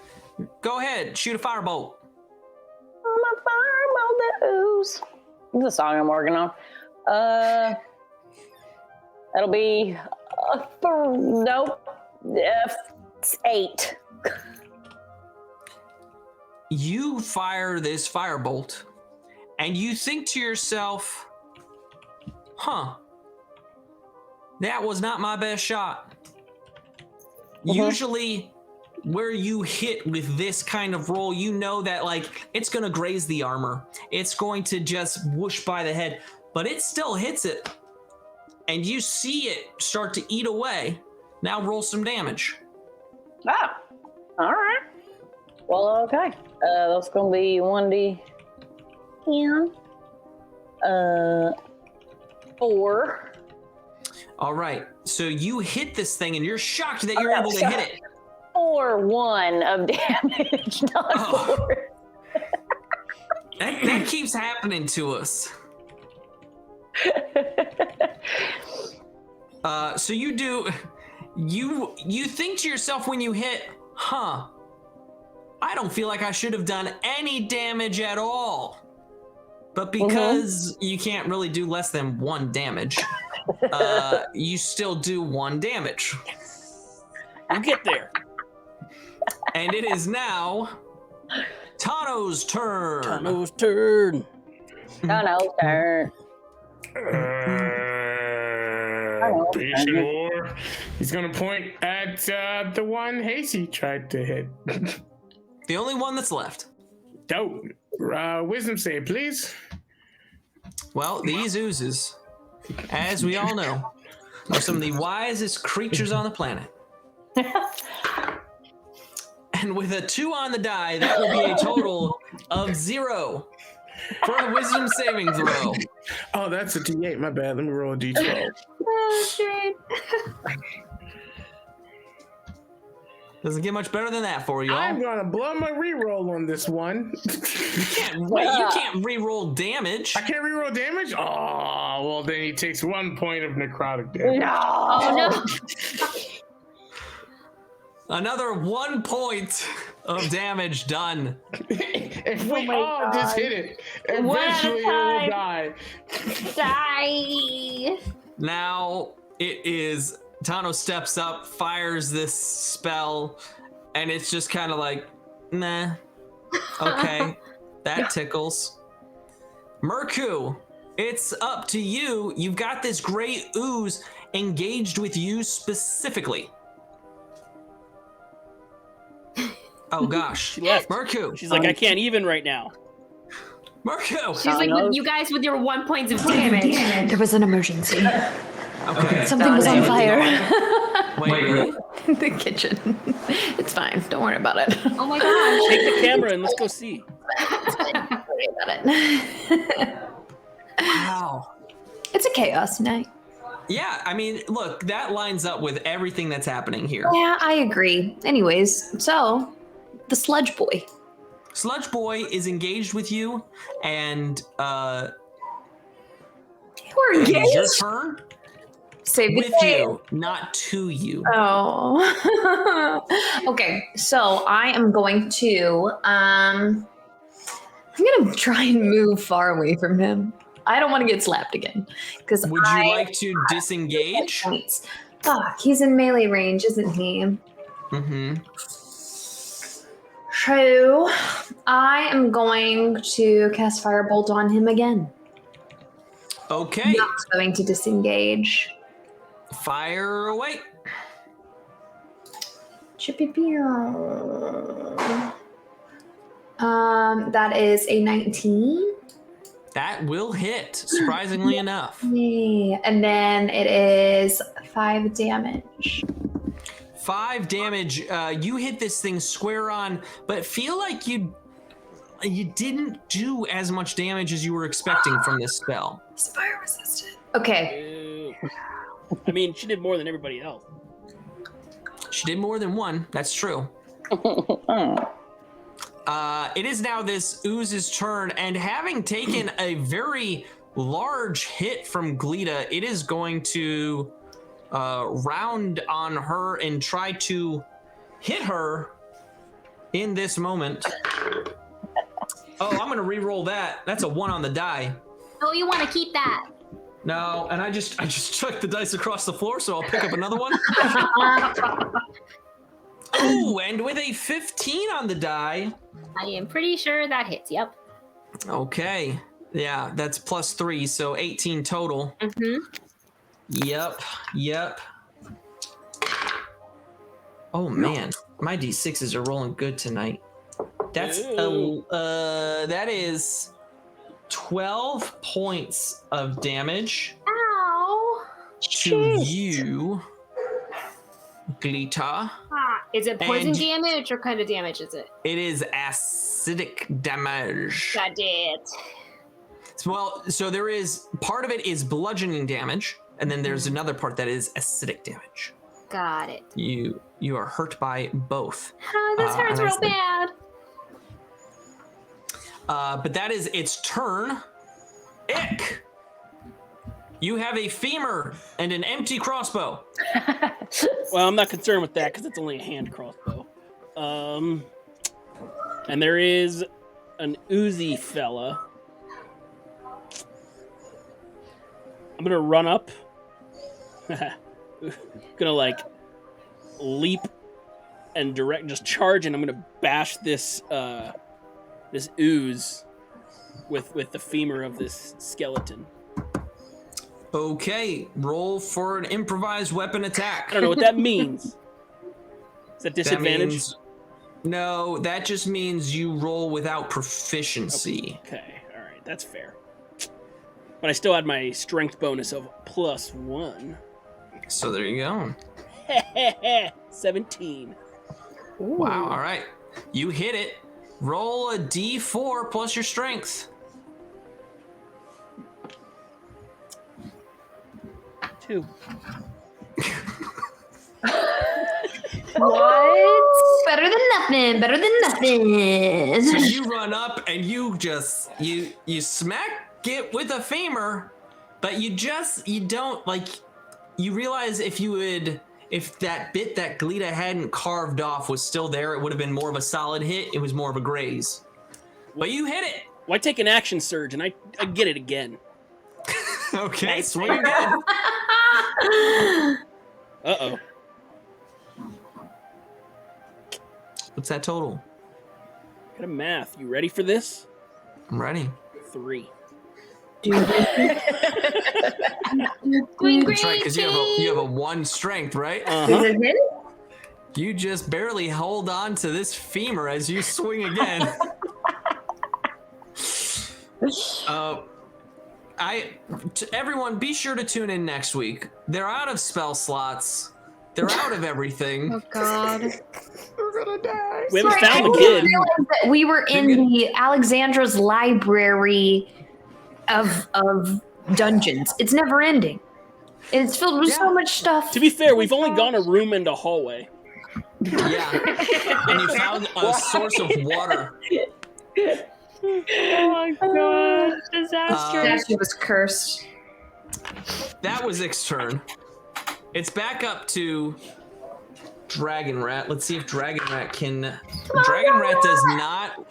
Go ahead. Shoot a firebolt.
I'm a firebolt the ooze. This is a song I'm working on. That'll be 8.
You fire this firebolt, and you think to yourself, that was not my best shot. Usually where you hit with this kind of roll, you know that like it's gonna graze the armor. It's going to just whoosh by the head, but it still hits it. And you see it start to eat away. Now roll some damage.
Ah, all right. Well, okay. That's gonna be 1d10. 4.
All right. So you hit this thing, and you're shocked that you're able to hit it.
1 of damage, not 4.
That keeps happening to us. So you think to yourself when you hit, I don't feel like I should have done any damage at all. But because you can't really do less than 1 damage, you still do 1 damage.
We'll get there.
And it is now Tano's turn.
Tano's turn.
Tano's turn.
Patient war. He's gonna point at the one Hasty tried to hit.
The only one that's left.
Dope. Wisdom save, please.
Well, these oozes, as we all know, are some of the wisest creatures on the planet. And with a 2 on the die, that will be a total of 0 for a wisdom saving throw.
Oh, that's a D8. My bad. Let me roll a D12.
Oh, shit.
Doesn't get much better than that for you all.
I'm gonna blow my reroll on this one.
You can't re-roll damage.
I can't reroll damage? Oh, well then he takes 1 point of necrotic damage.
Oh, no.
Another 1 point of damage done.
If we all just hit it, eventually it will die.
Die.
Now it is Tano steps up, fires this spell, and it's just kind of like, nah, okay, that tickles. Merku, it's up to you. You've got this gray ooze engaged with you specifically. Oh gosh,
She left.
Merku.
She's like, I can't even right now.
Merku.
She's like, you guys with your 1 points of damage.
There was an emergency.
Okay.
Something was on fire.
Wait, really?
The kitchen. It's fine. Don't worry about it.
Oh my gosh.
Take the camera and let's go see.
Don't worry about it.
Wow.
It's a chaos night.
Yeah, I mean, look, that lines up with everything that's happening here.
Yeah, I agree. Anyways, so the sludge boy.
Sludge boy is engaged with you, and
We're
it is
engaged.
your turn.
Save
With
the day.
you, not to you.
Oh. Okay, so I am going to I'm gonna try and move far away from him. I don't want to get slapped again. Because
would you like to disengage?
Fuck, he's in melee range, isn't he?
Mm-hmm.
So I am going to cast Firebolt on him again.
Okay.
Not going to disengage.
Fire away.
That is a 19.
That will hit, surprisingly enough.
Yay. And then it is 5 damage.
5 damage. You hit this thing square on, but feel like you didn't do as much damage as you were expecting from this spell.
It's fire resistant. Okay.
Ew. I mean, she did more than everybody else.
She did more than one. That's true. It is now this ooze's turn, and having taken a very large hit from Glita, it is going to round on her and try to hit her in this moment. Oh, I'm gonna re-roll that. That's a 1 on the die.
Oh, you want to keep that?
No, and I just chucked the dice across the floor, so I'll pick up another one. Oh, and with a 15 on the die.
I am pretty sure that hits. Yep.
Okay. Yeah, that's +3, so 18 total.
Mm-hmm.
Yep. Oh man, my d6s are rolling good tonight. That's that is 12 points of damage.
Ow.
To you, Glita.
Is it poison
And-
damage or kind of damage is it?
It is acidic damage.
Got it.
Well, so there is part of it is bludgeoning damage, and then there's another part that is acidic damage.
Got it.
You are hurt by both.
Oh, this hurts
and
real bad.
But that is its turn. Ick! You have a femur and an empty crossbow.
Well, I'm not concerned with that because it's only a hand crossbow. And there is an oozy fella. I'm gonna run up. Gonna like leap and just charge, and I'm gonna bash this this ooze with the femur of this skeleton.
Okay, roll for an improvised weapon attack.
I don't know what that means. Is that disadvantage?
No, that just means you roll without proficiency.
Okay, all right, that's fair. But I still had my strength bonus of +1.
So there you go.
17.
Wow, all right. You hit it. Roll a d4 plus your strength.
2.
What? Better than nothing. Better than nothing.
So you run up and you just you smack it with a femur, but you don't like. You realize if that bit that Glita hadn't carved off was still there, it would have been more of a solid hit. It was more of a graze. But you hit it.
Why take an action surge and I get it again?
Okay, swing again.
Uh-oh.
What's that total?
Got a math. You ready for this?
I'm ready.
3.
That's right, because you have a 1 strength, right?
Uh-huh.
You just barely hold on to this femur as you swing again. Everyone, be sure to tune in next week. They're out of spell slots. They're out of everything.
Oh God.
We're gonna die.
We haven't
Sorry,
found the
I
kid.
didn't realize that we were in the Alexandra's library of dungeons. It's never ending. It's filled with so much stuff.
To be fair, we've only gone a room and a hallway.
Yeah. And you found a source of water.
Oh my god, disaster.
Statue was cursed.
That was Ix's turn. It's back up to Dragon Rat. Let's see if Dragon Rat can. Dragon Rat does not.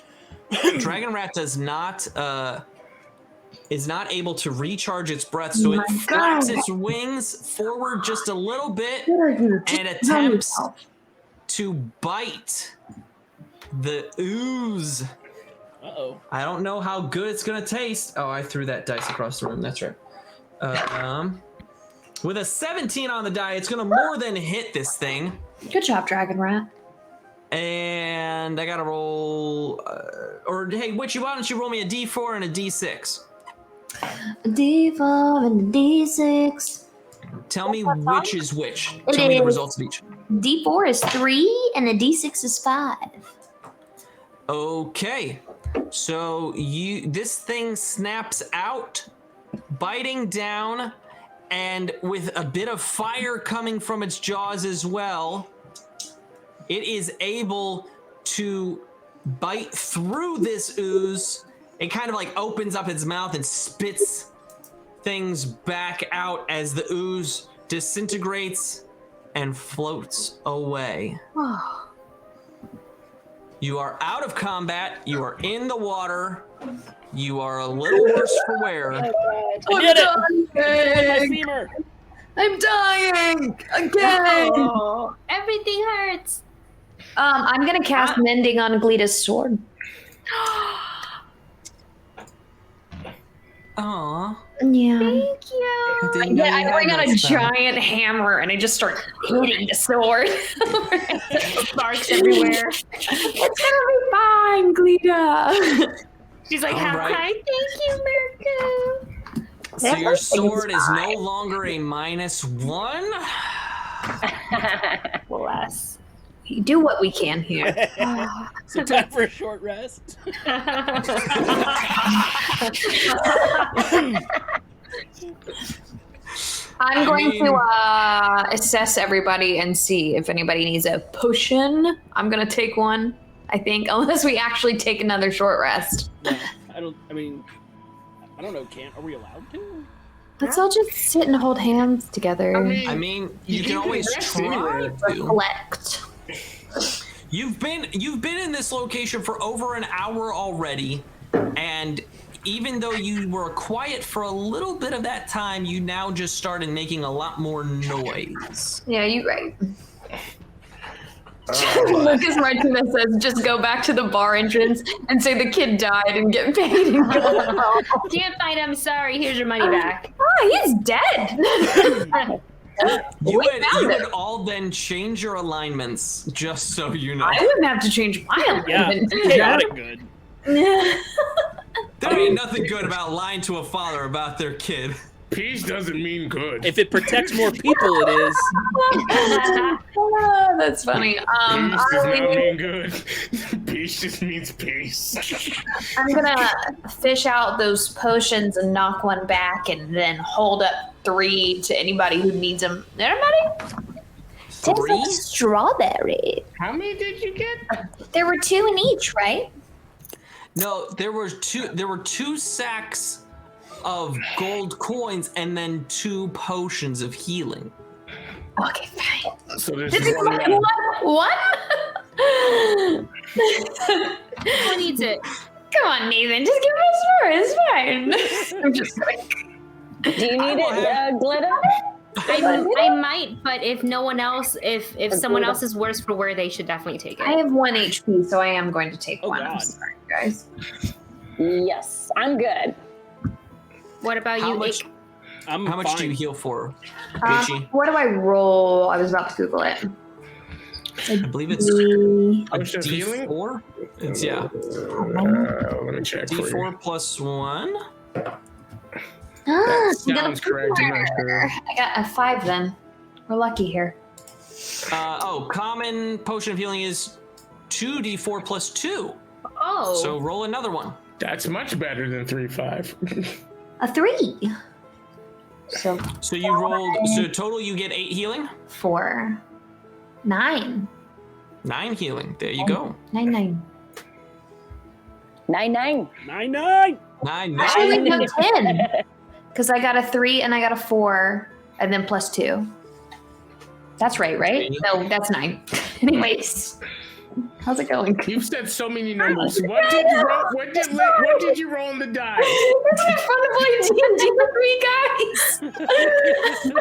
Dragon Rat does not. Is not able to recharge its breath, so it flaps its wings forward just a little bit and attempts to bite the ooze.
Uh-oh.
I don't know how good it's gonna taste. Oh, I threw that dice across the room. That's right. With a 17 on the die, it's gonna more than hit this thing.
Good job, Dragon Rat.
And I gotta roll. Or hey, Witchy, why don't you roll me a D4 and a D6?
A D4 and a D6.
Tell me which is which.
It
Tell me the
is-
results of each.
D4 is 3 and a D6 is 5.
Okay. So this thing snaps out, biting down, and with a bit of fire coming from its jaws as well, it is able to bite through this ooze. It kind of like opens up its mouth and spits things back out as the ooze disintegrates and floats away. You are out of combat. You are in the water. You are a little worse for wear.
I did it! My femur.
I'm dying again.
Oh, everything hurts.
I'm gonna cast Mending on Glita's sword.
Aww.
Yeah.
Thank you.
Yeah, I bring out a giant hammer and I just start hitting the sword.
Sparks everywhere.
It's gonna be fine, Glita.
She's like,
All
how
right.
kind? Thank you, Mirko.
So your sword is no longer a -1.
Bless. We do what we can here.
So time for a short rest.
I'm going to assess everybody and see if anybody needs a potion. I'm gonna take one, I think, unless we actually take another short rest.
I don't know, are we allowed to?
Let's all just sit and hold hands together.
I mean, you can always try to.
Reflect.
You've been in this location for over an hour already, and even though you were quiet for a little bit of that time, you now just started making a lot more noise.
Yeah, you're right. Lucas Martinez says, just go back to the bar entrance and say the kid died and get paid and go.
Can't find him. Sorry. Here's your money back.
Oh, he's dead.
You
We
would
found it.
all then change your alignments, just so you know.
I wouldn't have to change my
Yeah,
alignment.
chaotic good.
There ain't nothing good about lying to a father about their kid.
Peace doesn't mean good.
If it protects more people, it is.
That's funny.
Peace does not
I-
mean good. Peace just means peace.
I'm gonna fish out those potions and knock one back, and then hold up 3 to anybody who needs them. Anybody?
Tastes like strawberry.
How many did you get?
There were 2 in each, right?
No, there were two sacks of gold coins and then 2 potions of healing.
Okay, fine.
So this
This
is
is
one.
what?
Who needs it?
Come on, Nathan. Just give us more. It's fine. I'm just kidding.
Do you need it, Glitta?
I might, but if no one else, if someone else is worse for wear, they should definitely take
I
it.
have 1 HP, so I am going to take
Oh,
1. I'm
God.
sorry, guys.
Yes, I'm good.
What about
How
you,
much?
Ick?
I'm
How much
fine.
do you heal for, Gucci?
What do I roll? I was about to Google it.
I believe it's
How much does healing?
D4. It's yeah.
Let me check for you.
D4 plus 1.
Ah,
That sounds correct. I'm not sure.
I got a 5 then. We're lucky here.
Common potion of healing is 2d4 plus 2.
Oh.
So roll another one.
That's much better than 3-5.
A 3. So
So you rolled. So total, you get 8 healing.
4. 9.
9 healing. There you go.
9, 9.
9-9.
9-9.
9.
Actually, no, 10. Because I got a 3 and I got a 4, and then plus 2. That's right? No, that's 9. Anyways, how's it going?
You've said so many numbers. What did you roll? What did you roll on the die?
It's my fun to play D&D with 3 guys.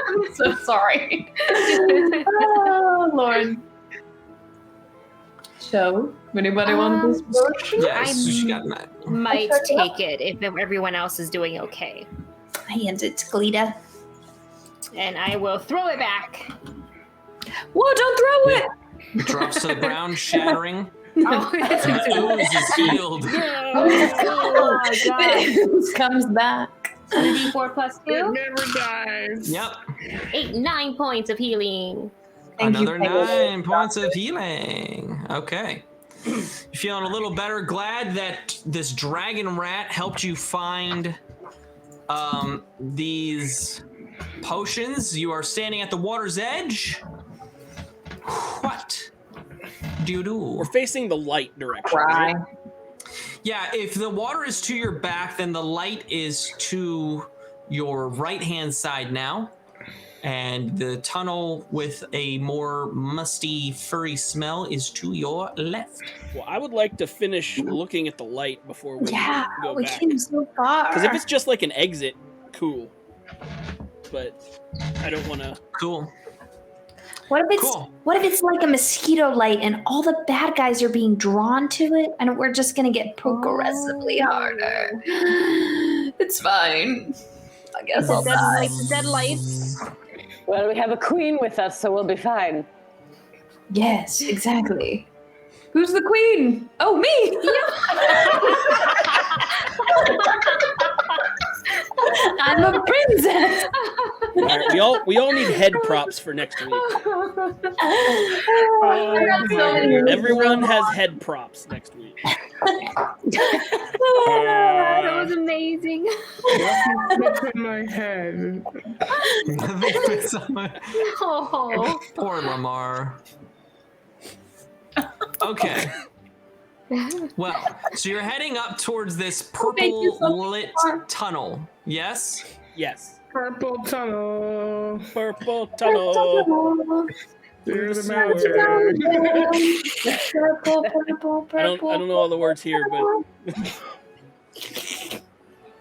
I'm so sorry. Oh, Lord. So, anybody want this potion?
Yes, she got 9.
Might take it if everyone else is doing okay.
I hand it to Glita.
And I will throw it back.
Whoa, don't throw it!
It drops to the ground, shattering.
Oh,
The ooze is healed.
oh my god.
The ooze comes back.
2d4 plus 2?
It never dies.
Yep.
9 points of healing.
Another 9 points of healing. Okay. You feeling a little better? Glad that this dragon rat helped you find these potions. You are standing at the water's edge. What do you do?
We're facing the light direction.
Cry.
Right?
Yeah, if the water is to your back, then the light is to your right-hand side now. And the tunnel with a more musty, furry smell is to your left.
Well, I would like to finish looking at the light before we go
we
back.
came so far.
Because if it's just like an exit, cool. But I don't want to.
Cool.
What if it's like a mosquito light and all the bad guys are being drawn to it and we're just gonna get progressively harder?
It's fine. I guess
The
I'll
dead
die.
lights, the dead lights.
Well, we have a queen with us, so we'll be fine.
Yes, exactly. Who's the queen? Oh, me! I'm a princess.
All right, we all need head props for next week. Everyone has head props next week.
That was amazing.
What's in my head?
Oh.
Poor Lamar. Okay. Well, so you're heading up towards this purple lit tunnel. Yes?
Yes.
Purple tunnel.
Purple tunnel.
Through the mountain.
I don't know all the words here, but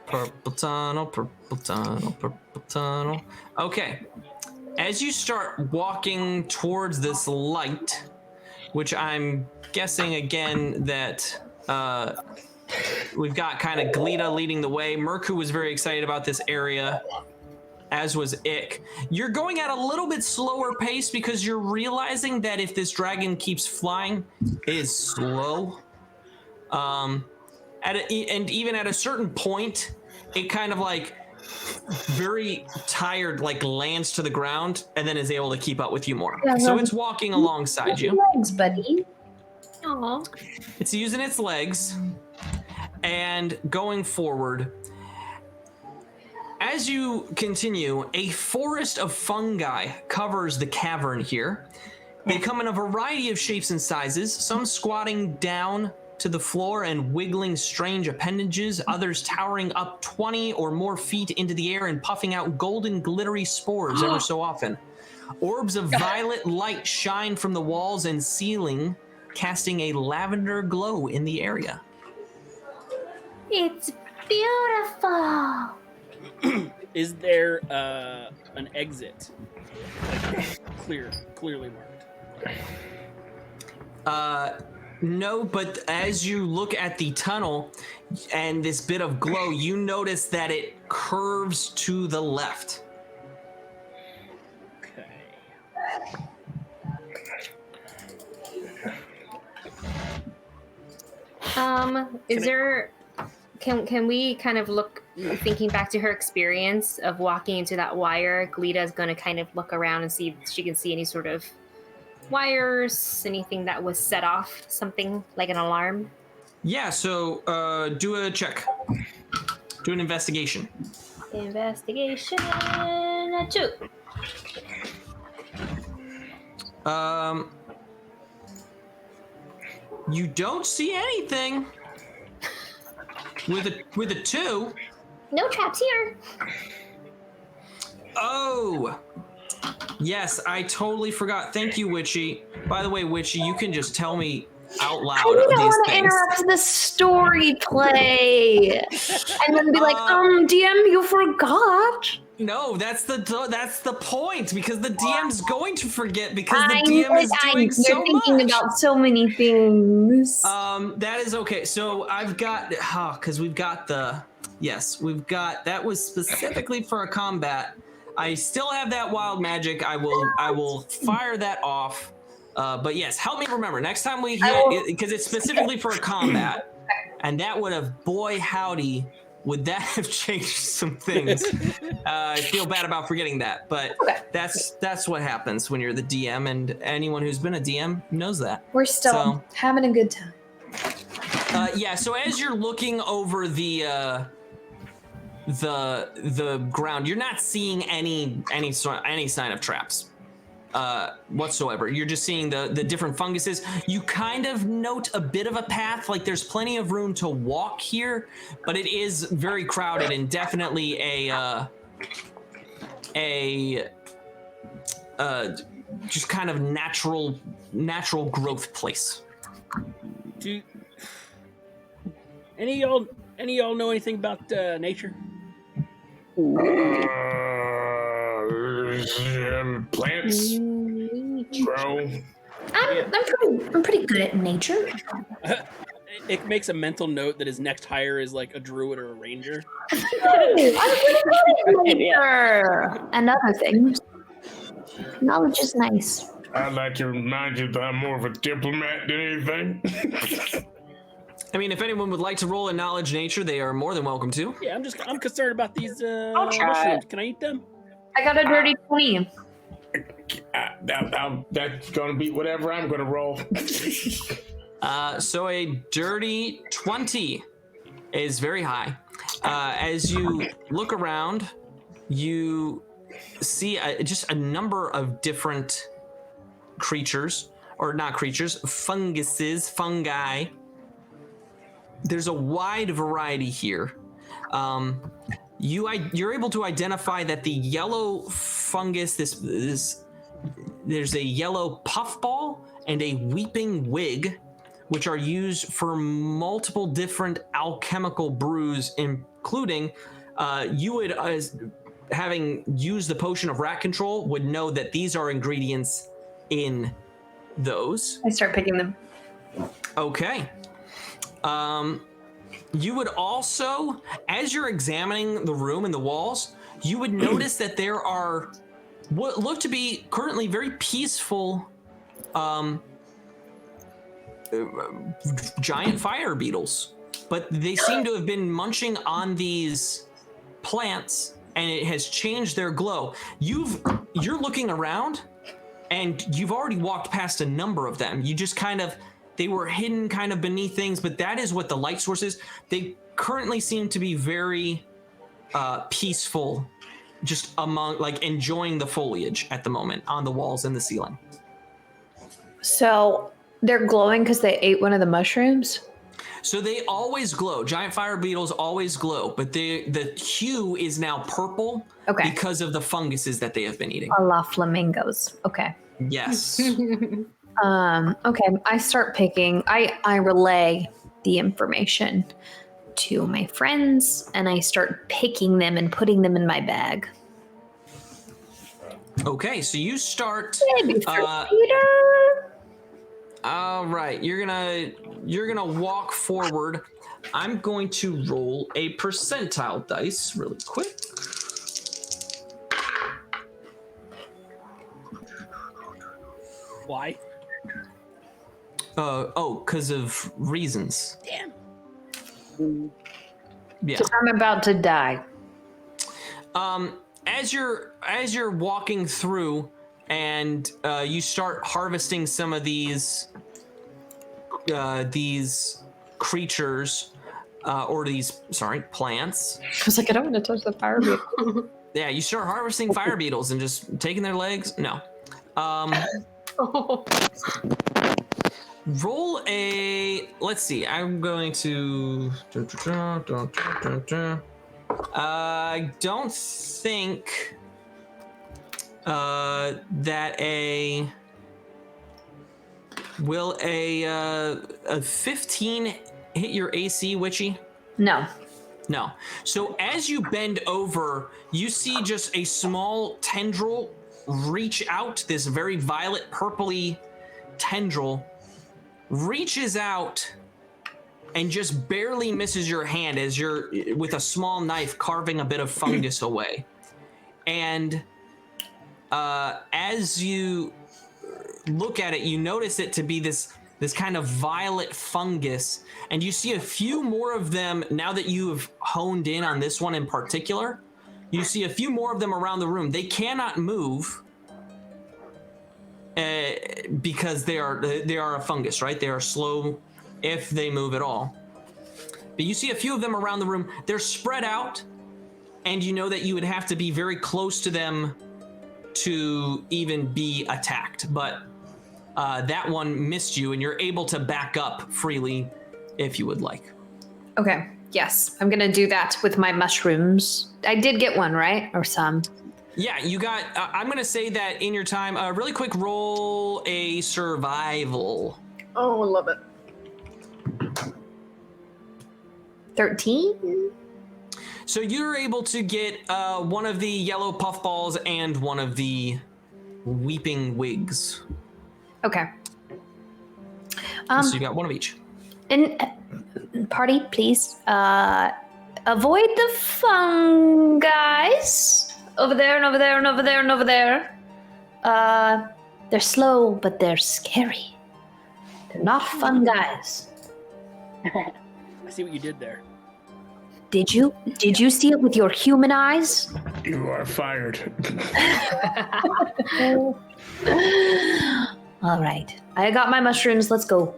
Purple tunnel, purple tunnel, purple tunnel. Okay. As you start walking towards this light, which I'm guessing again that we've got kind of Glita leading the way. Mirku was very excited about this area. as was Ick. You're going at a little bit slower pace because you're realizing that if this dragon keeps flying, it is slow. And even at a certain point, it kind of like very tired, like lands to the ground and then is able to keep up with you more. So it's walking alongside you.
Legs, buddy.
Aww.
It's using its legs and going forward. As you continue, a forest of fungi covers the cavern here. They come in a variety of shapes and sizes, some squatting down to the floor and wiggling strange appendages, others towering up 20 or more feet into the air and puffing out golden glittery spores ever so often. Orbs of violet light shine from the walls and ceiling, casting a lavender glow in the area.
It's beautiful.
Is there an exit? Clearly marked.
No, but as you look at the tunnel and this bit of glow, you notice that it curves to the left.
Is there? Can we kind of look, thinking back to her experience of walking into that wire? Gleda's going to kind of look around and see if she can see any sort of wires, anything that was set off, something like an alarm.
Yeah. So do a check. Do an investigation.
Investigation 2.
You don't see anything. With a 2.
No traps here.
Oh, yes, I totally forgot. Thank you, Witchy. By the way, Witchy, you can just tell me out loud.
I don't
these
want to
things.
interrupt the story play and then be like, DM, you forgot.
No, that's the point, because the DM's going to forget because the DM is doing so
You're thinking
much.
about so many things.
That is okay. So I've got, because we've got that was specifically for a combat. I still have that wild magic. I will fire that off. But yes, help me remember next time we hit, because it's specifically for a combat, and that would have, boy howdy, would that have changed some things. I feel bad about forgetting that, but that's what happens when you're the DM, and anyone who's been a DM knows that.
We're still having a good time.
Yeah. So as you're looking over the ground, you're not seeing any sign of traps whatsoever. You're just seeing the different funguses. You kind of note a bit of a path, like there's plenty of room to walk here, but it is very crowded and definitely a just kind of natural growth place.
Do any of y'all know anything about nature?
Plants grow.
I'm pretty good at nature.
It makes a mental note that his next hire is like a druid or a ranger.
I'm pretty good at nature and other things. Knowledge is nice.
I'd like to remind you that I'm more of a diplomat than anything.
I mean, if anyone would like to roll in knowledge nature, they are more than welcome to.
Yeah, I'm concerned about these
I'll try.
mushrooms. Can I eat them?
I got a dirty 20.
That's gonna be whatever I'm gonna roll.
So a dirty 20 is very high. As you look around, you see just a number of different creatures, or not creatures, fungi. There's a wide variety here. You're able to identify that the yellow fungus, there's a yellow puffball and a weeping wig, which are used for multiple different alchemical brews, including you would, as having used the potion of rat control, would know that these are ingredients in those.
I start picking them.
Okay. You would also, as you're examining the room and the walls, you would notice that there are what look to be currently very peaceful giant fire beetles, but they seem to have been munching on these plants and it has changed their glow. You're looking around and you've already walked past a number of them. You just they were hidden kind of beneath things, but that is what the light source is. They currently seem to be very peaceful, just among enjoying the foliage at the moment on the walls and the ceiling.
So they're glowing because they ate one of the mushrooms?
So they always glow. Giant fire beetles always glow, but the hue is now purple because of the funguses that they have been eating.
A la flamingos. Okay.
Yes.
Okay. I start picking. I relay the information to my friends, and I start picking them and putting them in my bag.
Okay, so you start. All right, you're gonna walk forward. I'm going to roll a percentile dice really quick.
Why?
Because of reasons.
Damn.
Yeah.
I'm about to die.
As you're walking through, and you start harvesting some of these creatures, or these plants.
I was like, I don't want to touch the fire beetle.
Yeah, you start harvesting fire beetles and just taking their legs. No. Roll a. Let's see. I'm going to. I don't think that will a 15 hit your AC, Witchy?
No.
No. So as you bend over, you see just a small tendril reach out. This very violet purpley tendril reaches out and just barely misses your hand as you're with a small knife carving a bit of fungus away. And as you look at it, you notice it to be this kind of violet fungus, and you see a few more of them now that you have honed in on this one in particular. You see a few more of them around the room. They cannot move because they are a fungus, right? They are slow if they move at all. But you see a few of them around the room. They're spread out, and you know that you would have to be very close to them to even be attacked. But that one missed you, and you're able to back up freely if you would like.
Okay. Yes, I'm gonna do that with my mushrooms. I did get one, right? Or some.
Yeah, you got. I'm gonna say that in your time. Really quick, roll a survival.
Oh, I love it. 13.
So you're able to get one of the yellow puffballs and one of the weeping wigs.
Okay.
So you got one of each.
And party, please. Avoid the fungi over there and over there and over there and over there. They're slow, but they're scary. They're not fun guys.
I see what you did there.
Did you? Did you see it with your human eyes?
You are fired.
All right. I got my mushrooms. Let's go.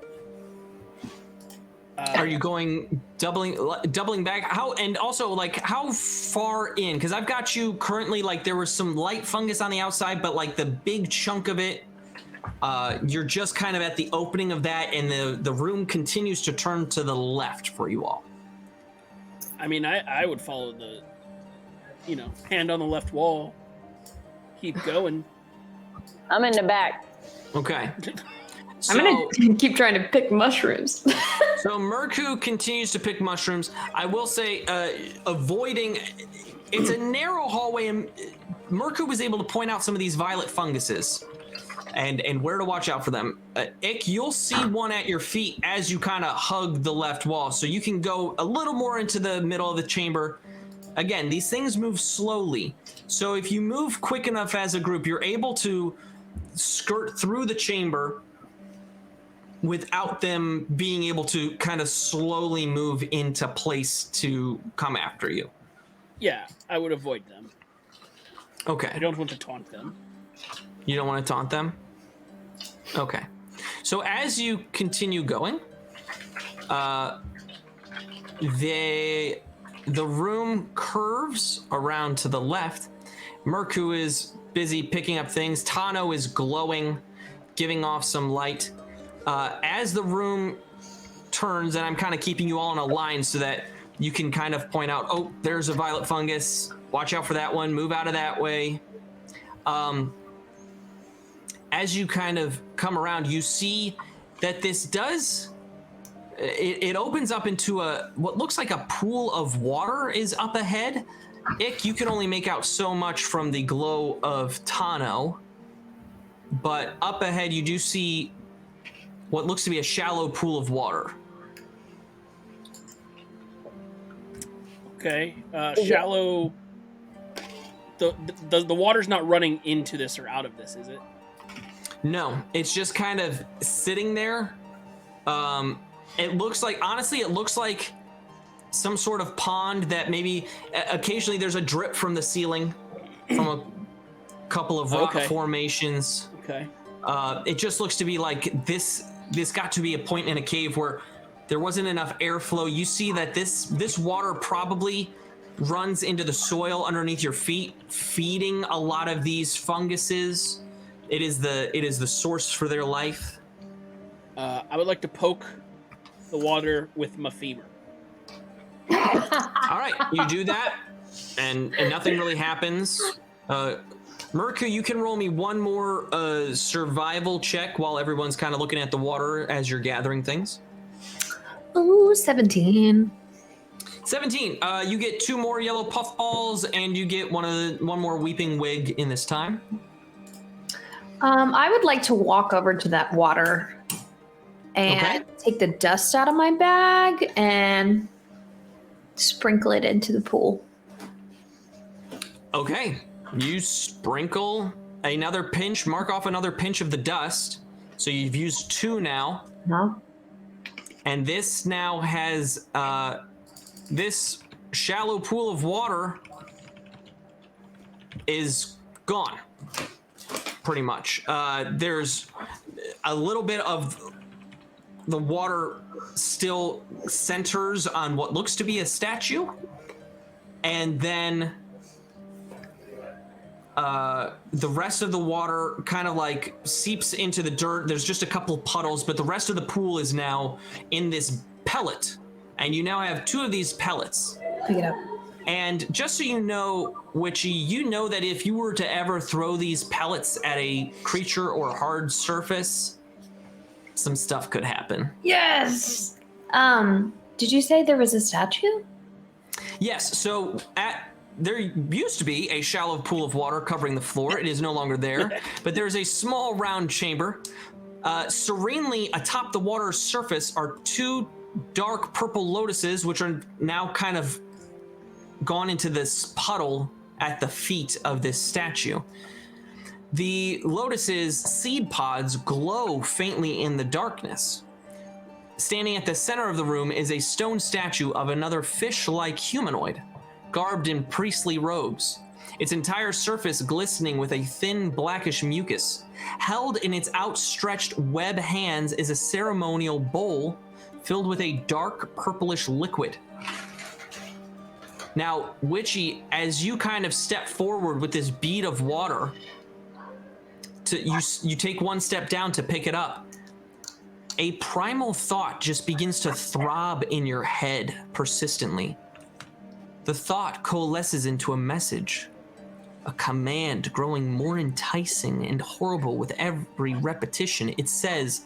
Are you going doubling back? How, and also like how far in? Because I've got you currently, like there was some light fungus on the outside, but like the big chunk of it, you're just kind of at the opening of that, and the room continues to turn to the left for you all.
I mean, I would follow the, hand on the left wall. Keep going.
I'm in the back.
Okay.
I'm gonna keep trying to pick mushrooms.
So Merku continues to pick mushrooms. I will say, avoiding. It's a narrow hallway, and Merku was able to point out some of these violet funguses, and where to watch out for them. Ick, you'll see one at your feet as you kind of hug the left wall, so you can go a little more into the middle of the chamber. again, these things move slowly. So if you move quick enough as a group, you're able to skirt through the chamber without them being able to kind of slowly move into place to come after you.
Yeah, I would avoid them.
Okay.
I don't want to taunt them.
You don't want to taunt them? Okay. So as you continue going, the room curves around to the left. Merku is busy picking up things. Tano is glowing, giving off some light. As the room turns, and I'm kind of keeping you all in a line so that you can kind of point out, oh, there's a violet fungus. Watch out for that one. Move out of that way. As you kind of come around, you see that this does... It opens up into what looks like a pool of water is up ahead. Ick, you can only make out so much from the glow of Tano. But up ahead, you do see what looks to be a shallow pool of water.
Okay, shallow. The water's not running into this or out of this, is it?
No, it's just kind of sitting there. It looks like, honestly, it looks like some sort of pond that maybe occasionally there's a drip from the ceiling from a couple of rock formations.
Okay.
It just looks to be like this got to be a point in a cave where there wasn't enough airflow. You see that this water probably runs into the soil underneath your feet, feeding a lot of these funguses. It is the source for their life.
I would like to poke the water with my femur.
All right, you do that, and nothing really happens. Merku, you can roll me one more survival check while everyone's kind of looking at the water as you're gathering things.
Ooh, 17.
17. You get 2 more yellow puffballs, and you get one more weeping wig in this time.
I would like to walk over to that water and take the dust out of my bag and sprinkle it into the pool.
Okay. You sprinkle another pinch, mark off another pinch of the dust. So you've used 2 now.
No.
And this now has this shallow pool of water is gone. Pretty much. There's a little bit of the water still centers on what looks to be a statue, and then the rest of the water kind of like seeps into the dirt. There's just a couple puddles, but the rest of the pool is now in this pellet, and you now have 2 of these pellets.
Pick it up.
And just so you know, Witchy, you know that if you were to ever throw these pellets at a creature or hard surface, some stuff could happen.
Yes! Did you say there was a statue?
Yes, so there used to be a shallow pool of water covering the floor. It is no longer there, but there's a small round chamber. Serenely atop the water's surface are 2 dark purple lotuses, which are now kind of gone into this puddle at the feet of this statue. The lotus's seed pods glow faintly in the darkness. Standing at the center of the room is a stone statue of another fish-like humanoid, garbed in priestly robes, its entire surface glistening with a thin blackish mucus. Held in its outstretched web hands is a ceremonial bowl filled with a dark purplish liquid. Now, Witchy, as you kind of step forward with this bead of water, you take 1 step down to pick it up. A primal thought just begins to throb in your head persistently. The thought coalesces into a message, a command growing more enticing and horrible with every repetition. It says,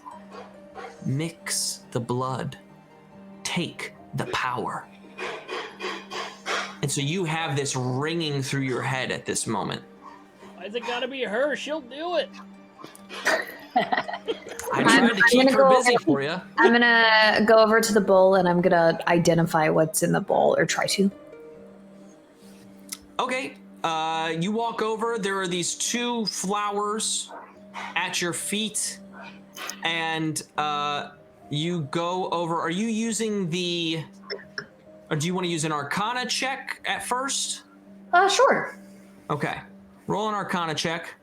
mix the blood, take the power. And so you have this ringing through your head at this moment.
Why's it gotta be her? She'll do it.
I tried to keep her busy for you.
I'm gonna go over to the bowl and I'm gonna identify what's in the bowl, or try to.
Okay. You walk over. There are these 2 flowers at your feet, and you go over. Are you using the? Or do you want to use an Arcana check at first?
Sure.
Okay. Roll an Arcana check.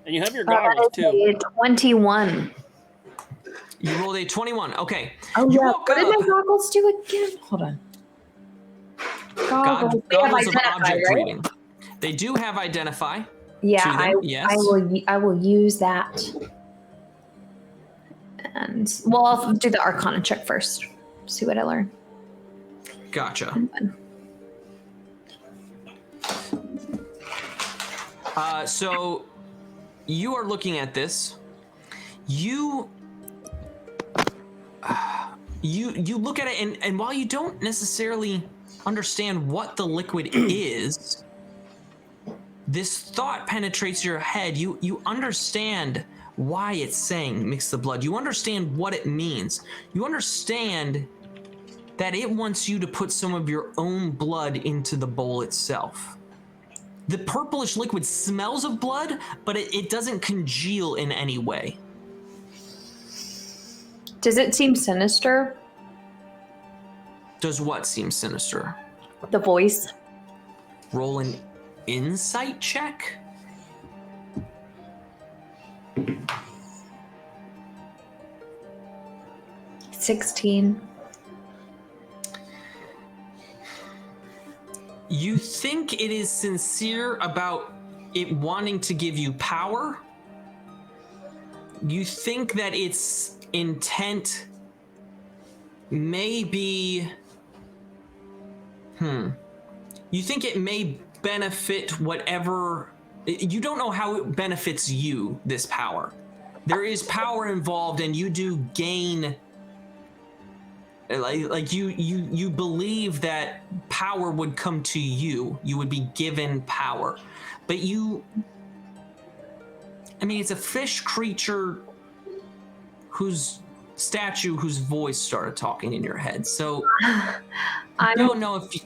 And you have your goggles too.
21.
You rolled a 21. Okay.
Oh
you
yeah.
walk
What did
up.
my goggles do again? Hold on. Goggles. They have
Goggles of
identify,
object
right?
reading. They do have identify.
Yeah,
to them, yes.
I will use that. And well, I'll do the Arcana check first. See what I learn.
Gotcha. So you are looking at this. You look at it, and while you don't necessarily understand what the liquid is, this thought penetrates your head. You understand why it's saying mix the blood. You understand what it means. You understand that it wants you to put some of your own blood into the bowl itself. The purplish liquid smells of blood, but it doesn't congeal in any way.
Does it seem sinister?
Does what seem sinister?
The voice.
Roll an insight check.
$16.
You think it is sincere about it wanting to give you power. You think that its intent may be... You think it may benefit whatever... You don't know how it benefits you, this power. There is power involved, and you do gain... Like you believe that power would come to you. You would be given power. But it's a fish creature whose voice started talking in your head. So I don't know if you...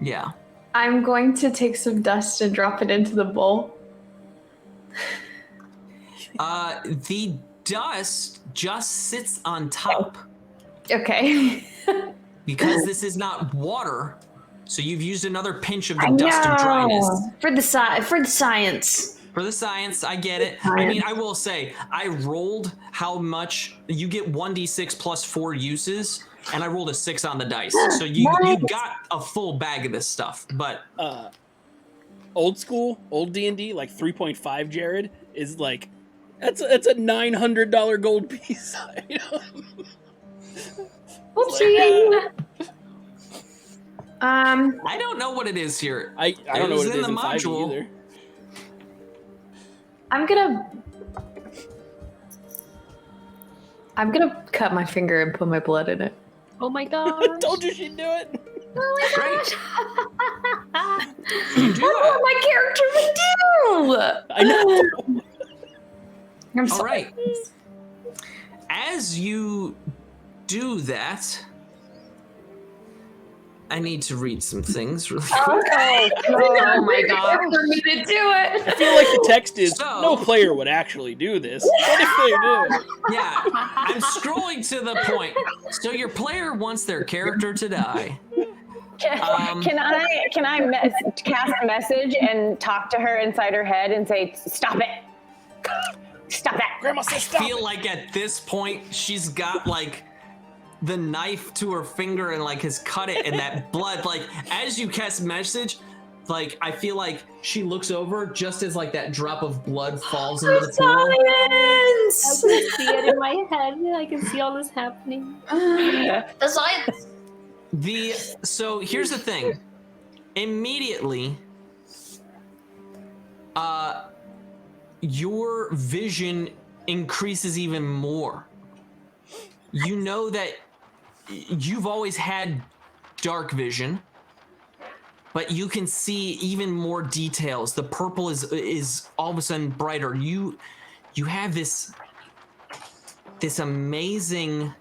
Yeah.
I'm going to take some dust and drop it into the bowl.
The dust just sits on top.
Okay.
Because this is not water, so you've used another pinch of the dust of dryness.
For the science.
For the science, I get it. I mean, I will say, I rolled how much you get 1d6 plus 4 uses, and I rolled a 6 on the dice. So you got a full bag of this stuff. But
old school, old D&D, like 3.5 Jared is like that's a $900 gold piece item.
Oopsie.
I don't know what it is here.
I don't know what it is in 5e
module
either.
I'm gonna cut my finger and put my blood in it.
Oh my god.
Told you she'd do it.
Oh my gosh.
That's what my character would do.
I know.
I'm sorry.
All right. As you do that, I need to read some things really quick.
Oh my god. For me to do it.
I feel like the text is no player would actually do this. What if they do?
Yeah, I'm scrolling to the point. So your player wants their character to die.
Can I cast a message and talk to her inside her head and say, "Stop it! Stop that!"
Grandma says stop.
I feel like at this point she's got like the knife to her finger and like has cut it, and that blood, like as you cast message, like I feel like she looks over just as like that drop of blood falls into the pool.
I can see it in my head. I can see all this happening.
The science.
So here's the thing. Immediately, your vision increases even more. You know that you've always had dark vision, but you can see even more details. The purple is all of a sudden brighter. You have this amazing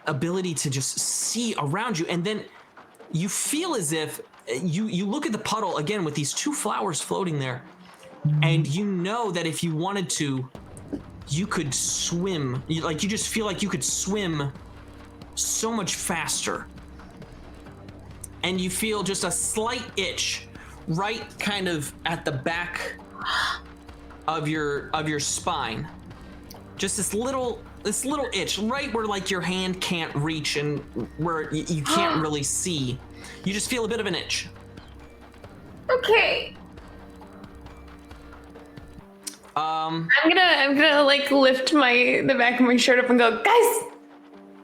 ability to just see around you, and then you feel as if you look at the puddle again with these 2 flowers floating there, and you know that if you wanted to, you could swim. You just feel like you could swim so much faster. And you feel just a slight itch right kind of at the back of your spine. Just this little itch right where like your hand can't reach and where you can't really see. You just feel a bit of an itch.
Okay.
I'm
gonna like lift the back of my shirt up and go, guys,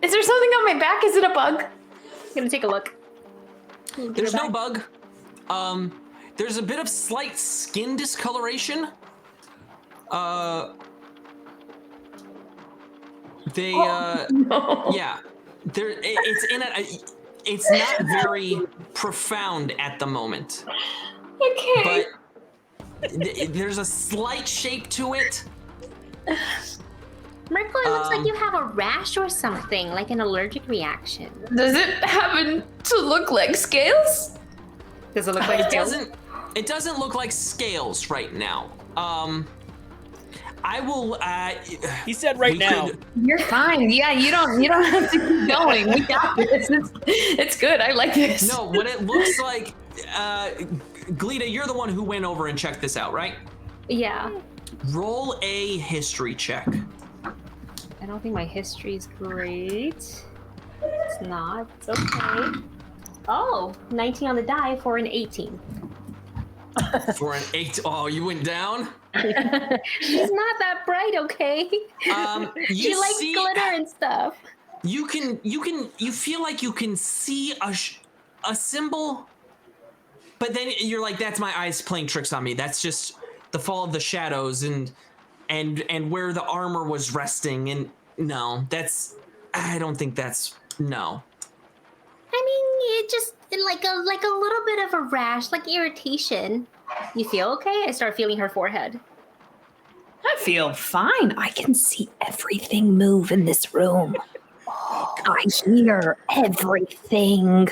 is there something on my back? Is it a bug?
I'm gonna take a look.
There's no bug. There's a bit of slight skin discoloration. Yeah. It's not very profound at the moment.
Okay.
But there's a slight shape to it.
Merkel, it looks like you have a rash or something, like an allergic reaction.
Does it happen to look like scales?
Does it look like scales?
It doesn't look like scales right now. I will.
He said right now.
You're fine. Yeah, you don't have to keep going. We got this. It's good. I like this.
No, what it looks like, Glita, you're the one who went over and checked this out, right?
Yeah.
Roll a history check.
I don't think my history is great. It's not. It's okay. Oh, 19 on the die for an 18.
For an 8. Oh, you went down?
She's not that bright, okay? She likes glitter and stuff.
You feel like you can see a symbol, but then you're like, that's my eyes playing tricks on me. That's just the fall of the shadows and where the armor was resting. And no, I don't think that's, no.
I mean, it just like a little bit of a rash, like irritation. You feel okay? I start feeling her forehead.
I feel fine. I can see everything move in this room. I hear everything.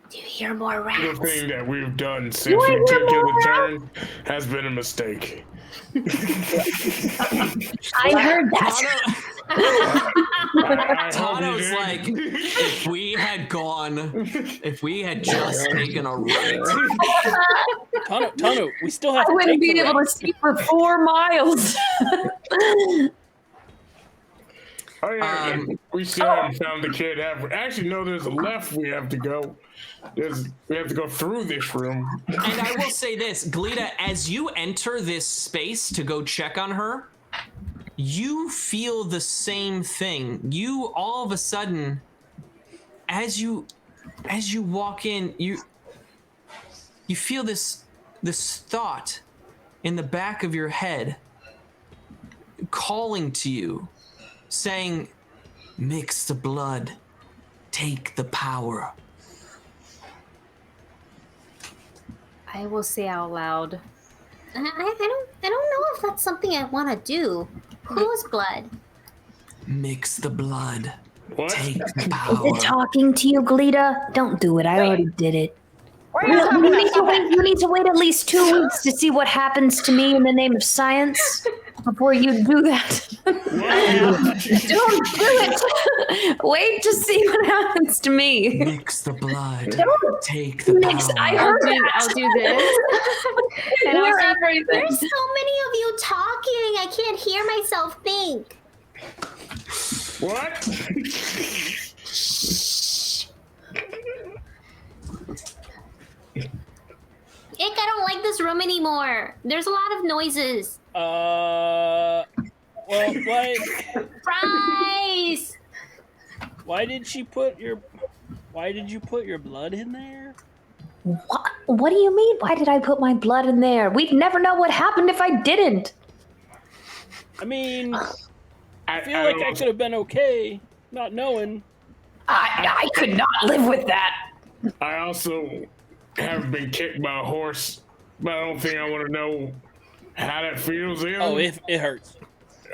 Do you hear more rats?
The thing that we've done since we took the turn has been a mistake.
I heard that.
Tano's like, if we had just taken a right.
Tano, we still have
I
to
wouldn't
take
be
the
able
right.
to see for 4 miles.
Oh yeah, we still haven't found the kid. Actually, no, there's a left we have to go. We have to go through this room.
And I will say this, Glita, as you enter this space to go check on her, you feel the same thing. You all of a sudden, as you walk in, you feel this thought in the back of your head calling to you, saying, mix the blood, take the power.
I will say out loud. I don't know if that's something I want to do. Whose blood?
Mix the blood.
What?
Take the
Is
power.
it talking to you, Glita? Don't do it. I already did it. You need to wait at least 2 weeks to see what happens to me in the name of science before you do that. Don't do it. Wait to see what happens to me.
Mix the blood.
Don't
take the
mix.
power.
I heard that.
I'll do this. And I'll say,
everything.
there's so many of you talking. I can't hear myself think.
What?
Ick, I don't like this room anymore. There's a lot of noises.
Well, why?
Fries!
Why did you put your blood in there?
What do you mean? Why did I put my blood in there? We'd never know what happened if I didn't.
I mean, I feel like I could have been okay not knowing.
I could not live with that.
I also haven't been kicked by a horse, but I don't think I want to know how that feels.
Oh, it hurts.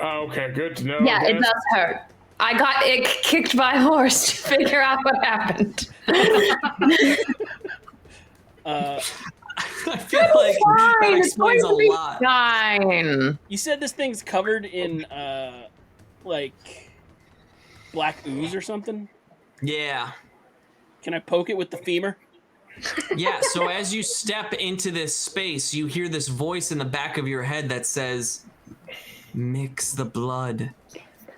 Oh, okay, good to know.
Yeah, it does hurt. I got kicked by a horse to figure out what happened.
I feel like that explains a lot.
Fine.
You said this thing's covered in like black ooze or something?
Yeah.
Can I poke it with the femur?
Yeah, so as you step into this space, you hear this voice in the back of your head that says, mix the blood,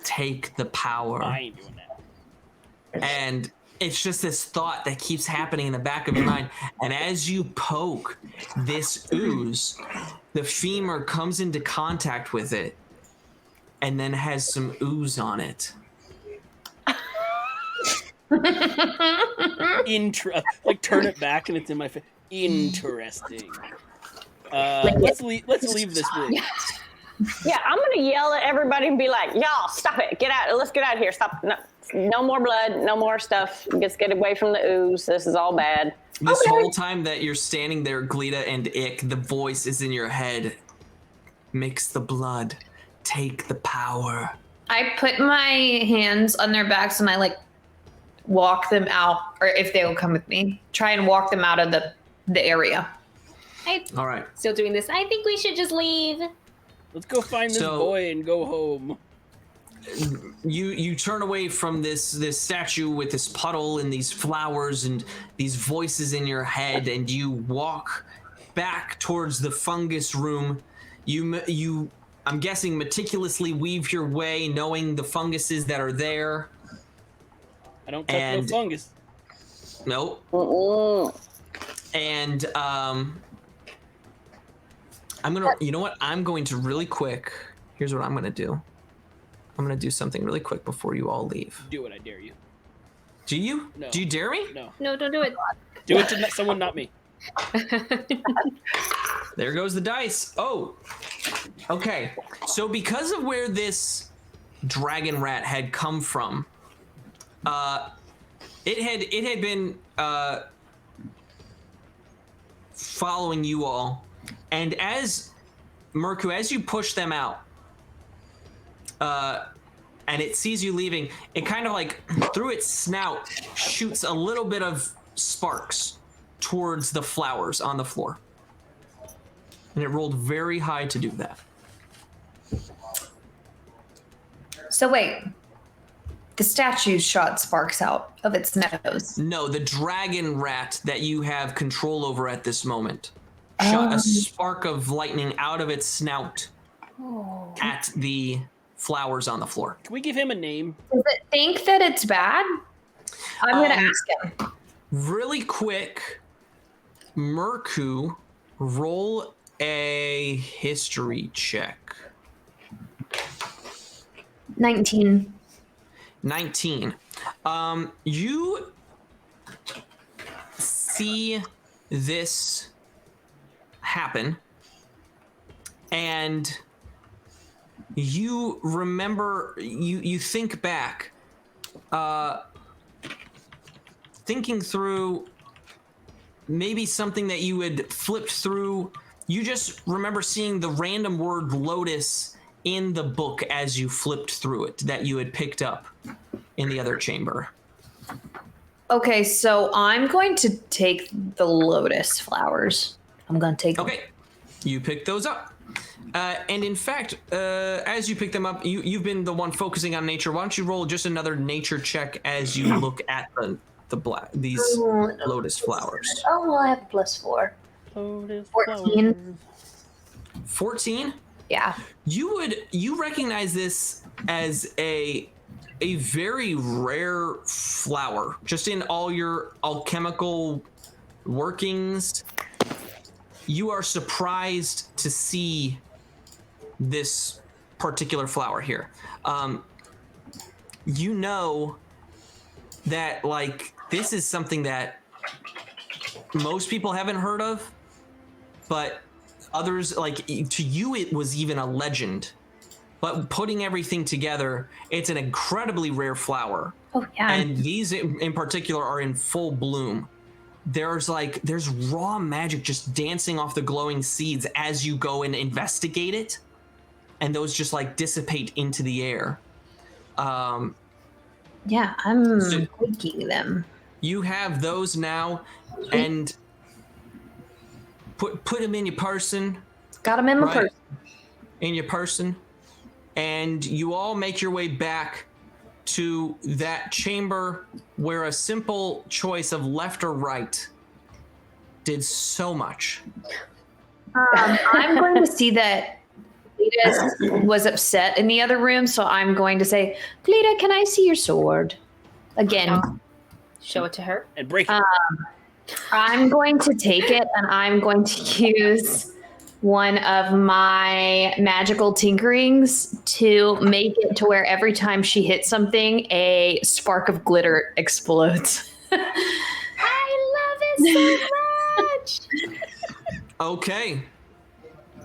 take the power.
I ain't doing that.
And it's just this thought that keeps happening in the back of your mind. And as you poke this ooze, the femur comes into contact with it and then has some ooze on it.
Like turn it back and it's in my face. Interesting. Let's leave this room.
Yeah, I'm gonna yell at everybody and be like, "Y'all, stop it! Get out! Let's get out of here! Stop! No more blood! No more stuff! Let's get away from the ooze. This is all bad."
This whole time that you're standing there, Glita and Ick, the voice is in your head. Mix the blood, take the power.
I put my hands on their backs and I like walk them out, or if they will come with me, try and walk them out of the area.
All right.
Still doing this. I think we should just leave.
Let's go find this boy and go home.
You turn away from this statue with this puddle and these flowers and these voices in your head, and you walk back towards the fungus room. You I'm guessing meticulously weave your way, knowing the funguses that are there.
I don't touch no fungus.
Nope. And I'm gonna, you know what? I'm going to really quick. Here's what I'm gonna do. I'm gonna do something really quick before you all leave.
Do it, I dare you.
Do you?
No.
Do you dare me?
No.
No, don't do it.
Do it to someone, not me.
There goes the dice. Oh, okay. So because of where this dragon rat had come from, it had been following you all, and as Merku, as you push them out, and it sees you leaving, it kind of like through its snout shoots a little bit of sparks towards the flowers on the floor. And it rolled very high to do that.
So wait, the statue shot sparks out of its nose.
No, the dragon rat that you have control over at this moment shot a spark of lightning out of its snout at the flowers on the floor.
Can we give him a name?
Does it think that it's bad? I'm gonna ask him.
Really quick, Merku, roll a history check.
19.
19. You see this happen, and you remember, you think back, thinking through maybe something that you had flipped through. You just remember seeing the random word lotus in the book as you flipped through it that you had picked up in the other chamber.
Okay, so I'm going to take the lotus flowers. I'm going to take them.
Okay, you pick those up. And in fact, as you pick them up, you've been the one focusing on nature. Why don't you roll just another nature check as you look at these lotus flowers?
Oh, well, I have +4.
Lotus
14.
14?
Yeah.
You recognize this as a very rare flower, just in all your alchemical workings. You are surprised to see this particular flower here. You know that, like, this is something that most people haven't heard of, but others, like, to you it was even a legend. But putting everything together, it's an incredibly rare flower.
Oh, yeah.
And these in particular are in full bloom. There's raw magic just dancing off the glowing seeds as you go and investigate it. And those just like dissipate into the air.
Yeah, I'm taking them.
You have those now, and put them in your person.
Got them in my person.
In your person, and you all make your way back to that chamber where a simple choice of left or right did so much.
I'm going to see that Cletus was upset in the other room, so I'm going to say, Cleta, can I see your sword? Again.
Show it to her.
And break it.
I'm going to take it, and I'm going to use one of my magical tinkerings to make it to where every time she hits something, a spark of glitter explodes.
I love it so much.
Okay.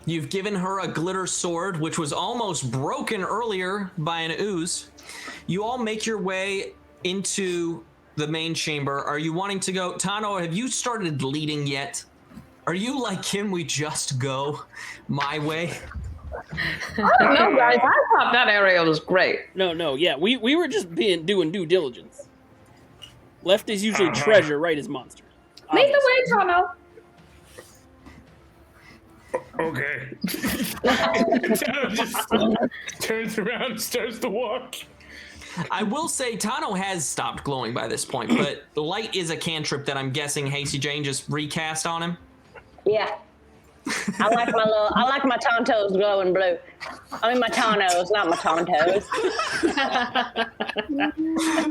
You've given her a glitter sword, which was almost broken earlier by an ooze. You all make your way into the main chamber. Are you wanting to go? Tano, have you started leading yet? Are you like, can we just go my way?
I don't know, guys. I thought that area was great.
No, yeah. We were just doing due diligence. Left is usually treasure, right is monster.
Lead the way, Tono.
Okay. Tano just turns around and starts to walk.
I will say Tano has stopped glowing by this point, but light is a cantrip that I'm guessing Hasty Jane just recast on him.
Yeah. I like my tontos glowing blue. I mean my tonos, not my tontos.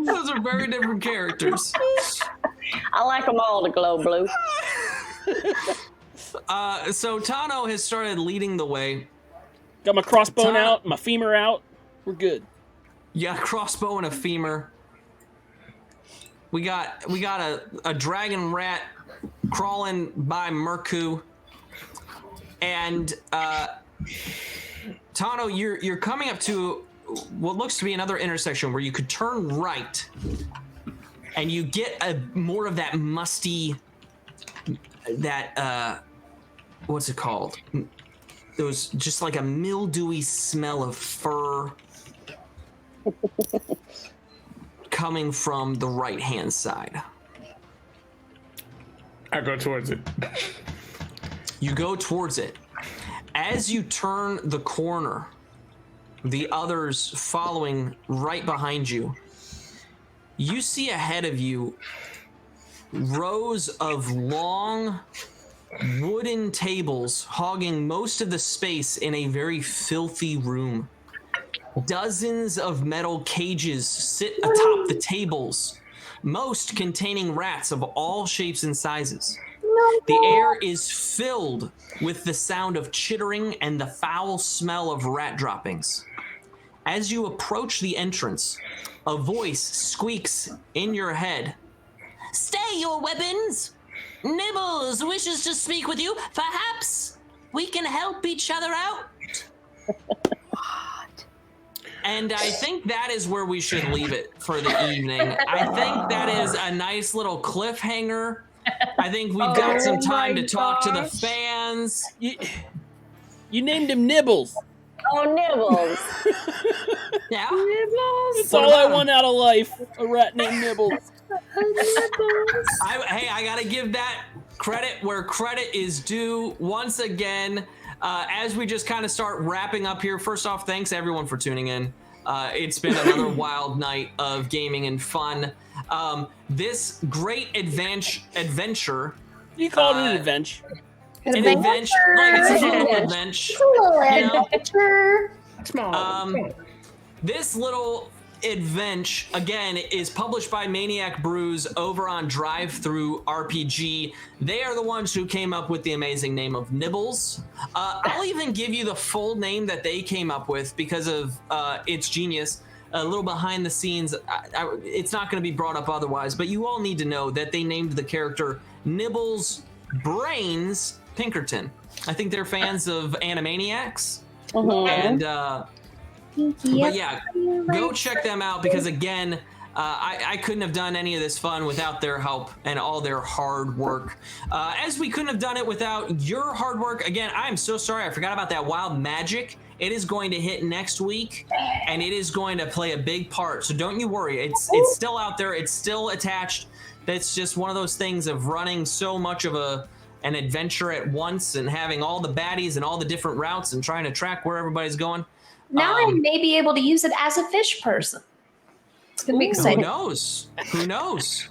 Those are very different characters.
I like them all to glow blue.
So Tano has started leading the way.
Got my crossbone out, my femur out. We're good.
Yeah, crossbow and a femur. We got a dragon rat crawling by Merku, and Tano, you're coming up to what looks to be another intersection where you could turn right, and you get more of that musty, what's it called? It was just like a mildewy smell of fur coming from the right-hand side.
I go towards it.
You go towards it. As you turn the corner, the others following right behind you, you see ahead of you rows of long wooden tables hogging most of the space in a very filthy room. Dozens of metal cages sit atop the tables, most containing rats of all shapes and sizes. The air is filled with the sound of chittering and the foul smell of rat droppings. As you approach the entrance, a voice squeaks in your head. "Stay your weapons! Nibbles wishes to speak with you. Perhaps we can help each other out." And I think that is where we should leave it for the evening. I think that is a nice little cliffhanger. I think we've got some time to talk to the fans.
You named him Nibbles.
Oh, Nibbles.
Yeah.
Nibbles. That's all I want out of life. A rat named Nibbles.
I gotta give that credit where credit is due once again. As we just kind of start wrapping up here, first off, thanks everyone for tuning in. It's been another wild night of gaming and fun. This great adventure.
You call it an adventure.
An adventure. Like it's a little adventure.
It's a little adventure.
Small.
This little adventure, again, is published by Maniac Brews over on Drive-Thru RPG. They are the ones who came up with the amazing name of Nibbles. I'll even give you the full name that they came up with because of its genius. A little behind the scenes, it's not going to be brought up otherwise, but you all need to know that they named the character Nibbles Brains Pinkerton. I think they're fans of Animaniacs. And but yeah, go check them out because again, I couldn't have done any of this fun without their help and all their hard work. As we couldn't have done it without your hard work. Again, I'm so sorry I forgot about that wild magic It is going to hit next week, and it is going to play a big part. So don't you worry. It's still out there. It's still attached. That's just one of those things of running so much of an adventure at once and having all the baddies and all the different routes and trying to track where everybody's going.
Now I may be able to use it as a fish person. It's gonna be exciting.
Who knows?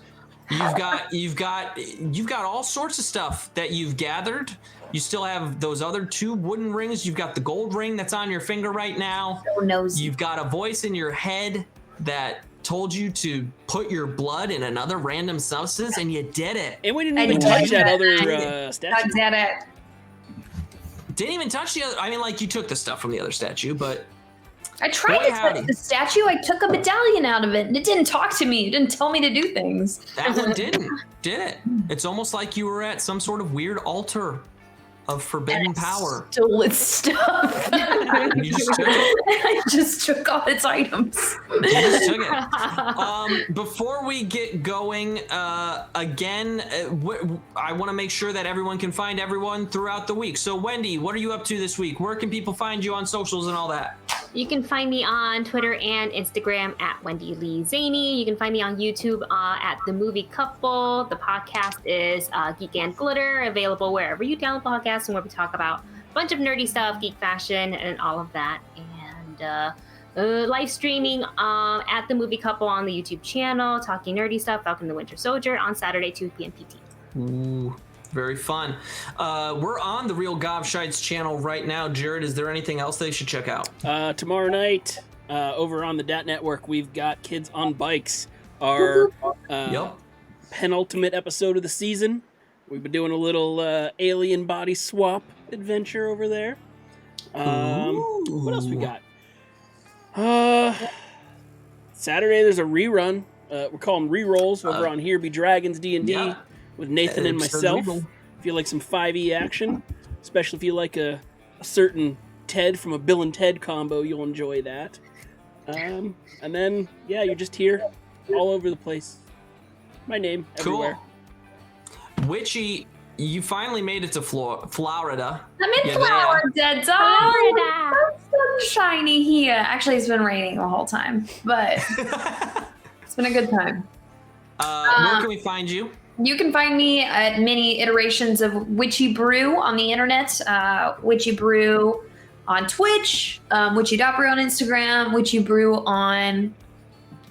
You've got all sorts of stuff that you've gathered. You still have those other 2 wooden rings. You've got the gold ring that's on your finger right now.
So nosy.
You've got a voice in your head that told you to put your blood in another random substance, and you did it.
And we didn't even touch that other statue.
God damn it.
Didn't even touch the other. I mean, like, you took the stuff from the other statue, but
I tried to touch the statue. I took a medallion out of it, and it didn't talk to me. It didn't tell me to do things.
That one didn't, did it? It's almost like you were at some sort of weird altar of forbidden power.
Stole its stuff.
You just took it.
I just took all its items.
You just took it. Before we get going, again, I want to make sure that everyone can find everyone throughout the week. So, Wendy, what are you up to this week? Where can people find you on socials and all that?
You can find me on Twitter and Instagram at Wendy Lee Zaney. You can find me on YouTube at The Movie Couple. The podcast is Geek and Glitter, available wherever you download podcasts and where we talk about a bunch of nerdy stuff, geek fashion, and all of that. And live streaming at The Movie Couple on the YouTube channel, talking nerdy stuff, Falcon the Winter Soldier on Saturday, 2 p.m. PT.
Ooh. Very fun. We're on the Real Gobshites channel right now. Jared, is there anything else they should check out?
Tomorrow night, over on the DAT Network, we've got Kids on Bikes, our penultimate episode of the season. We've been doing a little alien body swap adventure over there. What else we got? Saturday, there's a rerun. We're calling re-rolls over on Here Be Dragons D&D. With Nathan and myself. If you like some 5e action, especially if you like a certain Ted from a Bill and Ted combo, you'll enjoy that. And then, you're just here all over the place. My name, everywhere.
Cool. Witchy, you finally made it to Florida.
I'm in Florida, Florida. It's sunshiny here. Actually, it's been raining the whole time, but it's been a good time.
Where can we find you?
You can find me at many iterations of Witchy Brew on the internet. Witchy Brew on Twitch, Witchy.brew on Instagram, Witchy Brew on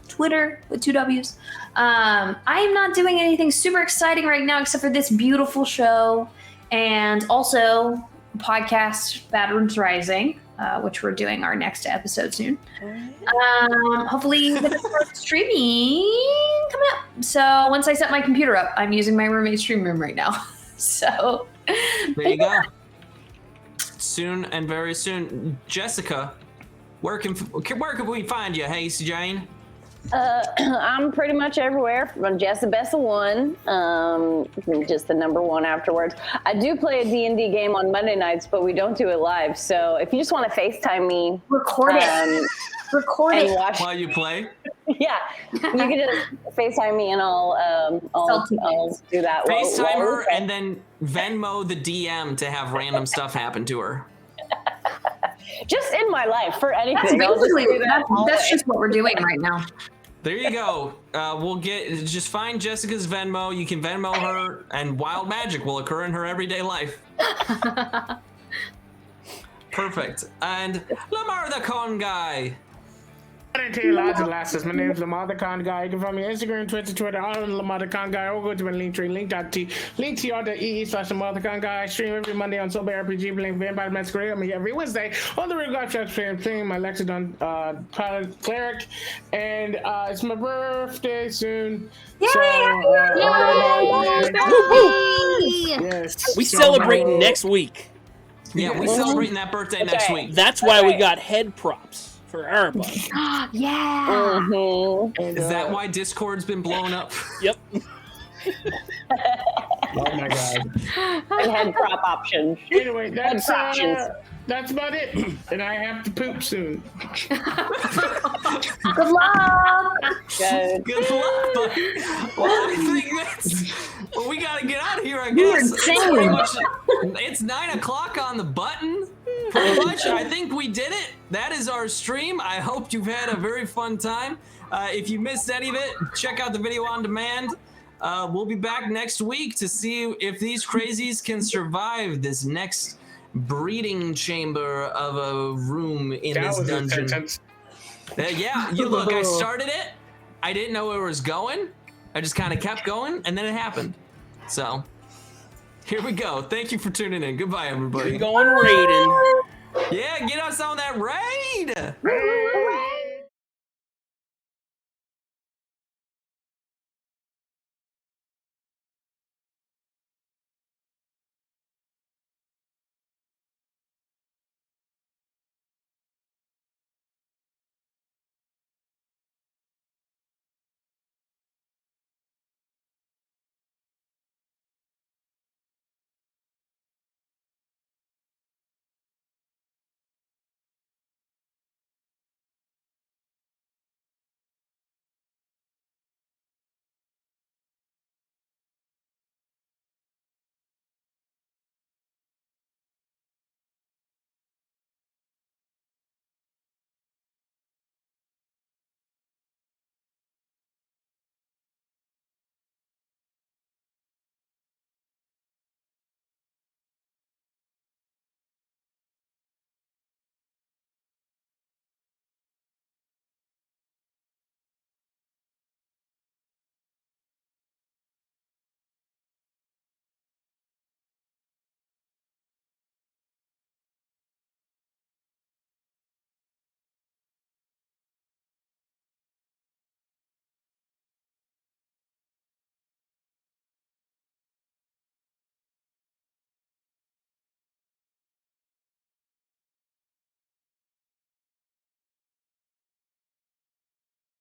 Twitter with 2 W's. I am not doing anything super exciting right now except for this beautiful show and also podcast Bad Rooms Rising, which we're doing our next episode soon. Hopefully with the start streaming coming up. So once I set my computer up, I'm using my roommate's stream room right now. So
there you go. Soon and very soon. Jessica, where can we find you? Hey, Jane.
I'm pretty much everywhere. I'm Jessabessa1, just the number 1 afterwards. I do play a D&D game on Monday nights, but we don't do it live. So if you just want to FaceTime me,
record it
and watch
while you play.
Yeah, you can just FaceTime me and I'll do that.
FaceTime her and then Venmo the DM to have random stuff happen to her.
Just in my life for anything.
That's just what we're doing right now.
There you go. Just find Jessica's Venmo. You can Venmo her, and wild magic will occur in her everyday life. Perfect. And Lamar the Con Guy.
I didn't tell you lots of lasses. My name's Lamar the Con Guy. You can find me on Instagram, Twitter, all of Lamar the Con Guy, or go to my link tree, link.ee/Lamar the Con Guy. I stream every Monday on Sober RPG, playing Vampire Masquerade. I'm here every Wednesday on the Real God Shots playing my Lexidon Pilot Cleric. And it's my birthday soon.
Yay! We celebrate next week.
Yeah, we celebrating that birthday next week.
That's why we got head props for our body.
Yeah.
Is that why Discord's been blown up?
Yep.
Oh my god.
And head prop options.
Anyway, that's about it. And I have to poop soon.
Good luck.
Good luck, buddy. Well, I think we gotta get out of here, I guess.
You're insane.
It's 9 o'clock on the button. pretty much, I think we did it. That is our stream. I hope you've had a very fun time. If you missed any of it, check out the video on demand. We'll be back next week to see if these crazies can survive this next breeding chamber of a room in this dungeon. Yeah, you look, I started it. I didn't know where it was going. I just kind of kept going, and then it happened. So, here we go. Thank you for tuning in. Goodbye, everybody.
Going raiding.
Yeah, get us on that raid.